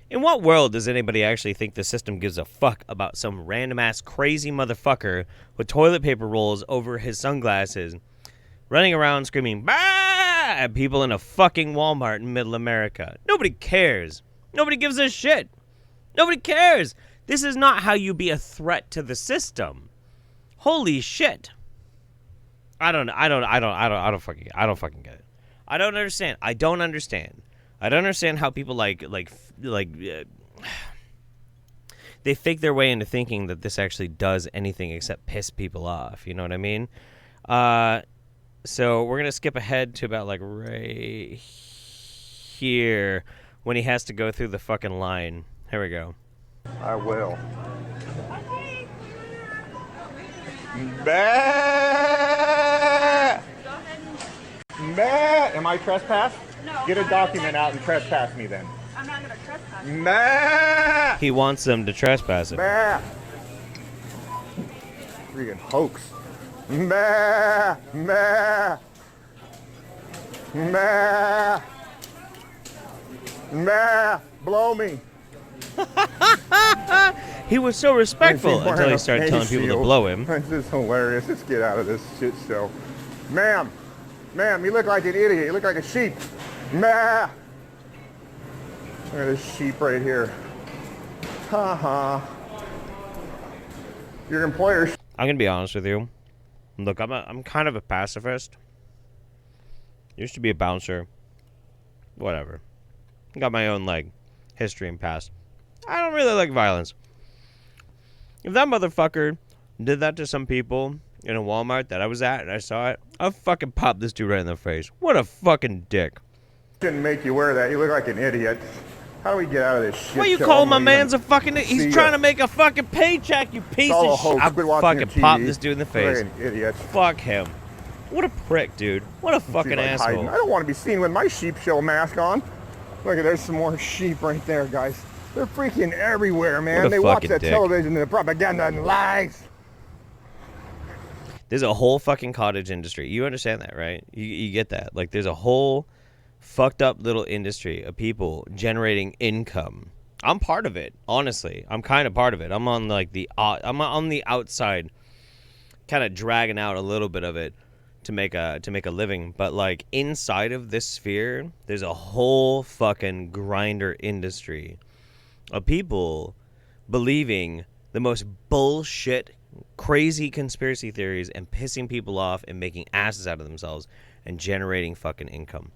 In what world does anybody actually think the system gives a fuck about some random-ass crazy motherfucker with toilet paper rolls over his sunglasses running around screaming, bah! At people in a fucking Walmart in middle America? Nobody cares. Nobody gives a shit. Nobody cares. This is not how you be a threat to the system. Holy shit. I don't fucking get it. I don't understand. I don't understand how people like they fake their way into thinking that this actually does anything except piss people off. You know what I mean? So we're gonna skip ahead to about like right here when he has to go through the fucking line. Here we go. I will. Bah! Bah! Am I trespassed? No. Get a document out and trespass me then. I'm not going to trespass. Bah! He wants them to trespass him. Bah! Freaking hoax. Bah! Bah! Bah! Bah! Blow me. He was so respectful until he started telling people to blow him. This is hilarious. Let's get out of this shit show. Ma'am, you look like an idiot. You look like a sheep. Look at this sheep right here. Your employer. I'm gonna be honest with you. Look, I'm kind of a pacifist. Used to be a bouncer. Whatever. Got my own history and past. I don't really like violence. If that motherfucker did that to some people in a Walmart that I was at and I saw it, I'll fucking pop this dude right in the face. What a fucking dick. Shouldn't make you wear that. You look like an idiot. How do we get out of this shit? What you call my man's a fucking... He's trying to make a fucking paycheck, you piece of shit. I'll fucking pop this dude in the face. Like an idiot. Fuck him. What a prick, dude. What a fucking asshole. Hiding. I don't want to be seen with my sheep show mask on. Look, there's some more sheep right there, guys. They're freaking everywhere, man. They watch that television and the propaganda and lies. There's a whole fucking cottage industry. You understand that, right? You get that. There's a whole fucked up little industry of people generating income. I'm part of it, honestly. I'm kind of part of it. I'm on I'm on the outside, kind of dragging out a little bit of it to make a living. But inside of this sphere, there's a whole fucking grinder industry of people believing the most bullshit, crazy conspiracy theories and pissing people off and making asses out of themselves and generating fucking income.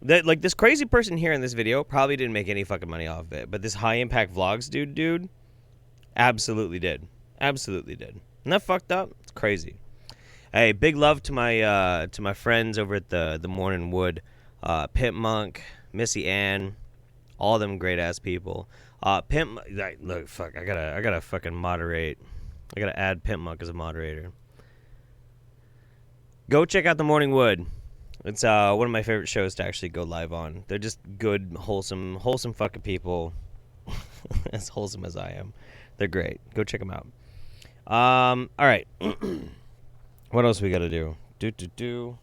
That this crazy person here in this video probably didn't make any fucking money off of it, but this High Impact Vlogs dude absolutely did. Absolutely did. Isn't that fucked up? It's crazy. Hey, big love to my friends over at the Morning Wood, Pimp Monk, Missy Ann, all them great ass people. Pimp, look, fuck, I gotta fucking moderate. I gotta add Pimp Monk as a moderator. Go check out the Morning Wood. It's one of my favorite shows to actually go live on. They're just good, wholesome fucking people. as wholesome as I am. They're great. Go check them out. All right. What else we got to do?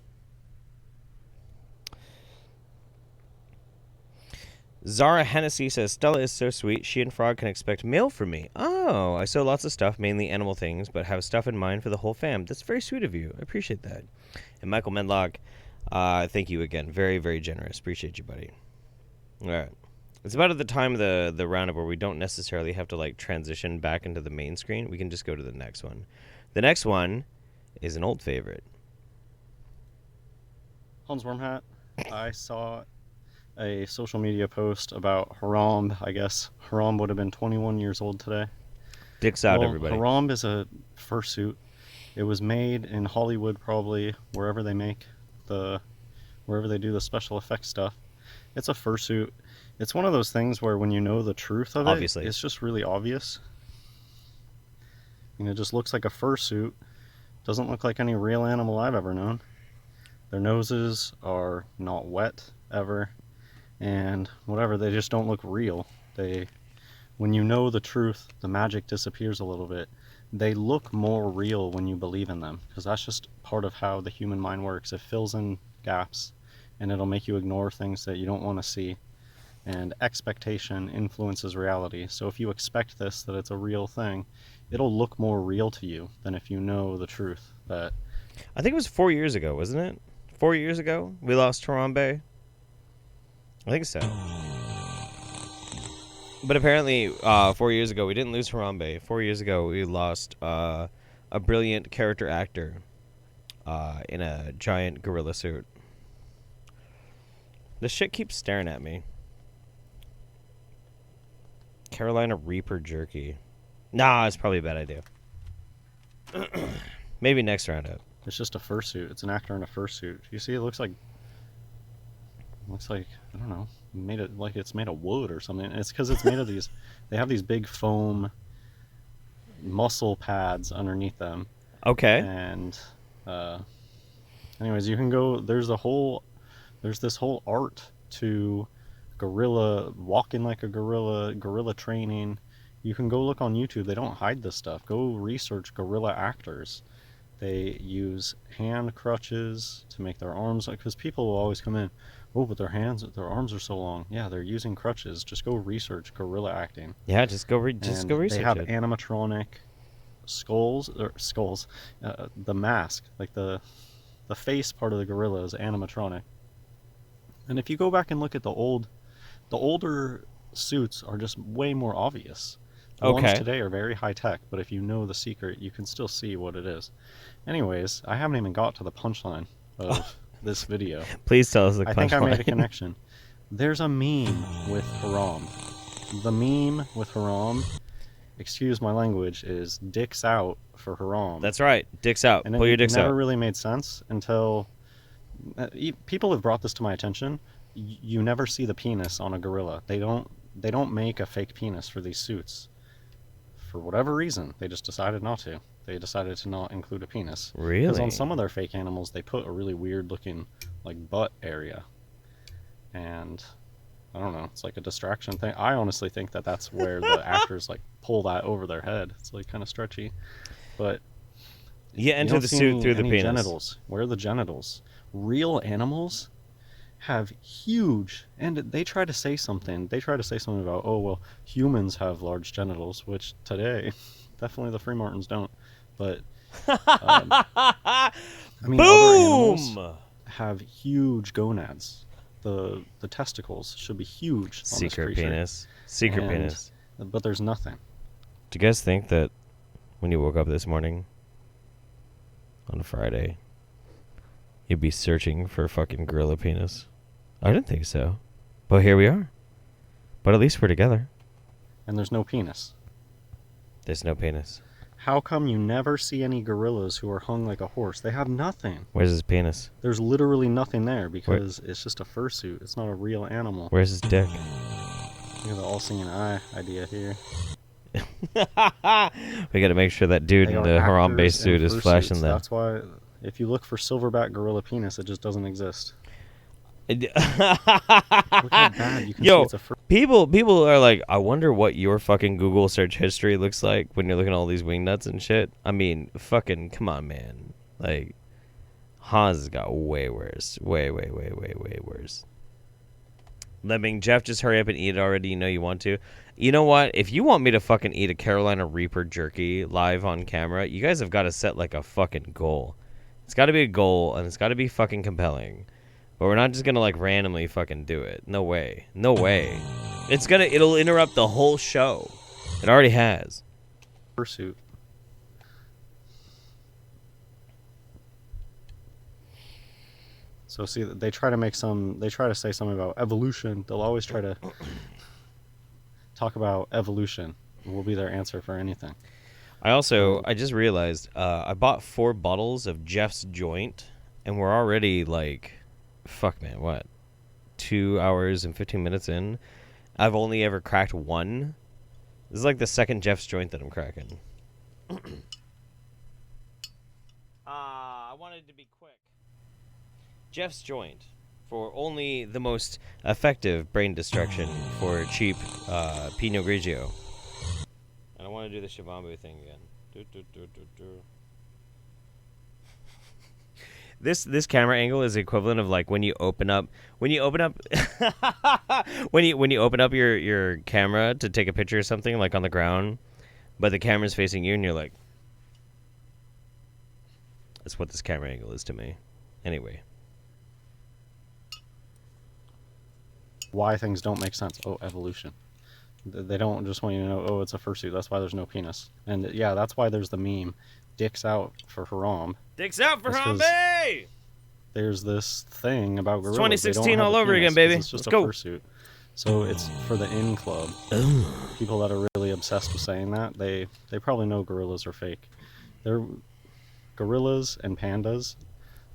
Zara Hennessy says, Stella is so sweet. She and Frog can expect mail from me. Oh, I sew lots of stuff, mainly animal things, but have stuff in mind for the whole fam. That's very sweet of you. I appreciate that. And Michael Menlock, thank you again. Very, very generous. Appreciate you, buddy. All right. It's about at the time of the roundup where we don't necessarily have to like transition back into the main screen. We can just go to the next one. The next one is an old favorite. Hans Wormhat, I saw a social media post about Harambe. I guess Harambe would have been 21 years old today. Dicks out, everybody. Harambe is a fursuit. It was made in Hollywood, probably wherever they do the special effects stuff. It's a fursuit. It's one of those things where when you know the truth of it, it's just really obvious. It just looks like a fursuit. Doesn't look like any real animal I've ever known. Their noses are not wet ever, and whatever, they just don't look real. When you know the truth, the magic disappears a little bit. They look more real when you believe in them, because that's just part of how the human mind works. It fills in gaps, and it'll make you ignore things that you don't want to see. And expectation influences reality. So if you expect this, that it's a real thing, it'll look more real to you than if you know the truth. That I think it was 4 years ago, wasn't it? 4 years ago we lost Harambe. I think so. But apparently 4 years ago we didn't lose Harambe. 4 years ago we lost a brilliant character actor in a giant gorilla suit. This shit keeps staring at me. Carolina Reaper jerky. Nah, it's probably a bad idea. Maybe next roundup. It's just a fursuit. It's an actor in a fursuit. You see, it looks like I don't know, made it like it's made of wood or something. It's because it's made of these. They have these big foam muscle pads underneath them. Okay. And anyways, you can go. There's this whole art to gorilla walking like a gorilla training. You can go look on YouTube. They don't hide this stuff. Go research gorilla actors. They use hand crutches to make their arms, because people will always come in, oh, but their arms are so long. Yeah, they're using crutches. Just go research gorilla acting. Yeah, just go research They have it. animatronic skulls. The mask, like the face part of the gorilla is animatronic. And if you go back and look at the older suits are just way more obvious. The ones today are very high tech, but if you know the secret, you can still see what it is. Anyways, I haven't even got to the punchline of this video. Please tell us the punchline. I think I made a connection. There's a meme with Harambe. The meme with Harambe, excuse my language, is dicks out for Harambe. That's right. Dicks out. And Pull your dicks out. It never really made sense until people have brought this to my attention. You never see the penis on a gorilla. They don't make a fake penis for these suits. For whatever reason, they just decided not to. They decided to not include a penis. Really? Because on some of their fake animals, they put a really weird looking like butt area. And I don't know, it's like a distraction thing. I honestly think that that's where the actors like pull that over their head. It's like kind of stretchy. But yeah, enter the suit through the penis. Genitals. Where are the genitals? Real animals have huge, and they try to say something. They try to say something about, oh, well, humans have large genitals, which today, definitely the Free Martins don't. But, I mean, other animals have huge gonads. The testicles should be huge on Secret this creature. penis. Secret penis. But there's nothing. Do you guys think that when you woke up this morning on a Friday, you'd be searching for a fucking gorilla penis? I didn't think so. But here we are. But at least we're together. And there's no penis. There's no penis. How come you never see any gorillas who are hung like a horse? They have nothing. Where's his penis? There's literally nothing there because it's just a fursuit. It's not a real animal. Where's his dick? You know, the all-seeing eye idea here. We got to make sure that dude in the Harambe suit is flashing that. That's why if you look for silverback gorilla penis, it just doesn't exist. Look how bad you can see Yo, it's a people are like, I wonder what your fucking Google search history looks like when you're looking at all these wingnuts and shit. I mean, fucking, come on, man. Like, Hans has got way worse. Way worse. Lemming, Jeff, just hurry up and eat it already. You know you want to. You know what? If you want me to fucking eat a Carolina Reaper jerky live on camera, you guys have got to set like a fucking goal. It's got to be a goal, and it's got to be fucking compelling. But we're not just gonna like randomly fucking do it. No way. No way. It'll interrupt the whole show. It already has. Fursuit. So see, they try to say something about evolution. They'll always try to talk about evolution. It will be their answer for anything. I just realized I bought 4 bottles of Jeff's Joint, and we're already like, fuck man, what? 2 hours and 15 minutes in. I've only ever cracked 1. This is like the second Jeff's Joint that I'm cracking. I wanted to be quick. Jeff's Joint, for only the most effective brain destruction for cheap Pinot Grigio. And I want to do the Shivambu thing again. This camera angle is the equivalent of like when you open up when you open up your camera to take a picture of something like on the ground, but the camera's facing you and you're like, that's what this camera angle is to me. Anyway. Why things don't make sense. Oh, evolution. They don't just want you to know, oh, it's a fursuit. That's why there's no penis. And yeah, that's why there's the meme, dicks out for Harambe. Dicks out for Harambe! There's this thing about gorillas. 2016 all over again, baby. It's just Let's go. Fursuit. So it's for the in club. People that are really obsessed with saying that, they probably know gorillas are fake. They're gorillas and pandas.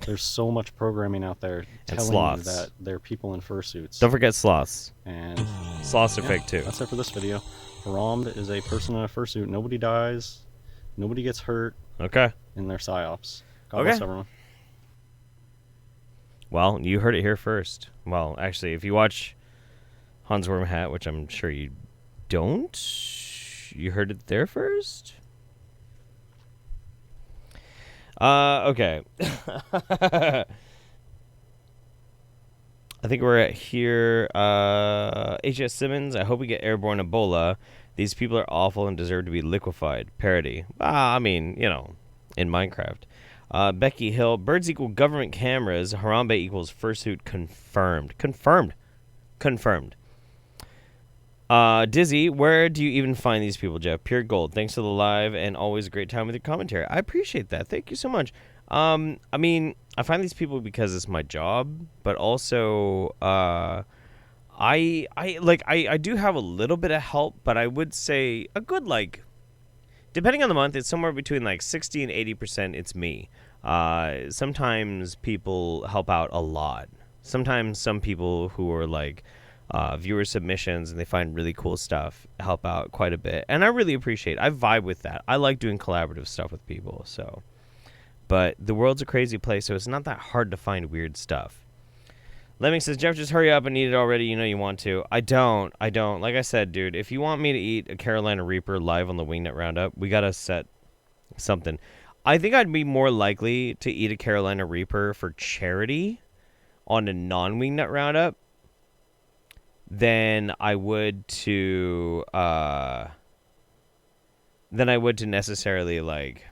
There's so much programming out there telling you that they're people in fursuits. Don't forget sloths. And sloths are fake too. That's it for this video. Harambe is a person in a fursuit. Nobody dies. Nobody gets hurt. Okay. In their psyops. God bless everyone. Well, you heard it here first. Well, actually, if you watch Hans Worm Hat, which I'm sure you don't, you heard it there first? Okay. I think we're at here. H.S. Simmons, I hope we get airborne Ebola. These people are awful and deserve to be liquefied. Parody. I mean, you know, in Minecraft. Becky Hill, birds equal government cameras. Harambe equals fursuit confirmed. Confirmed. Dizzy, where do you even find these people, Jeff? Pure gold. Thanks for the live and always a great time with your commentary. I appreciate that. Thank you so much. I mean, I find these people because it's my job, but also, I do have a little bit of help, but I would say a good, like, depending on the month, it's somewhere between like 60 and 80% it's me. Sometimes people help out a lot. Sometimes some people who are like, viewer submissions and they find really cool stuff help out quite a bit, and I really appreciate it. I vibe with that. I like doing collaborative stuff with people. So, but the world's a crazy place, so it's not that hard to find weird stuff. Lemming says, Jeff, just hurry up and eat it already. You know you want to. I don't. Like I said, dude, if you want me to eat a Carolina Reaper live on the Wingnut Roundup, we gotta set something. I think I'd be more likely to eat a Carolina Reaper for charity on a non-Wingnut Roundup than I would to necessarily like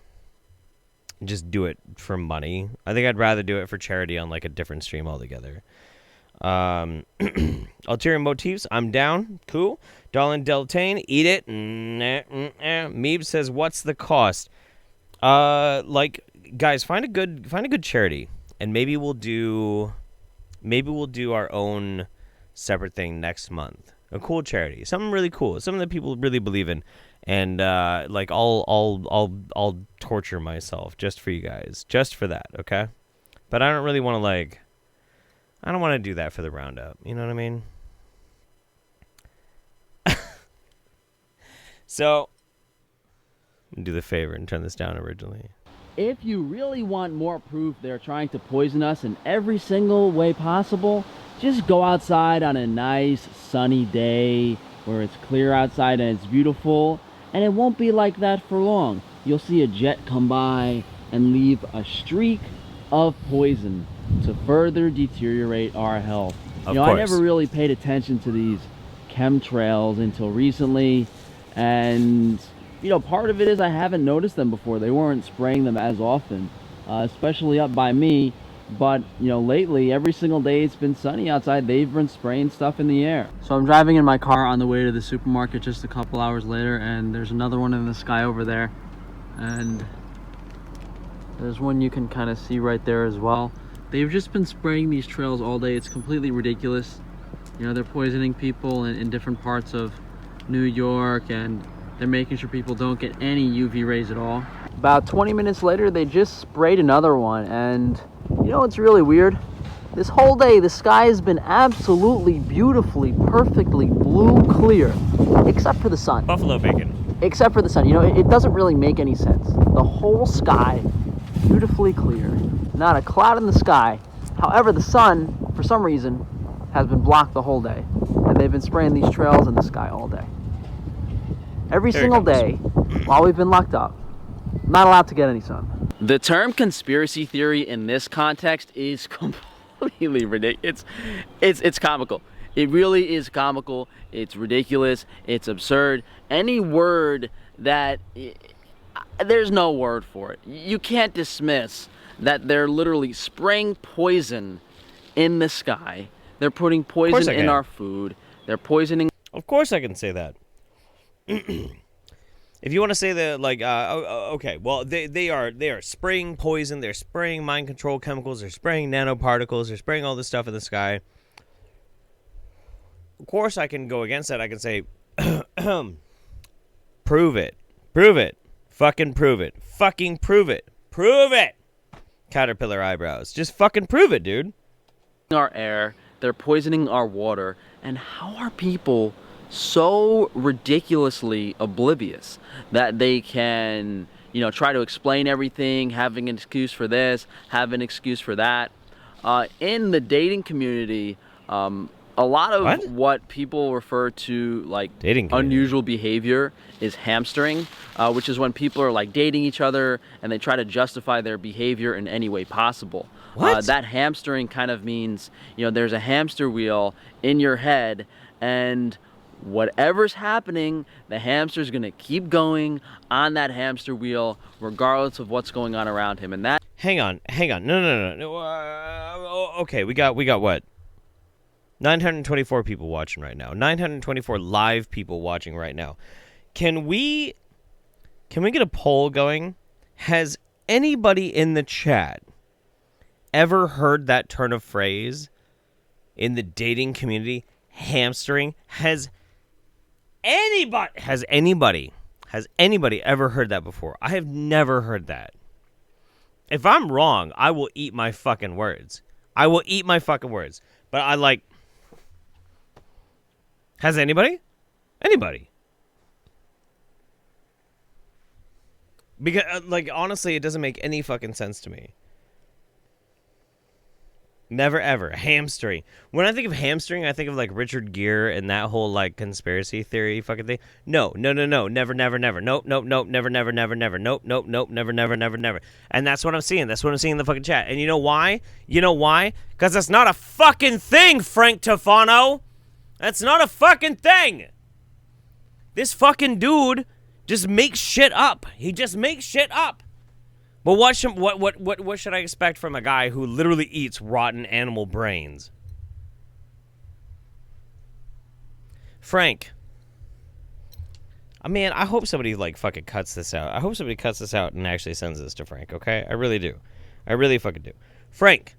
just do it for money. I think I'd rather do it for charity on like a different stream altogether. Ulterior motifs, I'm down. Cool. Darlin Deltane, eat it. Meeb says, what's the cost? Like, guys, find a good charity, and maybe we'll do our own separate thing next month. A cool charity, something really cool, something that people really believe in, and like I'll torture myself just for you guys, just for that, okay? But I don't really want to I don't want to do that for the roundup. You know what I mean? So, I'm gonna do the favor and turn this down originally. If you really want more proof they're trying to poison us in every single way possible, just go outside on a nice sunny day where it's clear outside and it's beautiful, and it won't be like that for long. You'll see a jet come by and leave a streak of poison to further deteriorate our health. Of I course. never really paid attention to these chemtrails until recently, and part of it is I haven't noticed them before. They weren't spraying them as often, especially up by me. But lately, every single day it's been sunny outside, they've been spraying stuff in the air. So I'm driving in my car on the way to the supermarket just a couple hours later, and there's another one in the sky over there, and there's one you can kind of see right there as well. They've just been spraying these trails all day. It's completely ridiculous. They're poisoning people in different parts of New York, and they're making sure people don't get any UV rays at all. About 20 minutes later, they just sprayed another one, and it's really weird. This whole day, the sky has been absolutely beautifully, perfectly blue clear, except for the sun. Buffalo bacon. Except for the sun. It doesn't really make any sense. The whole sky, beautifully clear. Not a cloud in the sky. However, the sun, for some reason, has been blocked the whole day. And they've been spraying these trails in the sky all day. Every single day, while we've been locked up, not allowed to get any sun. The term conspiracy theory in this context is completely ridiculous. It's comical. It really is comical. It's ridiculous. It's absurd. Any word that... There's no word for it. You can't dismiss that they're literally spraying poison in the sky. They're putting poison in our food. They're poisoning... Of course I can say that. If you want to say that, okay, well, they are spraying poison, they're spraying mind control chemicals, they're spraying nanoparticles, they're spraying all this stuff in the sky. Of course I can go against that. I can say, prove it, fucking prove it, fucking prove it. Caterpillar eyebrows, just fucking prove it, dude. Our air, they're poisoning our water, and how are people so ridiculously oblivious that they can, try to explain everything, having an excuse for this, have an excuse for that? In the dating community, a lot of what people refer to like unusual behavior is hamstering, which is when people are like dating each other and they try to justify their behavior in any way possible. That hamstering kind of means, there's a hamster wheel in your head, and whatever's happening, the hamster's gonna keep going on that hamster wheel regardless of what's going on around him. And that... Hang on. No. Okay, we got what? 924 people watching right now. 924 live people watching right now. Can we get a poll going? Has anybody in the chat ever heard that turn of phrase in the dating community? Hamstering? Has anybody ever heard that before? I have never heard that. If I'm wrong, I will eat my fucking words. But I like... Has anybody? Anybody? Because, honestly, it doesn't make any fucking sense to me. Never ever. Hamstring. When I think of hamstring, I think of Richard Gere and that whole conspiracy theory fucking thing. No. Never. Nope. Never. And that's what I'm seeing. That's what I'm seeing in the fucking chat. And you know why? Because that's not a fucking thing, Frank Tufano. That's not a fucking thing. This fucking dude just makes shit up. He just makes shit up. But what should I expect from a guy who literally eats rotten animal brains? Frank. Man, I hope somebody fucking cuts this out. I hope somebody cuts this out and actually sends this to Frank, okay? I really do. I really fucking do. Frank,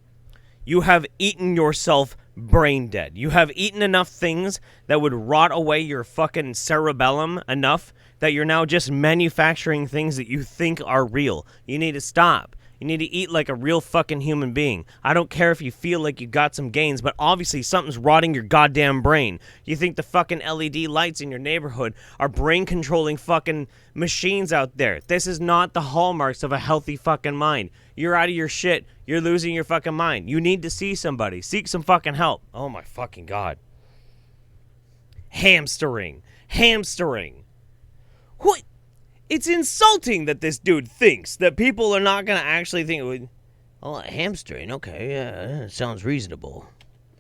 you have eaten yourself brain dead. You have eaten enough things that would rot away your fucking cerebellum enough that you're now just manufacturing things that you think are real. You need to stop. You need to eat like a real fucking human being. I don't care if you feel like you got some gains, but obviously something's rotting your goddamn brain. You think the fucking LED lights in your neighborhood are brain-controlling fucking machines out there. This is not the hallmarks of a healthy fucking mind. You're out of your shit. You're losing your fucking mind. You need to see somebody. Seek some fucking help. Oh my fucking God. Hamstering. What? It's insulting that this dude thinks that people are not going to actually think, oh, hamstering, okay, yeah, sounds reasonable.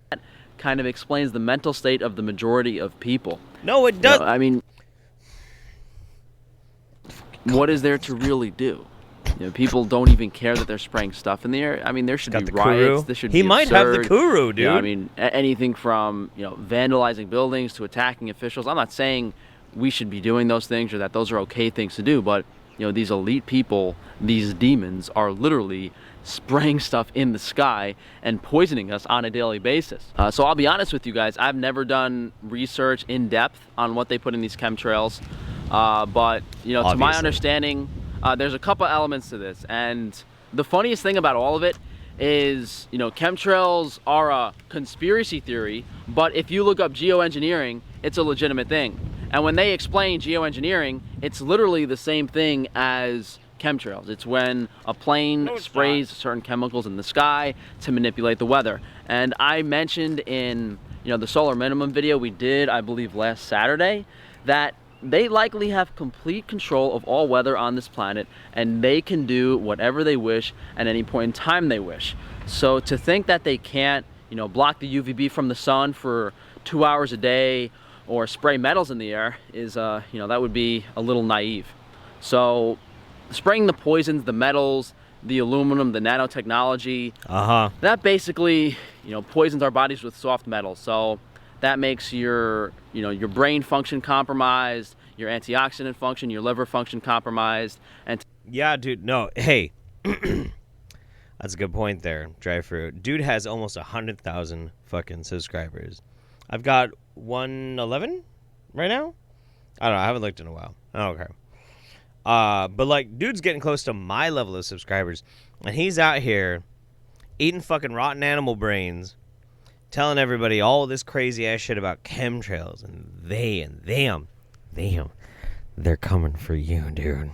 That kind of explains the mental state of the majority of people. No, it doesn't. I mean, what is there to really do? People don't even care that they're spraying stuff in the air. I mean, there should be riots. This should be He might have the kuru, dude. I mean, anything from vandalizing buildings to attacking officials. I'm not saying we should be doing those things or that those are okay things to do, but these elite people, these demons, are literally spraying stuff in the sky and poisoning us on a daily basis. So I'll be honest with you guys, I've never done research in depth on what they put in these chemtrails, but to my understanding, there's a couple elements to this, and the funniest thing about all of it is, chemtrails are a conspiracy theory, but if you look up geoengineering, it's a legitimate thing. And when they explain geoengineering, it's literally the same thing as chemtrails. It's when a plane sprays certain chemicals in the sky to manipulate the weather. And I mentioned in the solar minimum video we did, I believe last Saturday, that they likely have complete control of all weather on this planet, and they can do whatever they wish at any point in time they wish. So to think that they can't block the UVB from the sun for 2 hours a day or spray metals in the air is, that would be a little naive. So spraying the poisons, the metals, the aluminum, the nanotechnology, that basically, poisons our bodies with soft metals. So that makes your brain function compromised, your antioxidant function, your liver function compromised. And yeah, dude, no, hey, that's a good point there, Dry Fruit. Dude has almost 100,000 fucking subscribers. I've got 111 right now. I don't know. I haven't looked in a while. Okay. But like, dude's getting close to my level of subscribers, and he's out here eating fucking rotten animal brains, telling everybody all this crazy ass shit about chemtrails and them, they're coming for you, dude.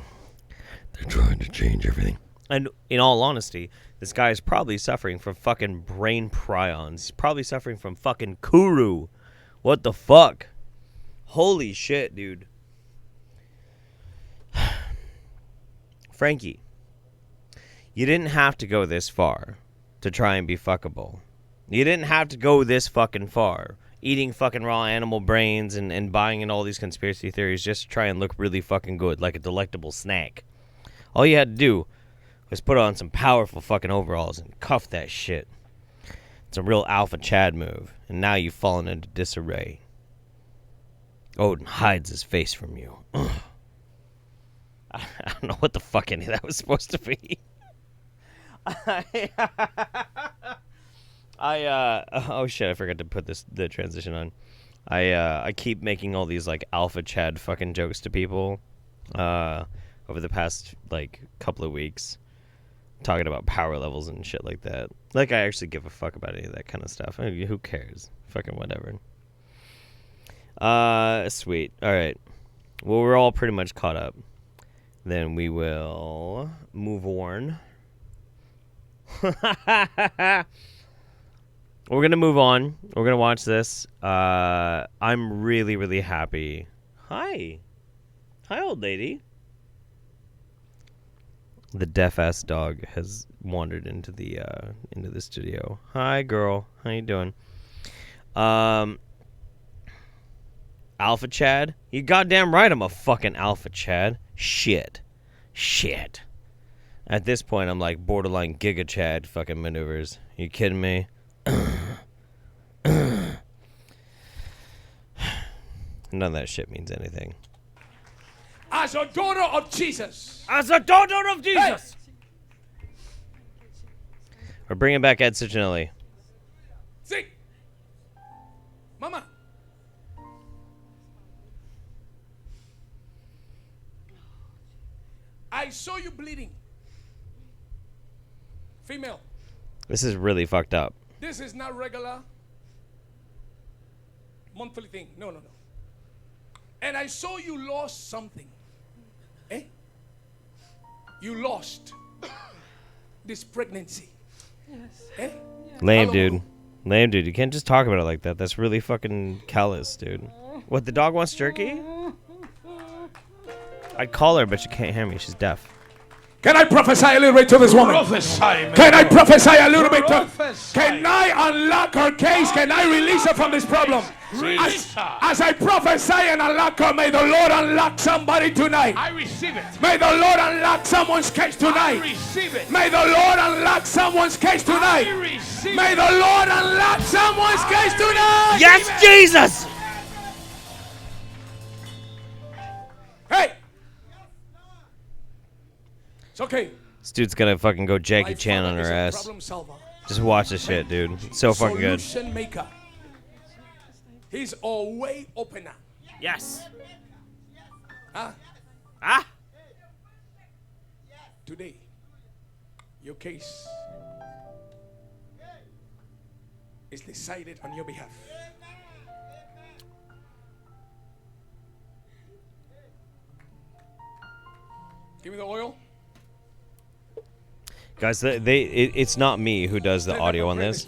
They're trying to change everything. And in all honesty, this guy is probably suffering from fucking brain prions. He's probably suffering from fucking kuru. What the fuck? Holy shit, dude. Frankie, you didn't have to go this far to try and be fuckable. You didn't have to go this fucking far, eating fucking raw animal brains and buying in all these conspiracy theories just to try and look really fucking good, like a delectable snack. All you had to do was put on some powerful fucking overalls and cuff that shit. It's a real alpha Chad move, and now you've fallen into disarray. Odin hides his face from you. Ugh. I don't know what the fuck any of that was supposed to be. Oh shit, I forgot to put the transition on. I keep making all these like alpha Chad fucking jokes to people over the past like couple of weeks, talking about power levels and shit like that. Like I actually give a fuck about any of that kind of stuff. I mean, who cares? Fucking whatever. Sweet. All right. Well, we're all pretty much caught up. Then we will move on. We're going to move on. We're going to watch this. I'm really, really happy. Hi. Hi, old lady. The deaf-ass dog has wandered into the studio. Hi, girl. How you doing? Alpha Chad? You goddamn right I'm a fucking Alpha Chad. Shit. At this point, I'm like borderline Giga Chad fucking maneuvers. You kidding me? None of that shit means anything. As a daughter of Jesus. As a daughter of Jesus. Hey. We're bringing back Ed Cicinelli. See. Mama. I saw you bleeding. Female. This is really fucked up. This is not regular monthly thing. No, no, no. And I saw you lost something. Eh? You lost this pregnancy. Yes. Eh? Lame, dude. Lame, dude. You can't just talk about it like that. That's really fucking callous, dude. What, the dog wants jerky? I'd call her, but she can't hear me. She's deaf. Can I prophesy a little bit to this woman? Can I prophesy a little bit to her? Can I unlock her case? Can I release her from this problem? As I prophesy and unlock her, may the Lord unlock somebody tonight. I receive it. May the Lord unlock someone's case tonight. I receive it. May the Lord unlock someone's case tonight. I receive May it. the Lord unlock someone's case tonight. Yes, Jesus! Hey! It's okay. This dude's gonna fucking go Jackie Chan on her ass. Problem solver. Just watch this shit, dude. It's so fucking good. Solution maker. He's a way opener. Yes. Huh? Ah. Today, your case is decided on your behalf. Give me the oil. Guys, it's not me who does the audio on this.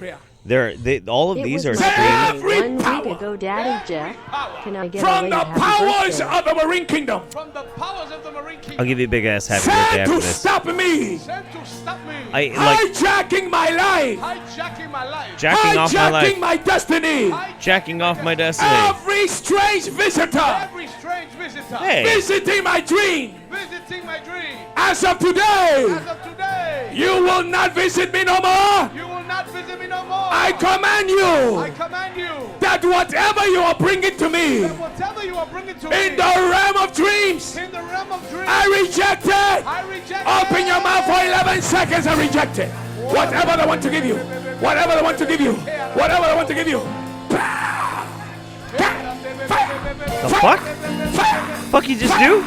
All of It these was are my streamed. birthday 1 week ago, Daddy Jeff. Can I get a From late the happy powers birthday? of the Marine Kingdom. From the powers of the Marine Kingdom. I'll give you a big ass happy birthday Sent after to this. stop me. Sent to stop me. Hijacking my life. Hijacking my life. Jacking off my life. Hijacking my destiny. Jacking off my destiny. Every strange visitor. Every strange visitor. Hey. Visiting my dream. Visiting my dream. As of today. As of today. You will not visit me no more. You will not visit me no more. I command you. I command you. That whatever you are bringing to me. That whatever you are bringing to me. In the realm of dreams. In the realm of dreams. I reject it. I reject Open it. your mouth for 11 seconds and reject it. Whatever they want to give you. Whatever they want to give you. Whatever they want to give you. The fuck? Fuck you just do?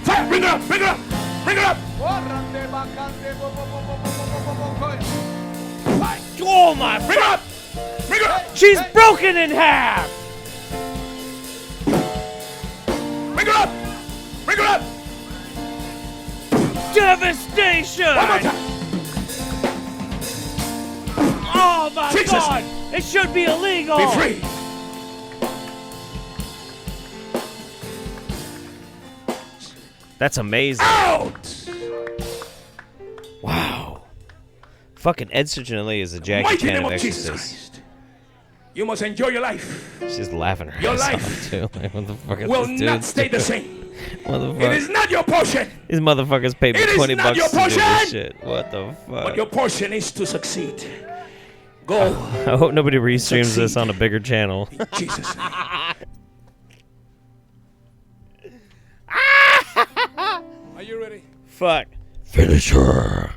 Fire! Bring it up! Bring it up! Bring it up! Oh my! Bring it up! Bring it up! She's broken in half! Bring it up! Bring it up! Devastation! One more time! Oh my Jesus. God! It should be illegal! Be free! That's amazing. Out! Wow. Fucking Ed Cicinelli is a Jackie Mighty Chan name of of Jesus Exorcist. Christ. You must enjoy your life. She's laughing her Your ass life off too. Like, what the fuck is will this not dude stay the doing? same. Motherfucker. It is not your portion. These motherfuckers paid me It is 20 not bucks your to do this portion. shit. What the fuck? But your portion is to succeed. Go. I hope nobody restreams this on a bigger channel. In Jesus' name. Are you ready? Fuck. Finish her.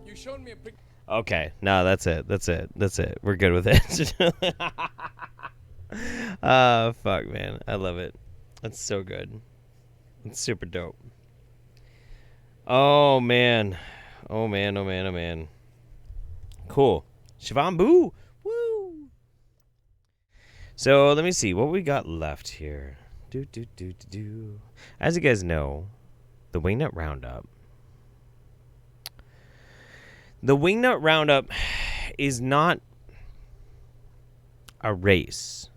You showed me a picture. Okay, no, that's it. That's it. That's it. We're good with it. Fuck, man. I love it. That's so good. It's super dope. Oh, man. Oh, man. Oh, man. Oh, man. Cool. Shivambu. Woo. So, let me see. What we got left here. As you guys know, the Wingnut Roundup. The Wingnut Roundup is not a race.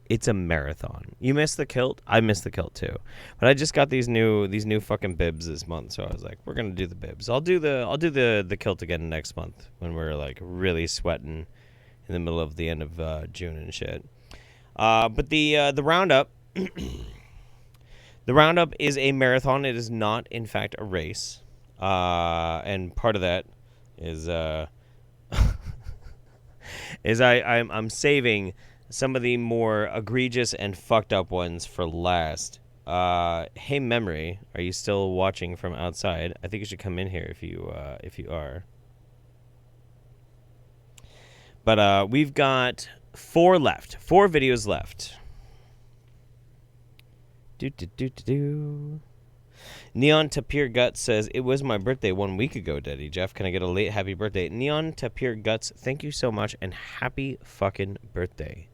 It's a marathon. You missed the kilt? I missed the kilt too. But I just got these new fucking bibs this month, so I was like, we're gonna do the bibs. I'll do the kilt again next month when we're like really sweating in the middle of the end of June and shit. But the roundup the roundup is a marathon. It is not, in fact, a race. And part of that is I'm saving some of the more egregious and fucked up ones for last. Hey Memory, are you still watching from outside? I think you should come in here if you are. But we've got 4 left. 4 videos left. Neon Tapir Guts says, it was my birthday 1 week ago, Daddy Jeff. Can I get a late happy birthday? Neon Tapir Guts, thank you so much, and happy fucking birthday.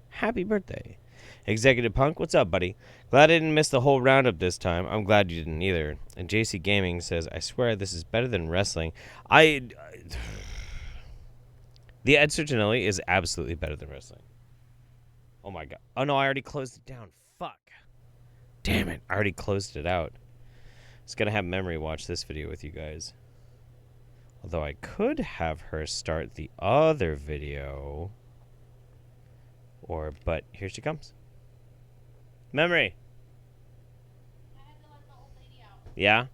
Happy birthday. Executive Punk, what's up, buddy? Glad I didn't miss the whole roundup this time. I'm glad you didn't either. And JC Gaming says, I swear this is better than wrestling. The Ed Serginelli is absolutely better than wrestling. Oh my god. Oh no, I already closed it down. Fuck. Damn it. I already closed it out. I was going to have Memory watch this video with you guys. Although I could have her start the other video. But here she comes. Memory. Yeah?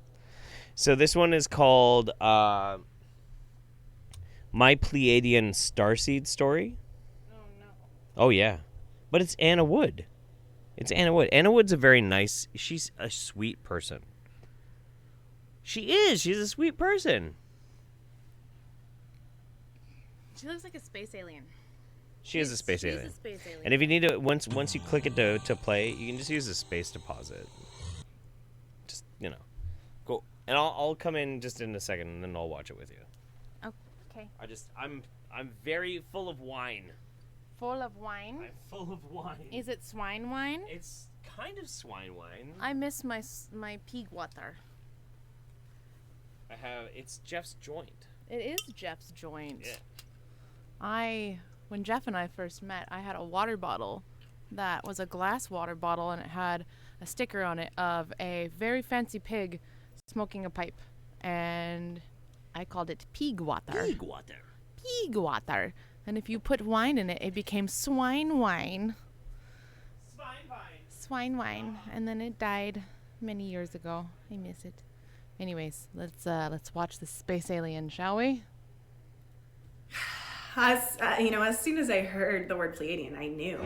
So this one is called My Pleiadian Starseed Story. Oh, yeah. But it's Anna Wood. It's Anna Wood. Anna Wood's a very nice... She's a sweet person. She is. She's a sweet person. She looks like a space alien. She is a space alien. She's a space alien. And if you need to... Once you click it to play, you can just use the space to pause it. Just, you know. Cool. And I'll come in just in a second, and then I'll watch it with you. Oh, okay. I'm very full of wine. Full of wine? I'm full of wine. Is it swine wine? It's kind of swine wine. I miss my pig water. It's Jeff's joint. It is Jeff's joint. Yeah. When Jeff and I first met, I had a water bottle that was a glass water bottle, and it had a sticker on it of a very fancy pig smoking a pipe. And I called it pig water. Pig water. Pig water. And if you put wine in it, it became swine wine. Swine wine. Swine wine. And then it died many years ago. I miss it. Anyways, let's watch the space alien, shall we? As soon as I heard the word Pleiadian, I knew.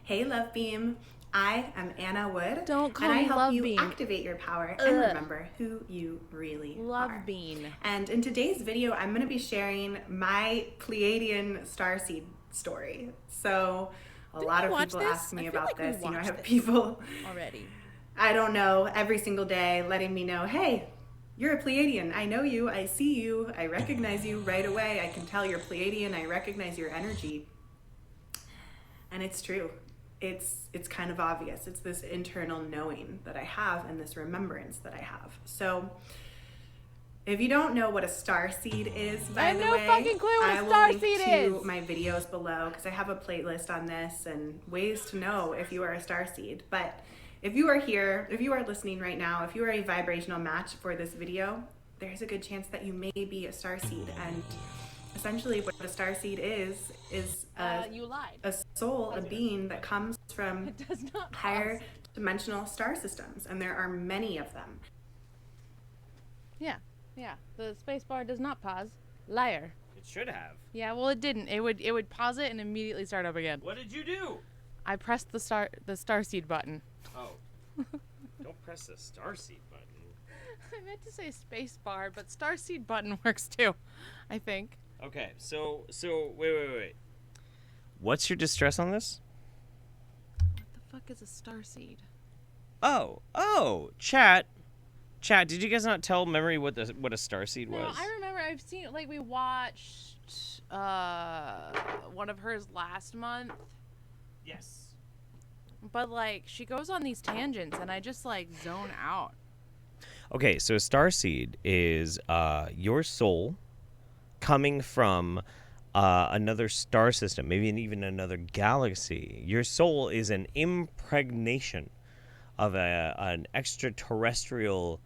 Hey, Love Beam. I am Anna Wood. Don't call and me I help Love you Beam. activate your power and remember who you really Love are. Bean. And in today's video, I'm going to be sharing my Pleiadian starseed story. So a lot of people ask me about this. I have people already. I don't know, every single day letting me know, hey, you're a Pleiadian. I know you. I see you. I recognize you right away. I can tell you're Pleiadian. I recognize your energy. And it's true. It's kind of obvious. It's this internal knowing that I have and this remembrance that I have. So if you don't know what a starseed is, by the way, I have no fucking clue what I a will starseed link to is. my videos below because I have a playlist on this and ways to know if you are a starseed. But if you are here, if you are listening right now, if you are a vibrational match for this video, there's a good chance that you may be a starseed. And essentially what a starseed is you lied. a soul, a being that comes from It does not higher pause. dimensional star systems, and there are many of them. Yeah. The space bar does not pause. Liar. It should have. Yeah, well it didn't. It would pause it and immediately start up again. What did you do? I pressed the starseed button. Oh. Don't press the starseed button. I meant to say space bar, but starseed button works too, I think. Okay, so wait. What's your distress on this? What the fuck is a starseed? Oh, chat, did you guys not tell Memory what a starseed was? No, I remember I've seen, like, we watched one of hers last month. Yes. But, like, she goes on these tangents, and I just, like, zone out. Okay, so a starseed is your soul coming from another star system, maybe even another galaxy. Your soul is an impregnation of an extraterrestrial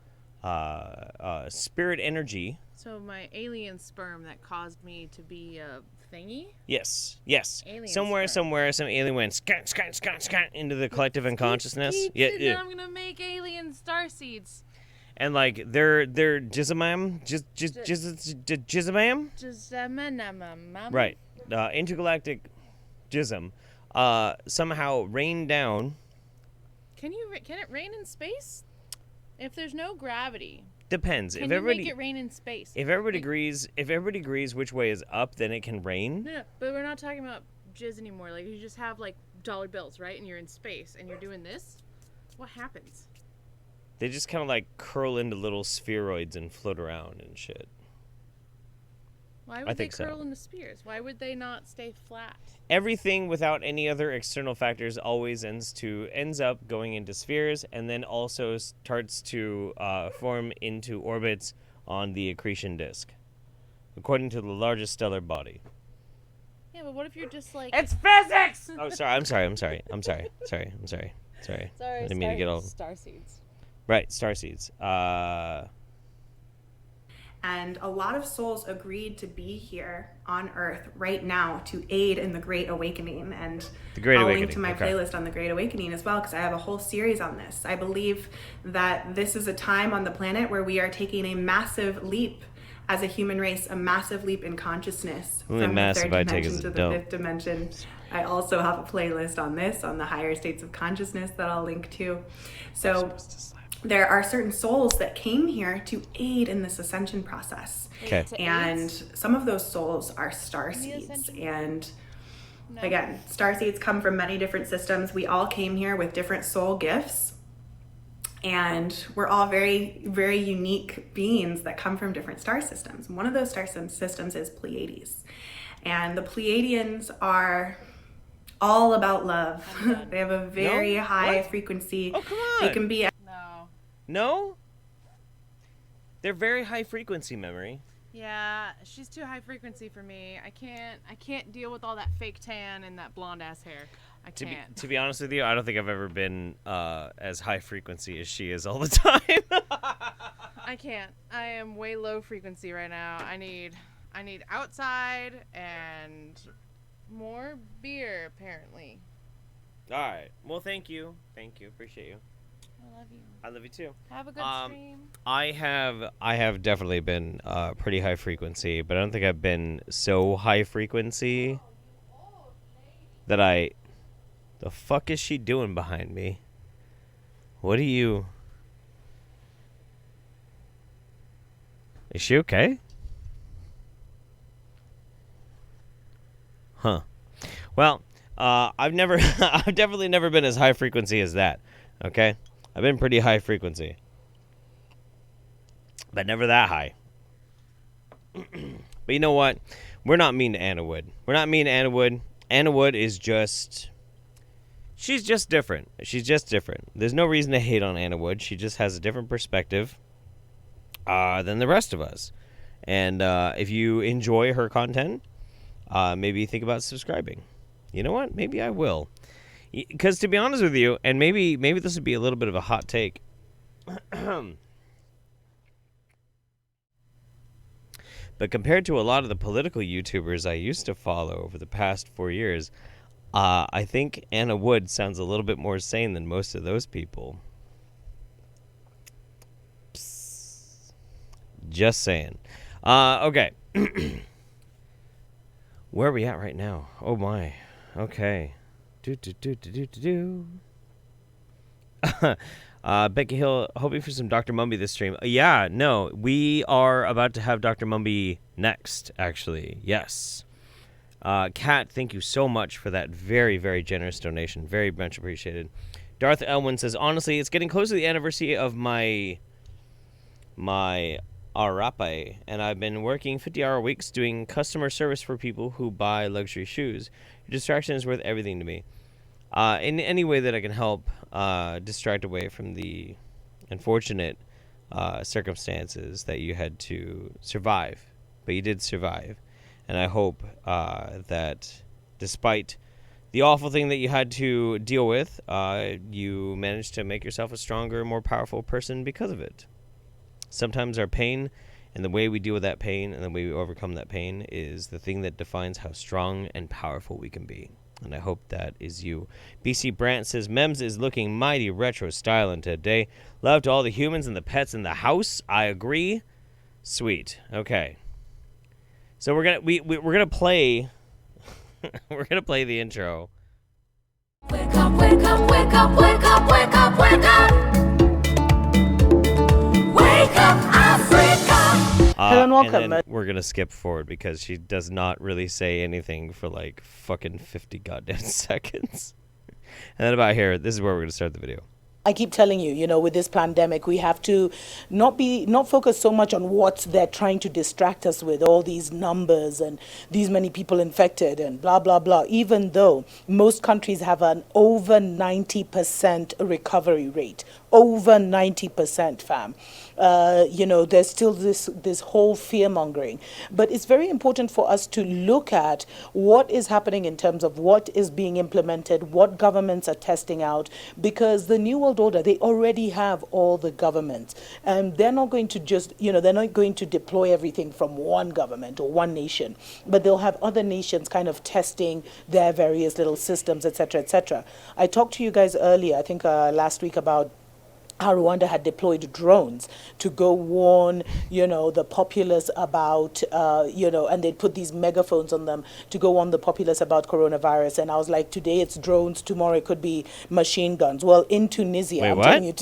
spirit energy. So my alien sperm that caused me to be a thingy? Yes. Alien Somewhere, some alien went scat into the collective unconsciousness. Yeah. I'm gonna make alien starseeds. And like they're Jizamam, Right. Intergalactic Jism, somehow rained down. Can it rain in space? If there's no gravity. Depends. Can you make it rain in space? If everybody agrees which way is up, then it can rain. No, but we're not talking about jizz anymore. Like, you just have, like, dollar bills, right? And you're in space, and you're doing this. What happens? They just kind of, like, curl into little spheroids and float around and shit. Why would they curl into spheres? Why would they not stay flat? Everything without any other external factors always ends up going into spheres, and then also starts to form into orbits on the accretion disk, according to the largest stellar body. Yeah, but what if you're just like... It's physics! Oh, sorry. I'm sorry. Sorry. I didn't mean to get all... Starseeds. Right, starseeds. And a lot of souls agreed to be here on Earth right now to aid in the Great Awakening. And I'll link to my playlist on the Great Awakening as well, because I have a whole series on this. I believe that this is a time on the planet where we are taking a massive leap as a human race, a massive leap in consciousness from the third dimension to the fifth dimension. I also have a playlist on this, on the higher states of consciousness, that I'll link to. So there are certain souls that came here to aid in this ascension process. Okay. And some of those souls are starseeds. And again, starseeds come from many different systems. We all came here with different soul gifts. And we're all very, very unique beings that come from different star systems. One of those star systems is Pleiades. And the Pleiadians are all about love. They have a very high frequency. Oh, come on. They can be... No? They're very high frequency, Memory. Yeah, she's too high frequency for me. I can't deal with all that fake tan and that blonde ass hair. I can't. To be honest with you, I don't think I've ever been as high frequency as she is all the time. I can't. I am way low frequency right now. I need outside and more beer, apparently. All right. Well, thank you. Appreciate you. I love you. I love you too. Have a good stream. I have definitely been pretty high frequency, but I don't think I've been so high frequency that I... The fuck is she doing behind me? What are you... Is she okay? Huh. Well, I've definitely never been as high frequency as that. Okay? I've been pretty high frequency. But never that high. But you know what? We're not mean to Anna Wood. Anna Wood is just... She's just different. There's no reason to hate on Anna Wood. She just has a different perspective than the rest of us. And if you enjoy her content, maybe think about subscribing. You know what? Maybe I will. Because to be honest with you, and maybe this would be a little bit of a hot take. But compared to a lot of the political YouTubers I used to follow over the past 4 years, I think Anna Wood sounds a little bit more sane than most of those people. Psst. Just saying. Okay. Where are we at right now? Oh my. Okay. Becky Hill, hoping for some Dr. Mumby this stream. Yeah, no, we are about to have Dr. Mumby next, actually. Yes. Kat, thank you so much for that very, very generous donation. Very much appreciated. Darth Elwin says, honestly, it's getting close to the anniversary of my Arape, and I've been working 50-hour weeks doing customer service for people who buy luxury shoes. Your distraction is worth everything to me. In any way that I can help distract away from the unfortunate circumstances that you had to survive. But you did survive. And I hope that despite the awful thing that you had to deal with, you managed to make yourself a stronger, more powerful person because of it. Sometimes our pain and the way we deal with that pain and the way we overcome that pain is the thing that defines how strong and powerful we can be. And I hope that is you. BC Brandt says, Mems is looking mighty retro styling today. Love to all the humans and the pets in the house. I agree. Sweet. Okay. So we're gonna play we're gonna play the intro. Wake up, wake up, wake up, wake up, wake up, wake up. Wake up, Africa. Hello and welcome. And then we're gonna skip forward because she does not really say anything for like fucking 50 goddamn seconds. And then about here, this is where we're gonna start the video. I keep telling you, with this pandemic, we have to not focus so much on what they're trying to distract us with, all these numbers and these many people infected and blah, blah, blah, even though most countries have an over 90% recovery rate. Over 90%, fam. There's still this whole fear-mongering. But it's very important for us to look at what is happening in terms of what is being implemented, what governments are testing out, because the New World Order, they already have all the governments. And they're not going to just, they're not going to deploy everything from one government or one nation, but they'll have other nations kind of testing their various little systems, etc., etc. I talked to you guys earlier, I think last week, about how Rwanda had deployed drones to go warn, the populace about, and they'd put these megaphones on them to go warn the populace about coronavirus. And I was like, today it's drones, tomorrow it could be machine guns. Well, in Tunisia, Wait, I'm what? telling you,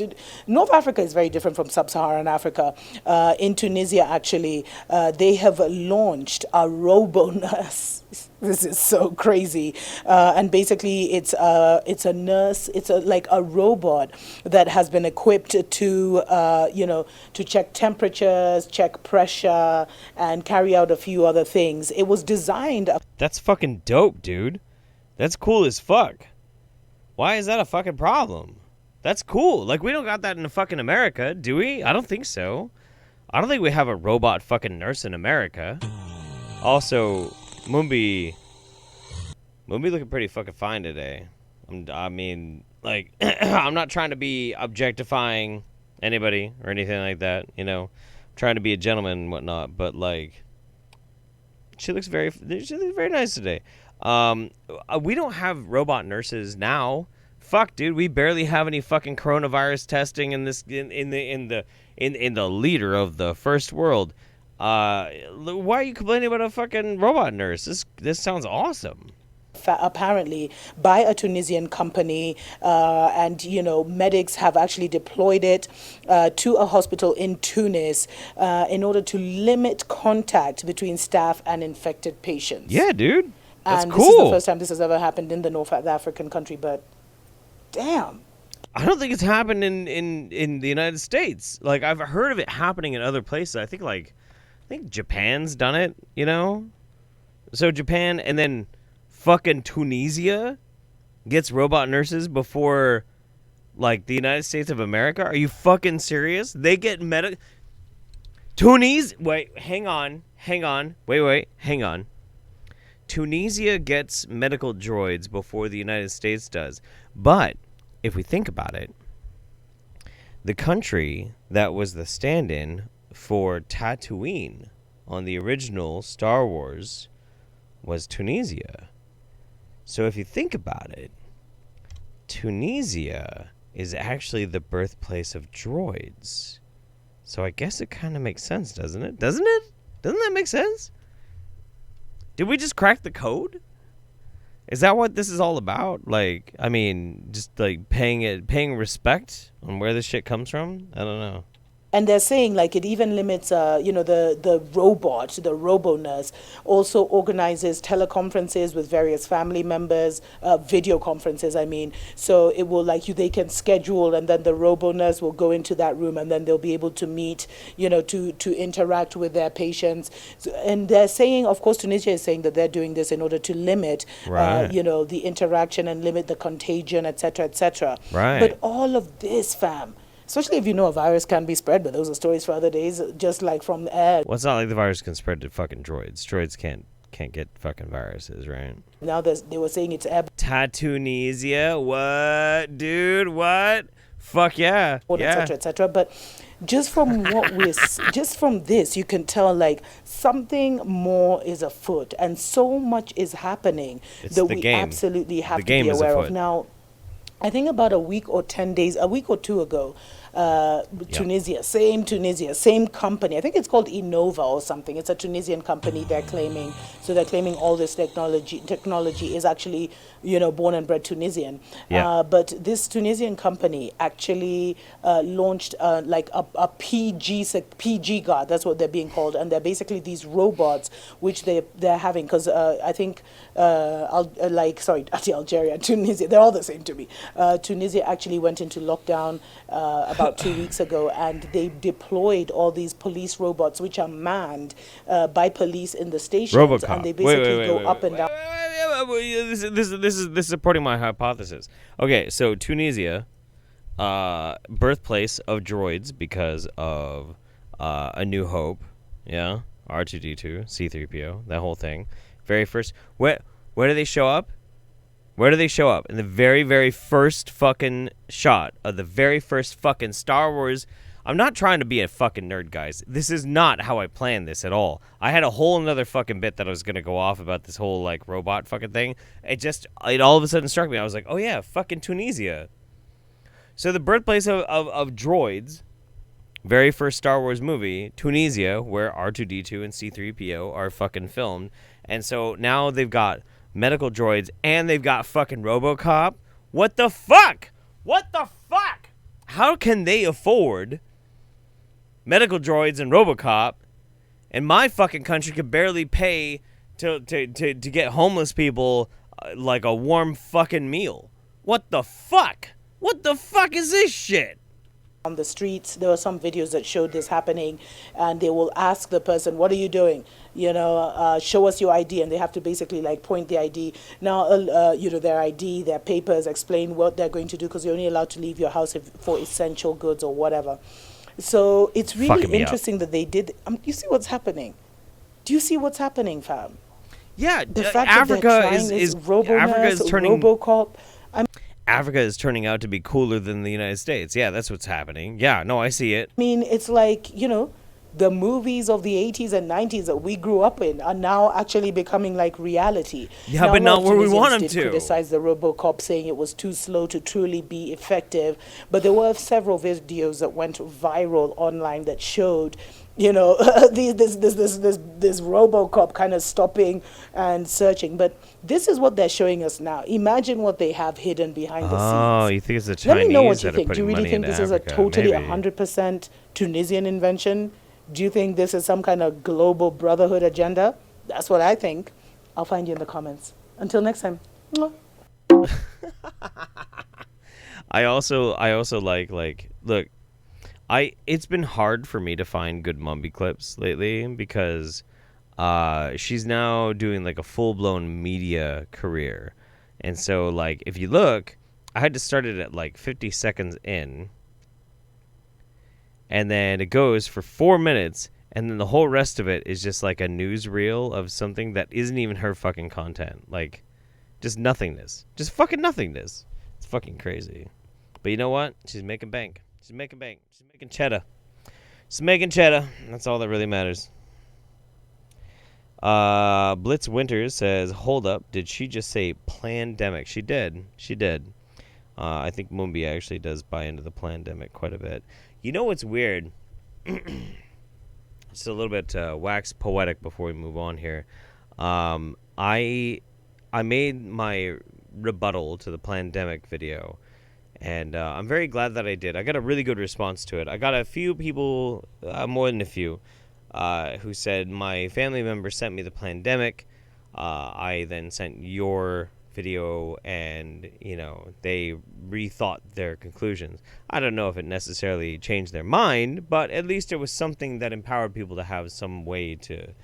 North Africa is very different from sub-Saharan Africa. In Tunisia, actually, they have launched a robo-nurse. This is so crazy. And basically, it's a nurse. It's like a robot that has been equipped to, to check temperatures, check pressure, and carry out a few other things. It was designed. That's fucking dope, dude. That's cool as fuck. Why is that a fucking problem? That's cool. Like, we don't got that in fucking America, do we? I don't think so. I don't think we have a robot fucking nurse in America. Also, Mumbi looking pretty fucking fine today. I mean, like, I'm not trying to be objectifying anybody or anything like that, I'm trying to be a gentleman and whatnot, but, like, she looks very nice today. We don't have robot nurses now. Fuck, dude, we barely have any fucking coronavirus testing in this in the leader of the first world. Why are you complaining about a fucking robot nurse? This sounds awesome. Apparently by a Tunisian company, and medics have actually deployed it to a hospital in Tunis in order to limit contact between staff and infected patients. Yeah, dude, that's and cool. This is the first time this has ever happened in the North African country, but damn. I don't think it's happened in the United States. Like, I've heard of it happening in other places. I think Japan's done it, So Japan, and then fucking Tunisia gets robot nurses before, like, the United States of America. Are you fucking serious? They get Wait, hang on. Wait, hang on. Tunisia gets medical droids before the United States does. But if we think about it, the country that was the stand-in for Tatooine on the original Star Wars was Tunisia. So if you think about it, Tunisia is actually the birthplace of droids. So I guess it kind of makes sense, doesn't it? Doesn't it? Doesn't that make sense? Did we just crack the code? Is that what this is all about? Like, I mean, just like paying respect on where this shit comes from? I don't know. And they're saying, like, it even limits, the robot, the robo-nurse, also organizes teleconferences with various family members, video conferences, I mean. So it will, like, they can schedule, and then the robo-nurse will go into that room, and then they'll be able to meet, to interact with their patients. And they're saying, of course, Tunisia is saying that they're doing this in order to limit, the interaction and limit the contagion, etc., etc. Right. But all of this, fam, especially if a virus can be spread, but those are stories for other days, just like from the air. Well, it's not like the virus can spread to fucking droids. Droids can't get fucking viruses, right? Now they were saying it's air. Tunisia? What? Dude, what? Fuck yeah. Et cetera, et cetera. But just from just from this, you can tell, like, something more is afoot, and so much is happening that we absolutely have to be aware of. Now, I think about a week or 10 days, a week or two ago, Tunisia, same company. I think it's called Innova or something. It's a Tunisian company they're claiming. So they're claiming all this technology is actually, born and bred Tunisian. Yeah. But this Tunisian company actually launched like a PG guard. That's what they're being called, and they're basically these robots which they're having. Because I think Algeria, Tunisia, they're all the same to me. Tunisia actually went into lockdown about 2 weeks ago, and they deployed all these police robots which are manned by police in the stations, Robocop. and they basically go up and down. This is supporting my hypothesis. Okay, so Tunisia, birthplace of droids because of A New Hope, yeah, R2D2, C3PO, that whole thing. Very first, where do they show up? Where do they show up? In the very, very first fucking shot of the very first fucking Star Wars. I'm not trying to be a fucking nerd, guys. This is not how I planned this at all. I had a whole another fucking bit that I was going to go off about this whole, like, robot fucking thing. It all of a sudden struck me. I was like, oh yeah, fucking Tunisia. So the birthplace of droids, very first Star Wars movie, Tunisia, where R2-D2 and C-3PO are fucking filmed. And so now they've got medical droids and they've got fucking RoboCop. What the fuck? What the fuck? How can they afford medical droids and RoboCop, and my fucking country could barely pay to get homeless people like a warm fucking meal? What the fuck? What the fuck is this shit? On the streets, there were some videos that showed this happening, and they will ask the person, what are you doing? Show us your ID, and they have to basically like point the ID. Now, their ID, their papers, explain what they're going to do, because you're only allowed to leave your house for essential goods or whatever. So it's really interesting that they did. You see what's happening? Do you see what's happening, fam? Yeah, the fact Africa that they're trying is Africa is turning RoboCop. Africa is turning out to be cooler than the United States. Yeah, that's what's happening. Yeah, no, I see it. I mean, it's like, the movies of the 80s and 90s that we grew up in are now actually becoming like reality. Yeah, but not where we want them to. Criticize the RoboCop, saying it was too slow to truly be effective. But there were several videos that went viral online that showed, this RoboCop kind of stopping and searching. But this is what they're showing us now. Imagine what they have hidden behind the scenes. Oh, you think it's the Chinese? Let me know what you that think. Are Do you putting really think money this into is a Africa? totally Maybe. 100% Tunisian invention? Do you think this is some kind of global brotherhood agenda? That's what I think. I'll find you in the comments. Until next time. Mwah. I also like look, it's been hard for me to find good Mumby clips lately because she's now doing like a full-blown media career. And so like if you look, I had to start it at like 50 seconds in. And then it goes for 4 minutes, and then the whole rest of it is just like a newsreel of something that isn't even her fucking content. Like, just nothingness. Just fucking nothingness. It's fucking crazy. But you know what? She's making bank. She's making bank. She's making cheddar. She's making cheddar. That's all that really matters. Blitz Winters says, hold up, did she just say plandemic? She did. She did. I think Mumbi actually does buy into the plandemic quite a bit. You know what's weird? Just a little bit wax poetic before we move on here. I made my rebuttal to the plandemic video, and I'm very glad that I did. I got a really good response to it. I got a few people, more than a few, who said my family member sent me the plandemic. I then sent your video, and they rethought their conclusions. I don't know if it necessarily changed their mind, but at least it was something that empowered people to have some way to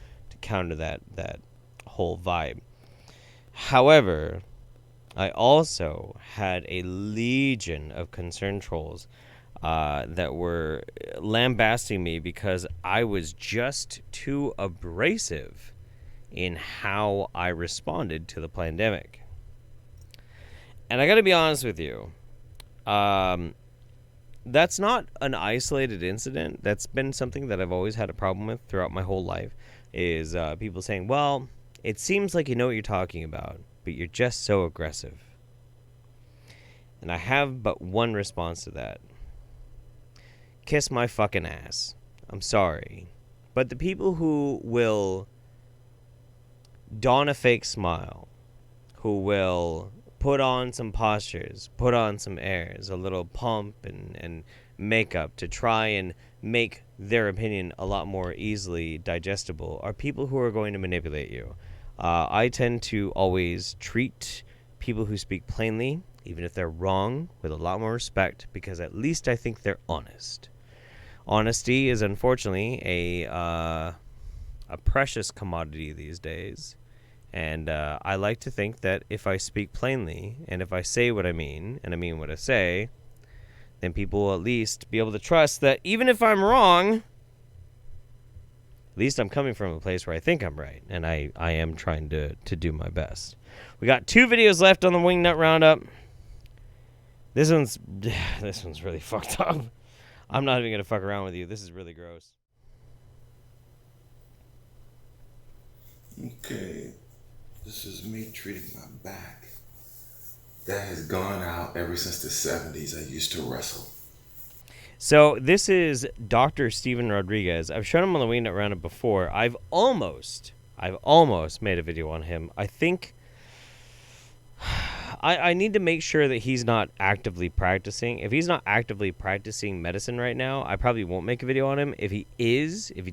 counter that whole vibe. However, I also had a legion of concerned trolls that were lambasting me because I was just too abrasive in how I responded to the pandemic. And I got to be honest with you, that's not an isolated incident. That's been something that I've always had a problem with throughout my whole life, is people saying, well, it seems like you know what you're talking about, but you're just so aggressive. And I have but one response to that. kiss my fucking ass. I'm sorry. But the people who will don a fake smile, who will put on some postures, put on some airs, a little pomp and makeup to try and make their opinion a lot more easily digestible, are people who are going to manipulate you. I tend to always treat people who speak plainly, even if they're wrong, with a lot more respect, because at least I think they're honest. Honesty is unfortunately a precious commodity these days, and I like to think that if I speak plainly, and if I say what I mean, and I mean what I say, then people will at least be able to trust that even if I'm wrong, at least I'm coming from a place where I think I'm right, and I am trying to do my best. We got 2 videos left on the Wingnut Roundup. This one's really fucked up. I'm not even going to fuck around with you. This is really gross. Okay. This is me treating my back. That has gone out ever since the 70s. I used to wrestle. So this is Dr. Steven Rodriguez. I've shown him on the Wingnut Roundup before. I've almost made a video on him. I think I need to make sure that he's not actively practicing. If he's not actively practicing medicine right now, I probably won't make a video on him. If he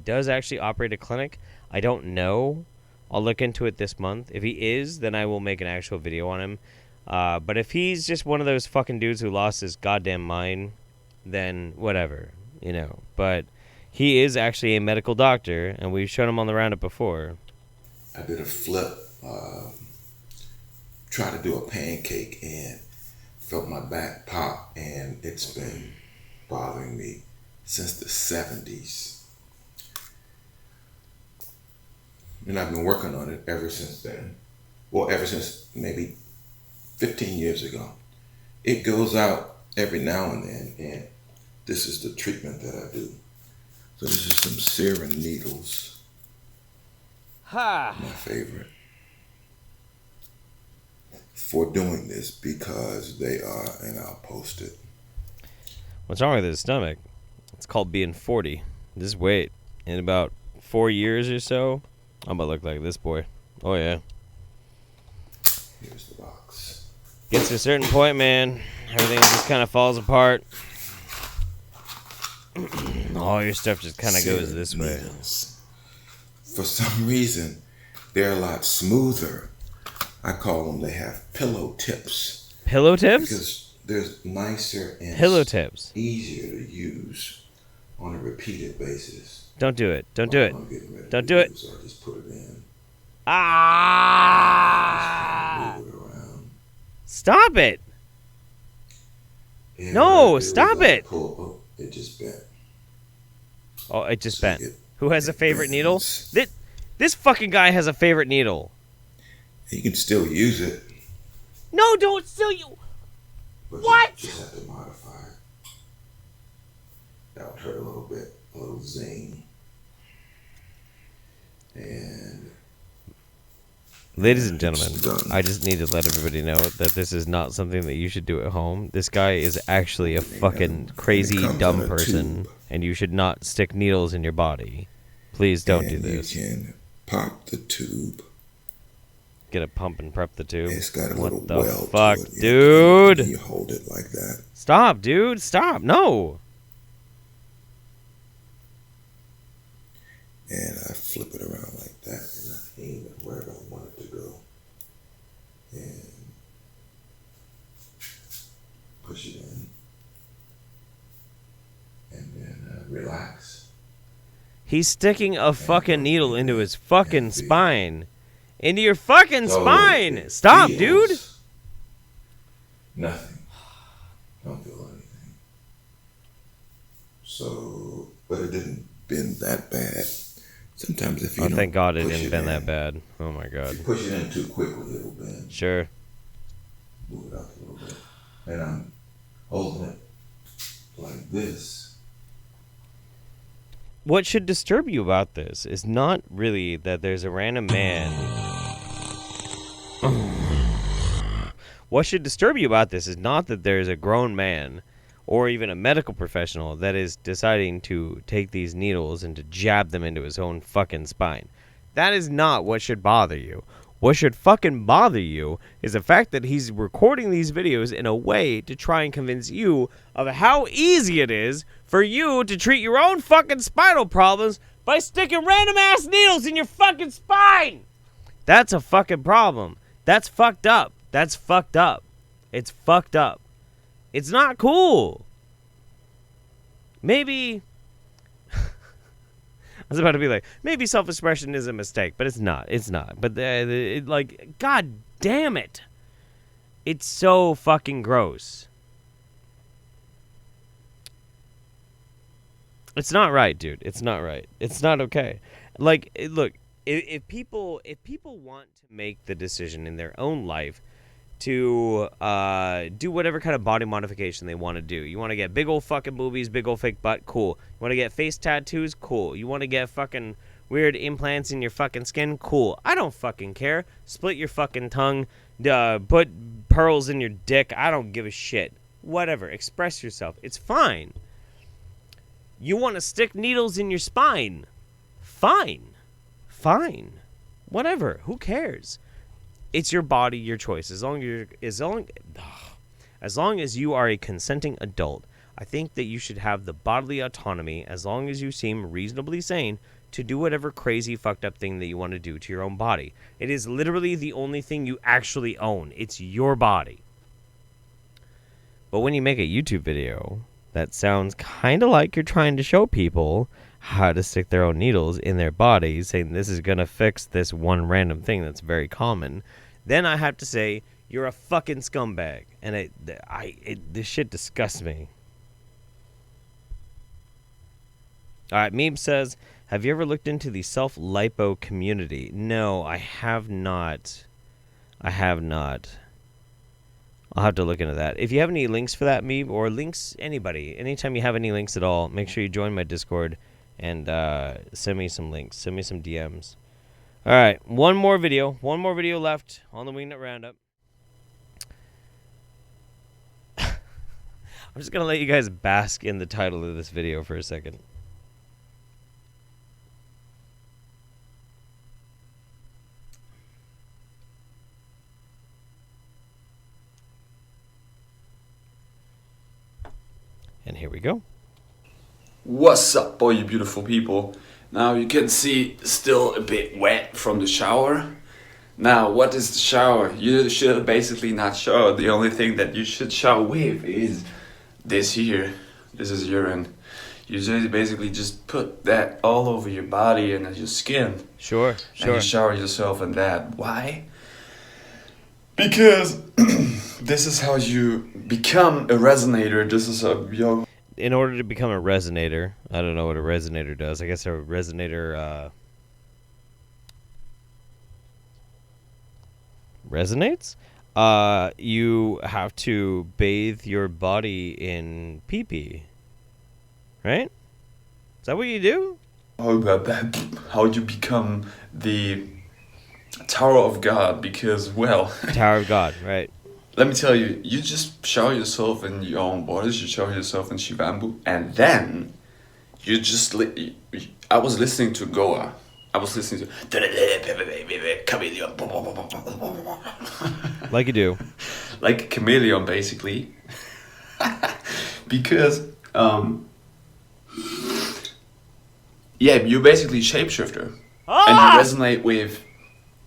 does actually operate a clinic, I don't know. I'll look into it this month. If he is, then I will make an actual video on him. But if he's just one of those fucking dudes who lost his goddamn mind, then whatever, you know. But he is actually a medical doctor, and we've shown him on the Roundup before. I did a flip, tried to do a pancake, and felt my back pop, and it's been bothering me since the 70s. And I've been working on it ever since then. Well, ever since maybe 15 years ago. It goes out every now and then, and this is the treatment that I do. So this is some serum needles. Ha! My favorite. For doing this because they are, and I'll post it. What's wrong with his stomach? It's called being 40. Just wait. In about 4 years or so, I'm gonna look like this boy. Oh yeah. Here's the box. Gets to a certain point, man. Everything just kind of falls apart. All your stuff just kind of goes this way. For some reason, they're a lot smoother. I call them, they have pillow tips. Pillow tips? Because they're nicer and pillow tips. Easier to use on a repeated basis. Don't do it. Don't do it. Don't do it. So I just put it in. Ah! Move it around. Stop it. And no, stop it. Oh, it just bent. Oh, it just bent. Who has a favorite needle? This fucking guy has a favorite needle. You can still use it. No, don't still you. What? You just have to modify it. That would hurt a little bit. A little zing. And ladies and gentlemen, I just need to let everybody know that this is not something that you should do at home. This guy is actually a fucking crazy, dumb person, and you should not stick needles in your body. Please don't do this. You can pop the tube. Get a pump and prep the tube. It's got a what little the well fuck, to it. dude? You hold it like that. Stop, dude. Stop. No. And I flip it around like that, and I aim it wherever I want it to go. And push it in. And then relax. He's sticking a fucking needle into his fucking spine. Into your fucking spine. Stop, dude. Nothing. Don't feel anything. So, but it didn't bend that bad. Sometimes if you don't thank God it push didn't bend that bad. Oh my God. If you push it in too quickly, it'll bend. Sure. Move it up a little bit. And I'm holding it like this. What should disturb you about this is not really that there's a random man. What should disturb you about this is not that there's a grown man or even a medical professional that is deciding to take these needles and to jab them into his own fucking spine. That is not what should bother you. What should fucking bother you is the fact that he's recording these videos in a way to try and convince you of how easy it is for you to treat your own fucking spinal problems by sticking random ass needles in your fucking spine. That's a fucking problem. That's fucked up. That's fucked up. It's fucked up. It's not cool. Maybe... I was about to be like, maybe self-expression is a mistake, but it's not. It's not. But, like, god damn it. It's so fucking gross. It's not right, dude. It's not right. It's not okay. Like, look, if people want to make the decision in their own life to do whatever kind of body modification they want to do. You want to get big old fucking boobies, big old fake butt, cool. You want to get face tattoos, cool. You want to get fucking weird implants in your fucking skin, cool. I don't fucking care. Split your fucking tongue, put pearls in your dick, I don't give a shit. Whatever, express yourself. It's fine. You want to stick needles in your spine? Fine. Fine. Whatever, who cares? It's your body, your choice. As long as you are a consenting adult, I think that you should have the bodily autonomy, as long as you seem reasonably sane, to do whatever crazy fucked up thing that you want to do to your own body. It is literally the only thing you actually own. It's your body. But when you make a YouTube video that sounds kind of like you're trying to show people how to stick their own needles in their bodies, saying this is going to fix this one random thing that's very common, then I have to say, you're a fucking scumbag. And this shit disgusts me. Alright, Meme says, have you ever looked into the self-lipo community? No, I have not. I have not. I'll have to look into that. If you have any links for that, Meme, or links, anybody, anytime you have any links at all, make sure you join my Discord and send me some links. Send me some DMs. Alright, one more video left on the Wingnut Roundup. I'm just going to let you guys bask in the title of this video for a second. And here we go. What's up, all you beautiful people? Now you can see still a bit wet from the shower. Now what is the shower? You should basically not shower. The only thing that you should shower with is this here. This is urine. You just basically just put that all over your body and your skin. Sure. And you shower yourself in that. Why? Because this is how you become a resonator. This is how in order to become a resonator, I don't know what a resonator does. I guess a resonator resonates? You have to bathe your body in pee-pee. Right? Is that what you do? How you become the Tower of God, because, well... Tower of God, right. Let me tell you, you just shower yourself in your own waters, you shower yourself in Shivambu, and then you just... I was listening to Goa. I was listening to... Chameleon. Like you do. Like a chameleon, basically. Because, yeah, you're basically shapeshifter. And you resonate with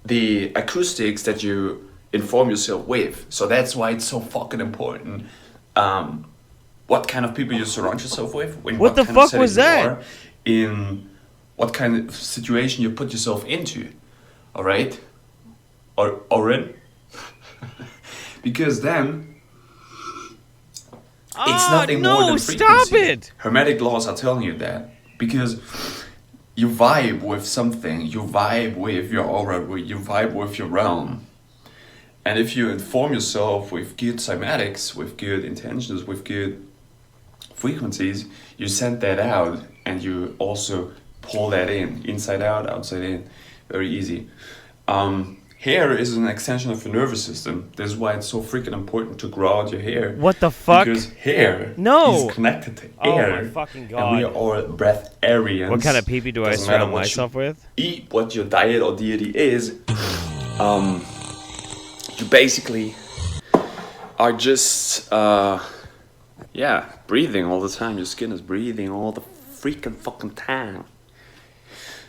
the acoustics that you inform yourself with. So that's why it's so fucking important what kind of people you surround yourself with. What the fuck was that? In what kind of situation you put yourself into. Alright? Urine? Because then it's nothing more than frequency. Stop it! Hermetic laws are telling you that. Because you vibe with something, you vibe with your aura, you vibe with your realm. And if you inform yourself with good cymatics, with good intentions, with good frequencies, you send that out and you also pull that in, inside out, outside in, very easy. hair is an extension of your nervous system. This is why it's so freaking important to grow out your hair. What the fuck? Because hair No. is connected to Oh air. my fucking And God. we are all breatharians. What kind of pee-pee do I Doesn't surround matter what myself you with? Eat, what your diet or deity is. You basically are just breathing all the time. Your skin is breathing all the freaking fucking time.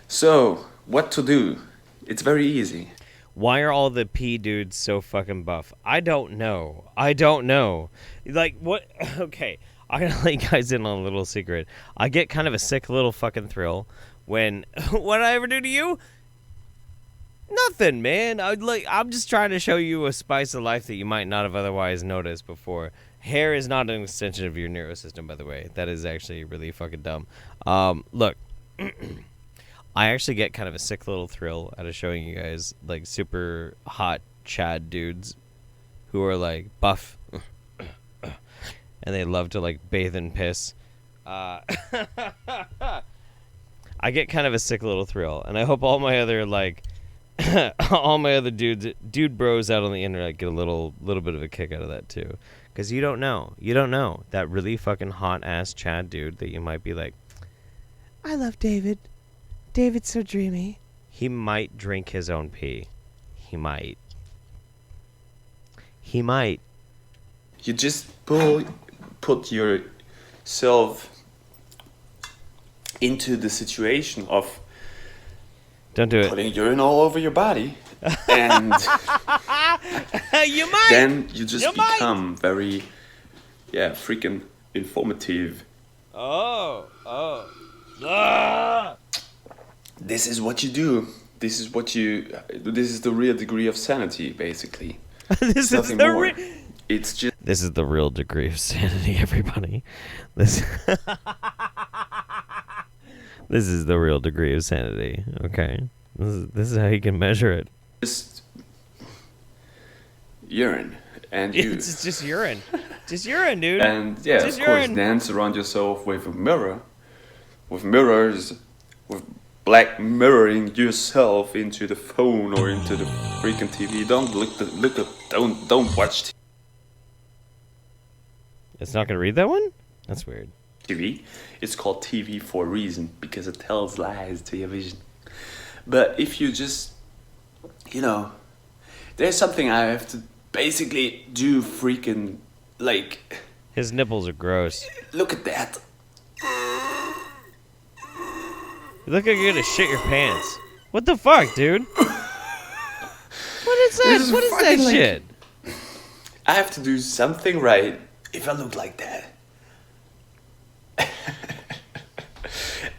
So, what to do? It's very easy. Why are all the pee dudes so fucking buff? I don't know. Like, what? Okay, I'm gonna let you guys in on a little secret. I get kind of a sick little fucking thrill when... What did I ever do to you? Nothing, man. I'm just trying to show you a spice of life that you might not have otherwise noticed before. Hair is not an extension of your nervous system, by the way. That is actually really fucking dumb. Look... I actually get kind of a sick little thrill out of showing you guys like super hot Chad dudes who are like buff and they love to like bathe and piss. I get kind of a sick little thrill, and I hope all my other like all my other dude bros out on the internet get a little bit of a kick out of that too, because you don't know that really fucking hot ass Chad dude that you might be like, I love David. David's so dreamy. He might drink his own pee. He might. You just put yourself into the situation of don't do it. Putting urine all over your body, and you might. Then you just become very, freaking informative. Oh. This is what you do. This is the real degree of sanity, basically. This is the real degree of sanity, everybody. This is the real degree of sanity. Okay, this is how you can measure it. Just urine, and it's just urine, dude. And just of course, urine. then surround yourself with a mirror, with mirrors, with black mirroring yourself into the phone or into the freaking TV. Don't watch TV. It's not gonna read that one? That's weird. TV. It's called TV for a reason, because it tells lies to your vision. But if you just, there's something I have to basically do freaking, like... His nipples are gross. Look at that. You look like you're gonna shit your pants. What the fuck, dude? What is that? What is that shit? I have to do something right if I look like that.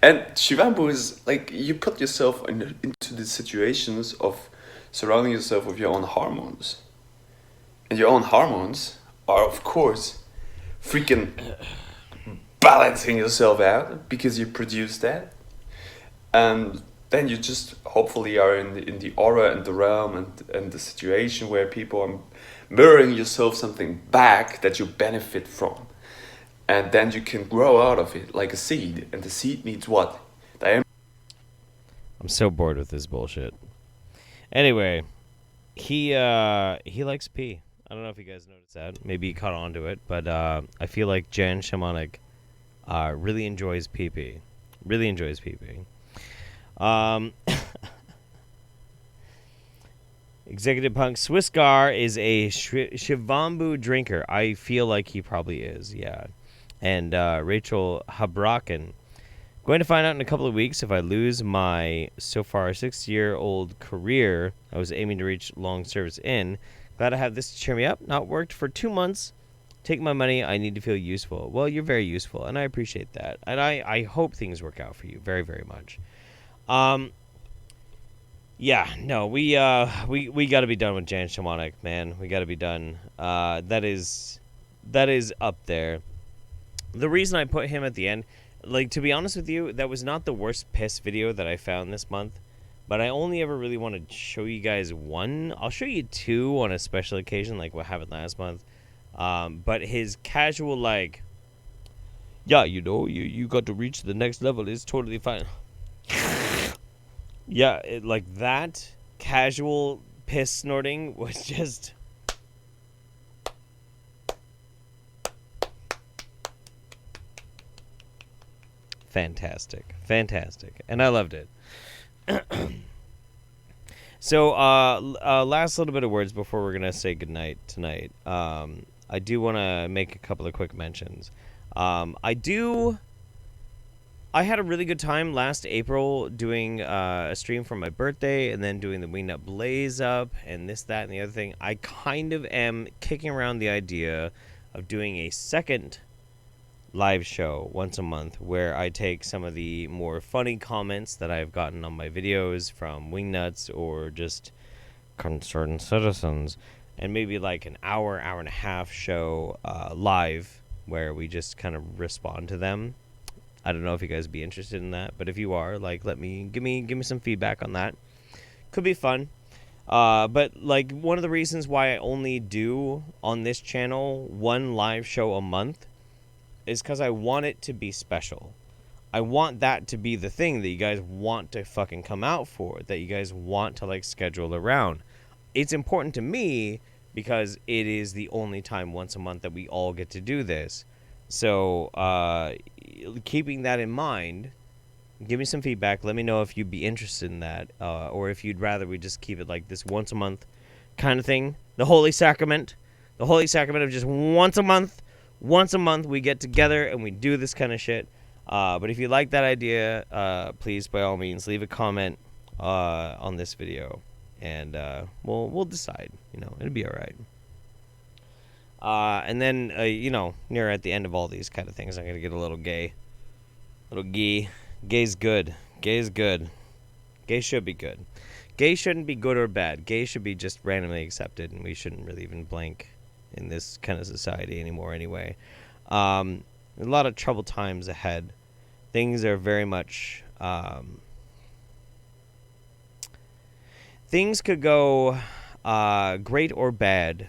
And Shivambu is like, you put yourself into the situations of surrounding yourself with your own hormones. And your own hormones are, of course, freaking balancing yourself out because you produce that. And then you just hopefully are in the aura and the realm and the situation where people are mirroring yourself something back that you benefit from. And then you can grow out of it like a seed. And the seed needs what? I'm so bored with this bullshit. Anyway, he likes pee. I don't know if you guys noticed that. Maybe he caught on to it. But I feel like Jan Shamanic really enjoys pee-pee. Really enjoys pee-pee. Executive Punk Swissgar is a Shivambu drinker. I feel like he probably is, yeah. And Rachel Habraken. Going to find out in a couple of weeks if I lose my so far 6-year-old career I was aiming to reach long service in. Glad to have this to cheer me up. Not worked for 2 months. Take my money. I need to feel useful. Well, you're very useful, and I appreciate that. And I hope things work out for you very, very much. Yeah, no, we got to be done with Jan Shamanic, man. We got to be done. That is up there. The reason I put him at the end, like, to be honest with you, that was not the worst piss video that I found this month, but I only ever really want to show you guys one. I'll show you 2 on a special occasion, like what happened last month. But his casual, like, yeah, you got to reach the next level is totally fine. Yeah, like that casual piss snorting was just... fantastic. Fantastic. And I loved it. So, last little bit of words before we're going to say goodnight tonight. I do want to make a couple of quick mentions. I had a really good time last April doing a stream for my birthday and then doing the Wingnut Blaze up and this, that, and the other thing. I kind of am kicking around the idea of doing a second live show once a month where I take some of the more funny comments that I've gotten on my videos from Wingnuts or just concerned citizens, and maybe like an hour and a half show live where we just kind of respond to them. I don't know if you guys would be interested in that, but if you are, like, give me some feedback on that. Could be fun. But like one of the reasons why I only do on this channel one live show a month is because I want it to be special. I want that to be the thing that you guys want to fucking come out for, that you guys want to like schedule around. It's important to me because it is the only time once a month that we all get to do this. So, keeping that in mind, give me some feedback. Let me know if you'd be interested in that, or if you'd rather we just keep it like this once a month kind of thing. The Holy Sacrament of just once a month we get together and we do this kind of shit. But if you like that idea, please, by all means, leave a comment on this video, and we'll decide. You know, it'll be all right. And then, near at the end of all these kind of things, I'm going to get a little gay. Gay's good. Gay's good. Gay should be good. Gay shouldn't be good or bad. Gay should be just randomly accepted, and we shouldn't really even blink in this kind of society anymore anyway. A lot of troubled times ahead. Things are very much... things could go great or bad.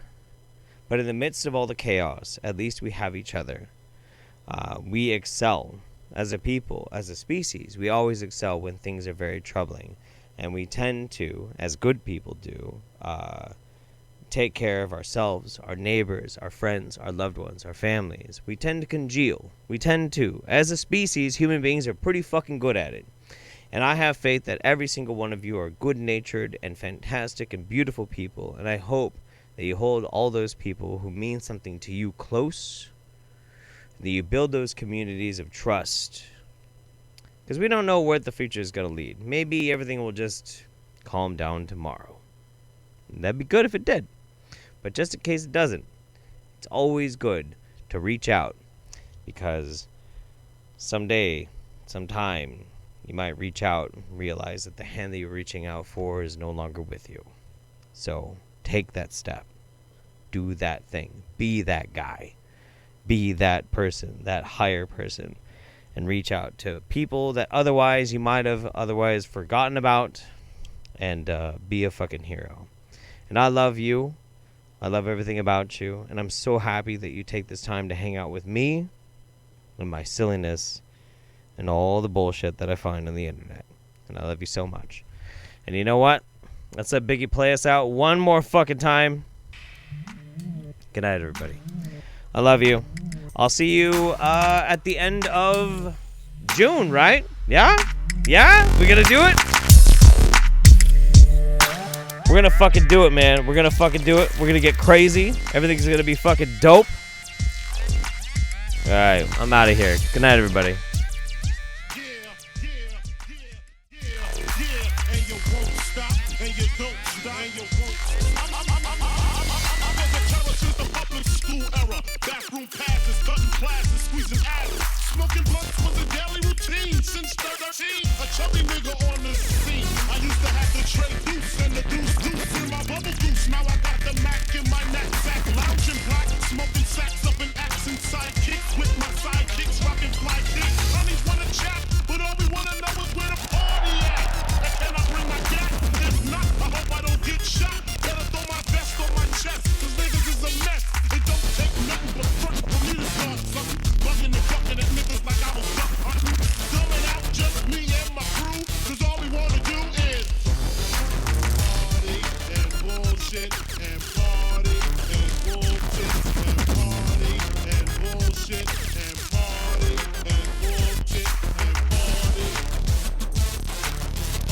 But in the midst of all the chaos, at least we have each other. We excel as a people, as a species. We always excel when things are very troubling. And we tend to, as good people do, take care of ourselves, our neighbors, our friends, our loved ones, our families. We tend to congeal. We tend to. As a species, human beings are pretty fucking good at it. And I have faith that every single one of you are good-natured and fantastic and beautiful people. And I hope that you hold all those people who mean something to you close, that you build those communities of trust, because we don't know where the future is going to lead. Maybe everything will just calm down tomorrow. That'd be good if it did, but just in case it doesn't, it's always good to reach out, because someday, sometime, you might reach out and realize that the hand that you're reaching out for is no longer with you. So take that step. Do that thing. Be that guy. Be that person, that higher person, and reach out to people that otherwise you might have otherwise forgotten about, and be a fucking hero. And I love you. I love everything about you, and I'm so happy that you take this time to hang out with me and my silliness and all the bullshit that I find on the internet. And I love you so much. And you know what? Let's let Biggie play us out one more fucking time. Good night, everybody. I love you. I'll see you at the end of June, right? Yeah? Yeah? We gonna do it? We're gonna fucking do it, man. We're gonna fucking do it. We're gonna get crazy. Everything's gonna be fucking dope. Alright, I'm out of here. Good night, everybody.